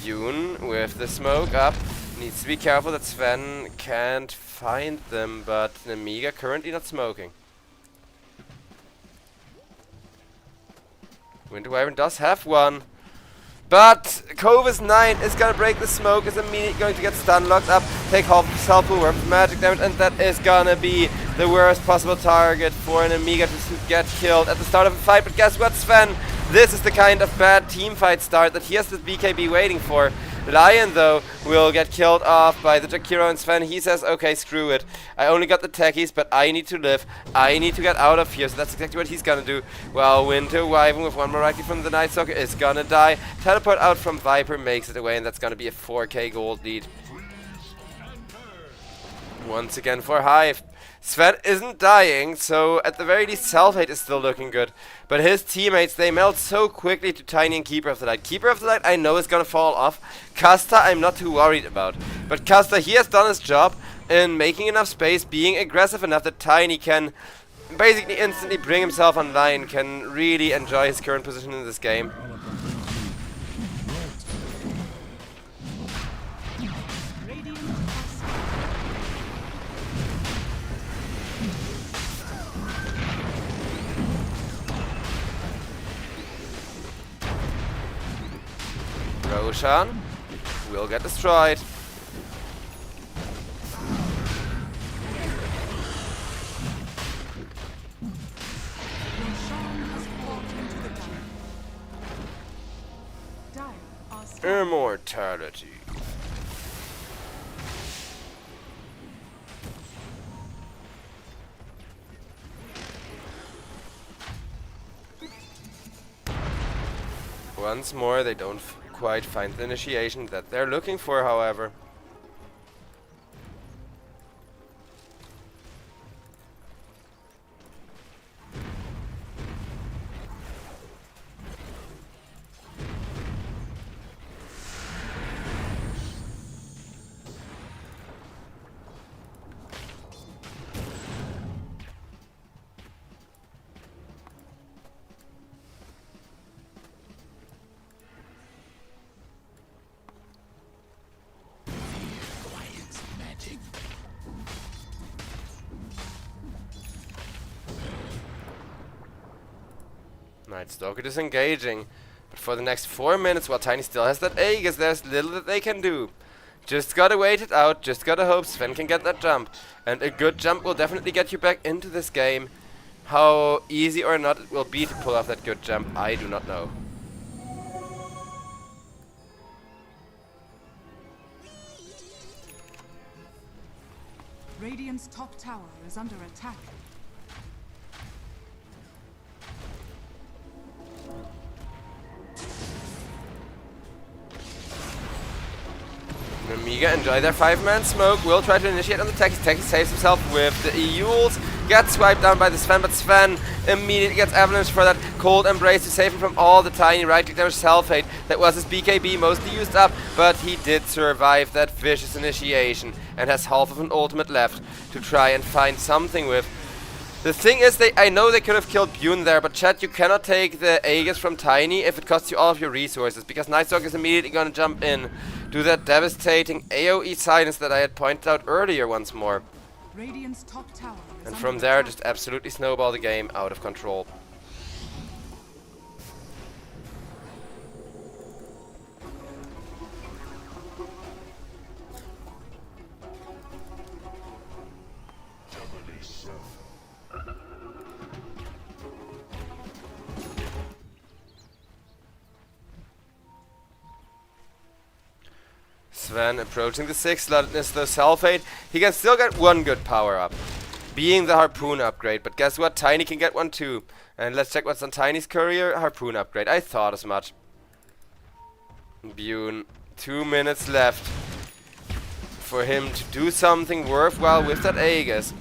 Yun with the smoke up. Needs to be careful that Sven can't find them, but Nemiga currently not smoking. Winter Wyvern does have one. But Cobus Knight is gonna break the smoke, is immediately going to get stun locked up, take half of himself full worm magic damage, and that is gonna be the worst possible target for an Nemiga to get killed at the start of a fight. But guess what, Sven? This is the kind of bad team fight start that he has the BKB waiting for. Lion, though, will get killed off by the Jakiro, and Sven, he says, okay, screw it. I only got the techies, but I need to live. I need to get out of here, so that's exactly what he's gonna do. Well, Winter Wyvern with one more Raki from the Night Stalker is gonna die. Teleport out from Viper makes it away, and that's gonna be a 4k gold lead. Once again for Hive. Sven isn't dying, so at the very least Self-Hate is still looking good. But his teammates, they melt so quickly to Tiny and Keeper of the Light. Keeper of the Light I know is gonna fall off. Kasta I'm not too worried about. But Kasta, he has done his job in making enough space, being aggressive enough that Tiny can basically instantly bring himself online, can really enjoy his current position in this game. Roshan will get destroyed. Immortality. Once more, they don't quite find the initiation that they're looking for, however. Night Stalker disengaging, but for the next 4 minutes, while Tiny still has that Aegis, there's little that they can do. Just gotta wait it out, just gotta hope Sven can get that jump. And a good jump will definitely get you back into this game. How easy or not it will be to pull off that good jump, I do not know. Radiant's top tower is under attack. Nemiga enjoy their 5-man smoke, will try to initiate on the Techie. Techie saves himself with the Euls, gets swiped down by the Sven, but Sven immediately gets avalanched for that cold embrace to save him from all the tiny right-click damage Self-Hate. That was his BKB mostly used up, but he did survive that vicious initiation and has half of an ultimate left to try and find something with. The thing is, I know they could have killed Bune there, but chat, you cannot take the Aegis from Tiny if it costs you all of your resources, because Nightstalk is immediately gonna jump in, do that devastating AoE silence that I had pointed out earlier once more. Radiant's top tower is And under from there, attack. just absolutely snowball the game out of control. Sven approaching the 6 slot is the Self-Hate. He can still get one good power up, being the Harpoon upgrade. But guess what? Tiny can get one too. And let's check what's on Tiny's courier. Harpoon upgrade. I thought as much. Bune, 2 minutes left for him to do something worthwhile with that Aegis.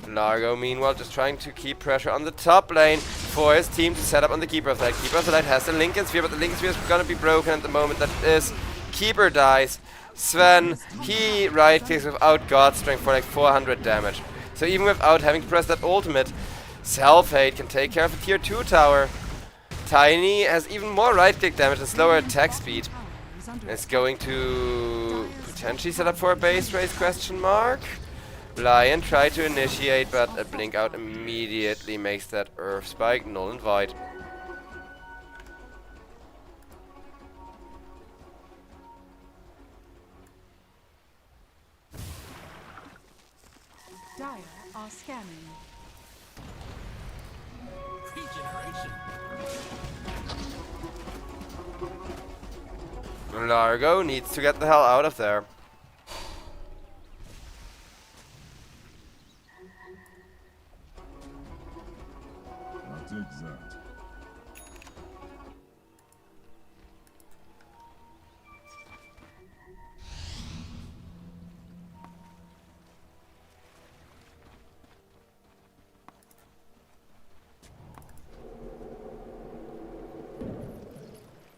Largo, meanwhile, just trying to keep pressure on the top lane for his team to set up on the Keeper of the Light. Keeper of the Light has the Lincoln Sphere, but the Lincoln Sphere is gonna be broken at the moment that it is. Keeper dies. Sven, he right-clicks without God Strength for like 400 damage. So even without having to press that ultimate, Self-Hate can take care of a tier 2 tower. Tiny has even more right-click damage and slower attack speed. It's going to potentially set up for a base race, question mark. Lion tried to initiate, but a blink out immediately makes that Earth Spike null and void. Dire are scanning. Largo needs to get the hell out of there. I'll take that.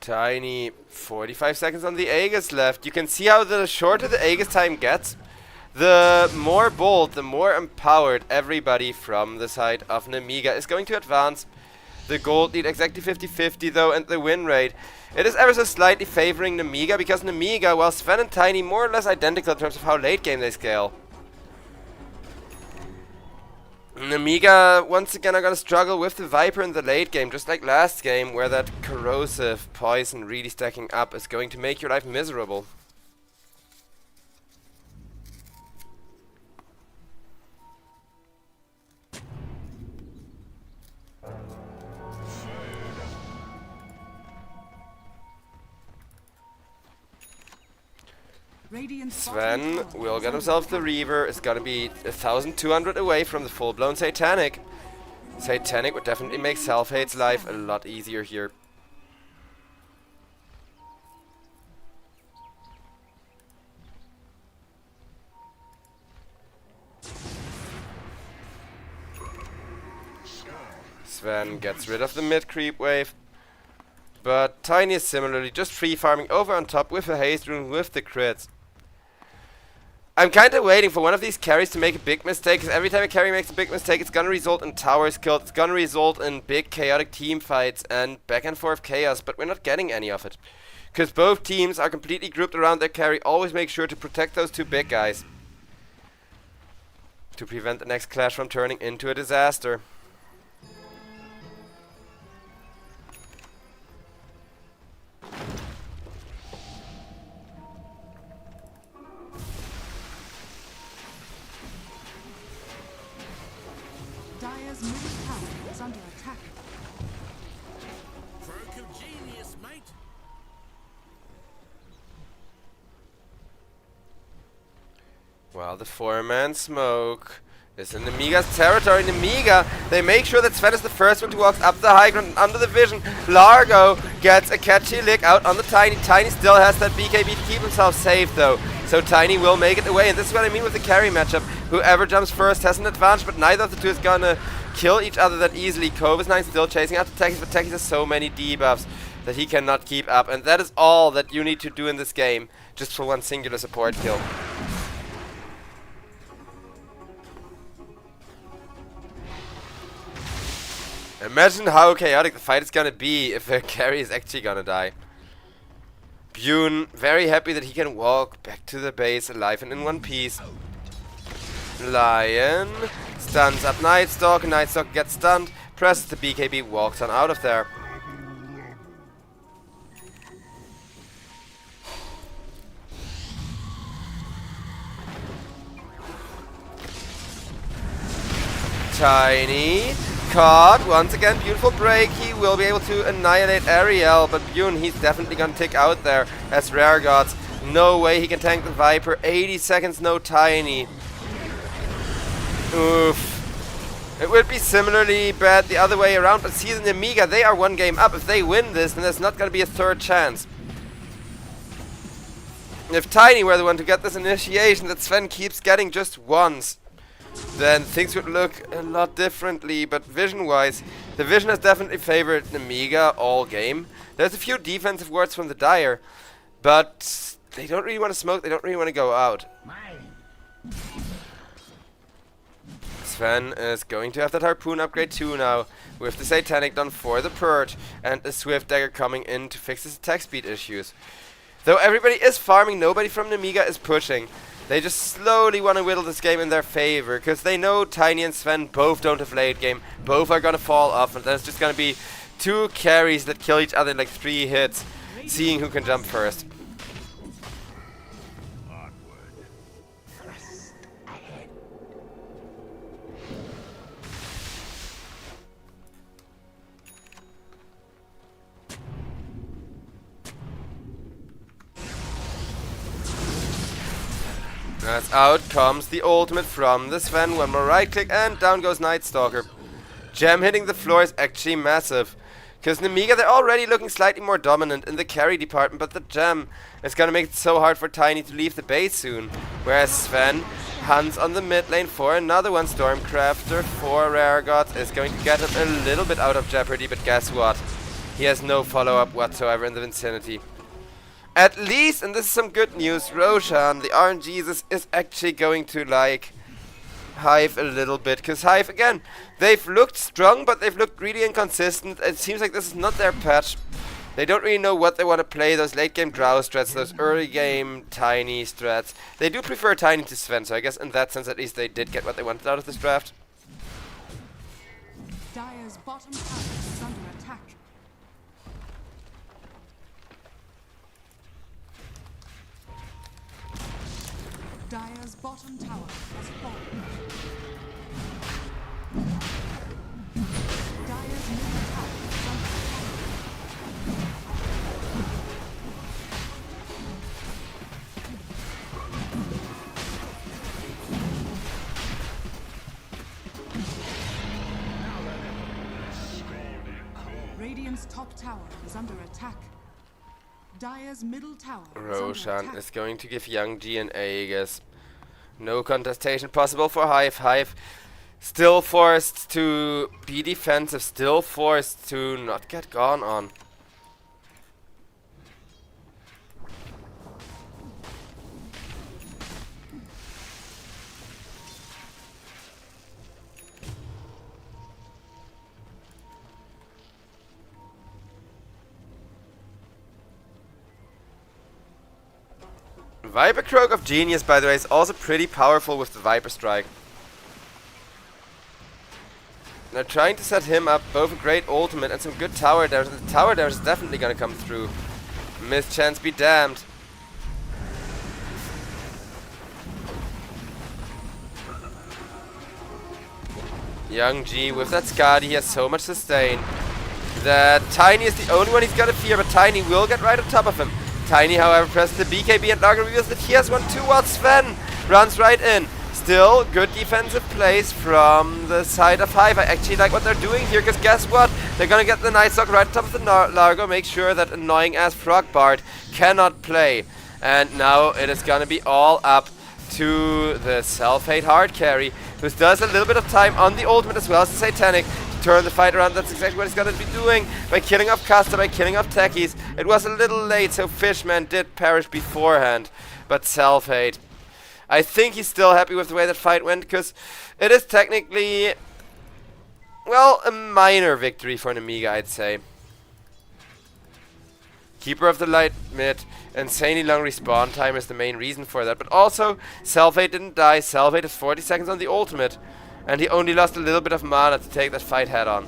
Tiny, 45 seconds on the Aegis left. You can see how the shorter the Aegis time gets, the more bold, the more empowered everybody from the side of Nemiga is going to advance. The gold lead exactly 50-50 though, and the win rate, it is ever so slightly favoring Nemiga, because Nemiga, while Sven and Tiny more or less identical in terms of how late game they scale. Nemiga once again are gonna struggle with the Viper in the late game, just like last game, where that corrosive poison really stacking up is going to make your life miserable. Radiant's Sven bottom tower will is get under himself the attack. Reaver. It's gonna be 1,200 away from the full-blown Satanic. Satanic would definitely make Self-Hate's life a lot easier here. Sven gets rid of the mid-creep wave. But Tiny is similarly just free farming over on top with a haste rune with the crits. I'm kinda waiting for one of these carries to make a big mistake, because every time a carry makes a big mistake, it's gonna result in towers killed, it's gonna result in big chaotic team fights and back and forth chaos, but we're not getting any of it. Because both teams are completely grouped around their carry, always make sure to protect those two big guys. To prevent the next clash from turning into a disaster. Dire's middle tower is under attack. Genius, mate. Well, the 4-man smoke is in Nemiga's territory. Nemiga, they make sure that Sven is the first one to walk up the high ground under the vision. Largo gets a catchy lick out on the Tiny. Tiny still has that BKB to keep himself safe though. So Tiny will make it away, and this is what I mean with the carry matchup. Whoever jumps first has an advantage, but neither of the two is gonna kill each other that easily. Cobus9 still chasing after Tekis, but Tekis has so many debuffs that he cannot keep up, and that is all that you need to do in this game, just for one singular support kill. Imagine how chaotic the fight is gonna be if a carry is actually gonna die. Bune, very happy that he can walk back to the base alive and in one piece. Lion stuns up Nightstalker. Nightstalker gets stunned, presses the BKB, walks on out of there. Tiny caught once again. Beautiful break. He will be able to annihilate Ariel, but Bune, he's definitely gonna tick out there as Rare Gods. No way he can tank the Viper. 80 seconds, no Tiny. Oof. It would be similarly bad the other way around, but see the Nemiga, they are one game up. If they win this, then there's not gonna be a third chance. If Tiny were the one to get this initiation that Sven keeps getting just once, then things would look a lot differently, but vision-wise, the vision has definitely favored Nemiga all game. There's a few defensive words from the Dire, but they don't really want to smoke, they don't really want to go out. Sven is going to have that Harpoon upgrade too now, with the Satanic done for the Purge, and the Swift Dagger coming in to fix his attack speed issues. Though everybody is farming, nobody from Nemiga is pushing. They just slowly want to whittle this game in their favor, because they know Tiny and Sven both don't have late game, both are going to fall off, and then it's just going to be two carries that kill each other in like 3 hits, seeing who can jump first. As out comes the ultimate from the Sven. One more right click and down goes Nightstalker. Gem hitting the floor is actually massive. Because Nemiga, they're already looking slightly more dominant in the carry department, but the gem is going to make it so hard for Tiny to leave the base soon. Whereas Sven hunts on the mid lane for another one. Stormcrafter for Rare Gods is going to get him a little bit out of jeopardy, but guess what? He has no follow-up whatsoever in the vicinity. At least, and this is some good news, Roshan, the RNGesus, is actually going to like HIVE a little bit. Because HIVE, again, they've looked strong, but they've looked really inconsistent. It seems like this is not their patch. They don't really know what they want to play, those late game Drow strats, those early game Tiny strats. They do prefer Tiny to Sven, so I guess in that sense at least they did get what they wanted out of this draft. Dire's bottom tower is under attack. Dire's bottom tower has fallen. Dire's middle tower is under attack. Radiant's top tower is under attack. Dire's middle tower is under Roshan attack. is going to give Young G an Aegis. No contestation possible for HIVE. HIVE still forced to be defensive, still forced to not get gone on. Viper Croak of Genius, by the way, is also pretty powerful with the Viper Strike. They're trying to set him up both a great ultimate and some good tower damage. The tower damage is definitely gonna come through. Mischance be damned. Young G with that Skadi, he has so much sustain. That Tiny is the only one he's got to fear, but Tiny will get right on top of him. Tiny, however, presses the BKB and Largo reveals that he has one too, while Sven runs right in. Still, good defensive plays from the side of HIVE. I actually like what they're doing here, because guess what? They're gonna get the Nightstalker right on top of the Largo, make sure that annoying-ass Frog Bard cannot play. And now it is gonna be all up to the Self-Hate hard carry, who does a little bit of time on the ultimate as well as the Satanic to turn the fight around. That's exactly what he's gonna be doing by killing off Casta, by killing off Techies. It was a little late, so Fishman did perish beforehand, but Self-Hate, I think he's still happy with the way that fight went, because it is technically well, a minor victory for Nemiga, I'd say. Keeper of the Light mid, insanely long respawn time is the main reason for that. But also, Selfhate didn't die. Selfhate is 40 seconds on the ultimate. And he only lost a little bit of mana to take that fight head on.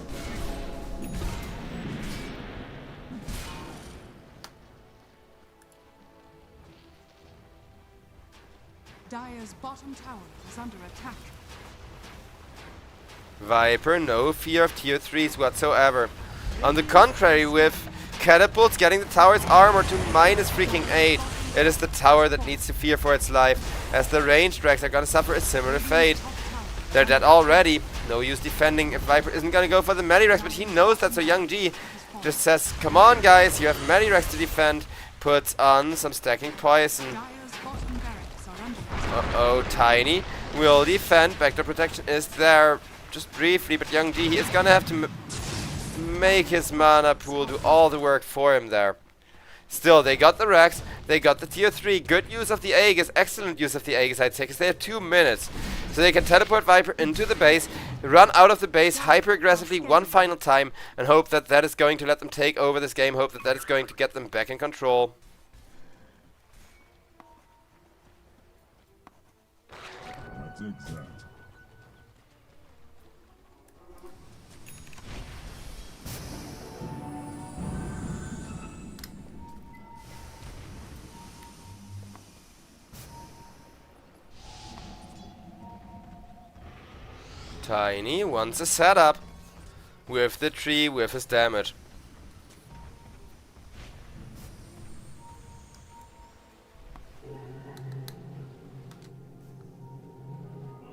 Dire's bottom tower is under attack. Viper, no fear of tier 3s whatsoever. On the contrary, with catapults getting the tower's armor to minus freaking 8, it is the tower that needs to fear for its life, as the ranged Rex are gonna suffer a similar fate. They're dead already, no use defending if Viper isn't gonna go for the Medirex, but he knows that, so Young G just says, come on guys, you have Medirex to defend, puts on some stacking poison. Dire's bottom barracks are under attack. Uh-oh, Tiny will defend, backdoor protection is there, just briefly, but Young G, he is gonna have to make his mana pool do all the work for him there. Still, they got the Rex, they got the tier 3, good use of the Aegis, excellent use of the Aegis I'd say, because they have 2 minutes. So they can teleport Viper into the base, run out of the base hyper aggressively one final time, and hope that that is going to let them take over this game, hope that that is going to get them back in control. I'll take that. Tiny wants a setup with the tree, with his damage.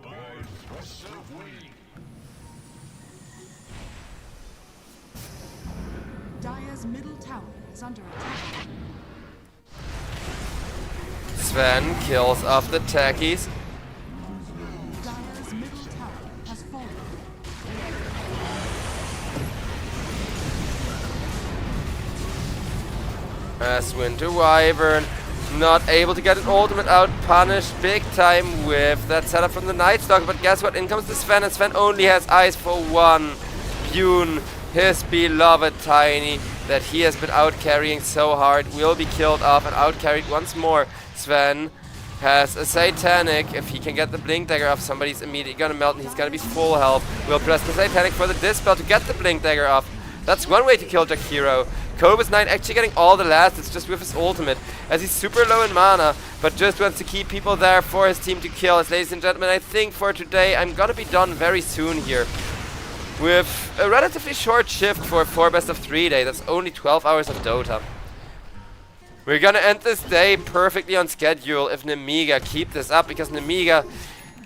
By thrust of wing. Dire's middle tower is under attack. Sven kills off the techies. Dire's middle tower has fallen. As Winter Wyvern not able to get an ultimate out, punished big time with that setup from the Night Stalker. But guess what? In comes the Sven, and Sven only has eyes for one. Bune, his beloved Tiny, that he has been out carrying so hard, will be killed off and out carried once more. Sven has a Satanic. If he can get the Blink Dagger off, somebody's immediately gonna melt and he's gonna be full health. We'll press the Satanic for the Dispel to get the Blink Dagger off. That's one way to kill Jakiro. Cobus Knight actually getting all the last, it's just with his ultimate, as he's super low in mana, but just wants to keep people there for his team to kill. As ladies and gentlemen, I think for today I'm gonna be done very soon here. With a relatively short shift for 4 best of 3 day, that's only 12 hours of Dota. We're gonna end this day perfectly on schedule if Nemiga keep this up, because Nemiga,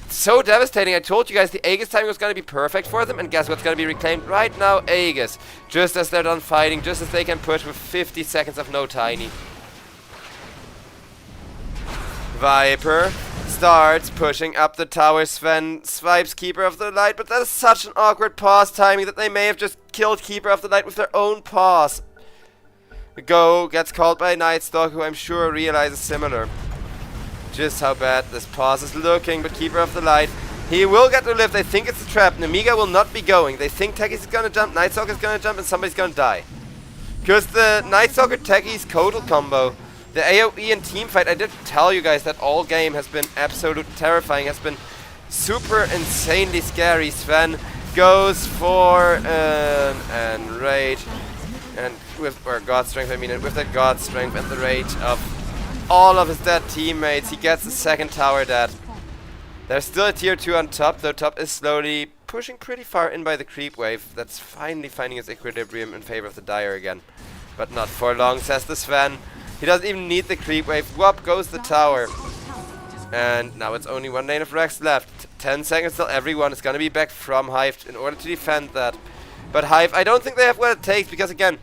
so devastating. I told you guys the Aegis timing was gonna be perfect for them, and guess what's gonna be reclaimed right now? Aegis. Just as they're done fighting, just as they can push with 50 seconds of no Tiny. Viper starts pushing up the tower. Sven swipes Keeper of the Light, but that is such an awkward pause timing that they may have just killed Keeper of the Light with their own pause. Go gets called by Night Stalker, who I'm sure realizes similar. Just how bad this pause is looking, but Keeper of the Light, he will get the lift. They think it's a trap. Nemiga will not be going. They think Techies is gonna jump, Night Stalker is gonna jump, and somebody's gonna die. Because the Night Stalker Techies Kodal combo, the AoE and team fight, I did tell you guys that all game has been absolute terrifying, has been super insanely scary. Sven goes for an rage, and with, or God Strength, I mean, and with that God Strength and the rage of all of his dead teammates, he gets the second tower dead. There's still a tier 2 on top, though top is slowly pushing pretty far in by the creep wave. That's finally finding its equilibrium in favor of the Dire again. But not for long, says the Sven. He doesn't even need the creep wave. Whoop goes the tower. And now it's only one lane of Rex left. 10 seconds till everyone is gonna be back from HIVE in order to defend that. But HIVE, I don't think they have what it takes, because again,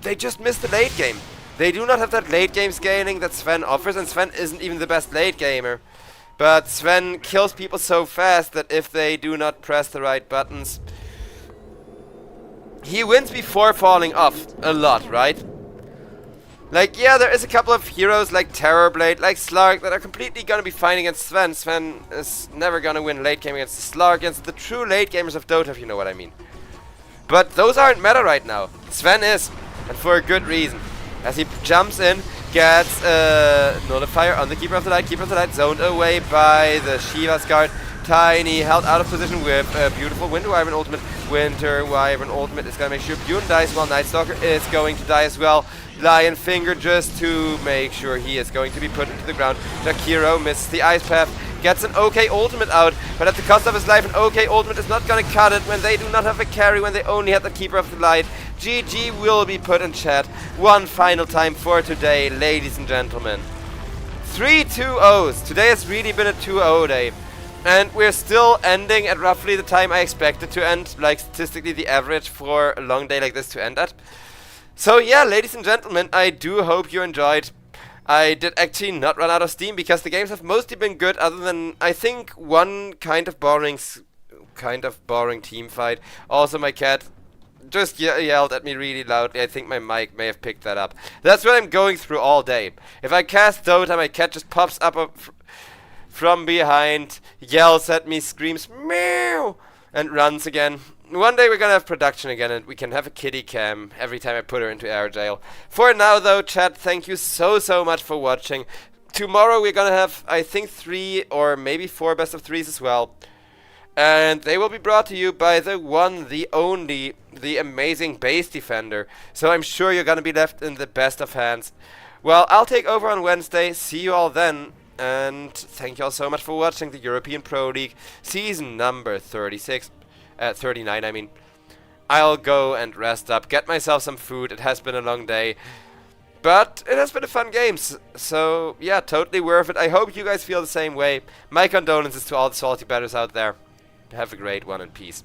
they just missed the late game. They do not have that late game scaling that Sven offers, and Sven isn't even the best late gamer. But Sven kills people so fast that if they do not press the right buttons, he wins before falling off a lot, right? Like, yeah, there is a couple of heroes like Terrorblade, like Slark, that are completely gonna be fighting against Sven. Sven is never gonna win late game against the Slark, against the true late gamers of Dota, if you know what I mean. But those aren't meta right now. Sven is, and for a good reason. As he jumps in, gets a nullifier on the Keeper of the Light. Keeper of the Light zoned away by the Shiva's guard. Tiny held out of position with a beautiful Winter Wyvern ultimate. Winter Wyvern ultimate is going to make sure Bune dies while Night Stalker is going to die as well. Lion Finger just to make sure he is going to be put into the ground. Jakiro misses the Ice Path. Gets an OK ultimate out, but at the cost of his life, an OK ultimate is not going to cut it when they do not have a carry, when they only have the Keeper of the Light. GG will be put in chat one final time for today, ladies and gentlemen. 3 2-0s. Today has really been a 2-0 day. And we're still ending at roughly the time I expected to end, like statistically the average for a long day like this to end at. So yeah, ladies and gentlemen, I do hope you enjoyed. I did actually not run out of steam because the games have mostly been good, other than I think one kind of boring team fight. Also, my cat just yelled at me really loudly. I think my mic may have picked that up. That's what I'm going through all day. If I cast Dota, my cat just pops up from behind, yells at me, screams meow, and runs again. One day we're gonna have production again and we can have a kitty cam every time I put her into air jail. For now though, chat, thank you so much for watching. Tomorrow we're gonna have, I think, 3 or maybe 4 best of 3s as well. And they will be brought to you by the one, the only, the amazing base defender. So I'm sure you're gonna be left in the best of hands. Well, I'll take over on Wednesday. See you all then. And thank you all so much for watching the European Pro League season number 36. 39, I mean. I'll go and rest up, get myself some food. It has been a long day, but it has been a fun game. So yeah, totally worth it. I hope you guys feel the same way. My condolences to all the salty batters out there. Have a great one and peace.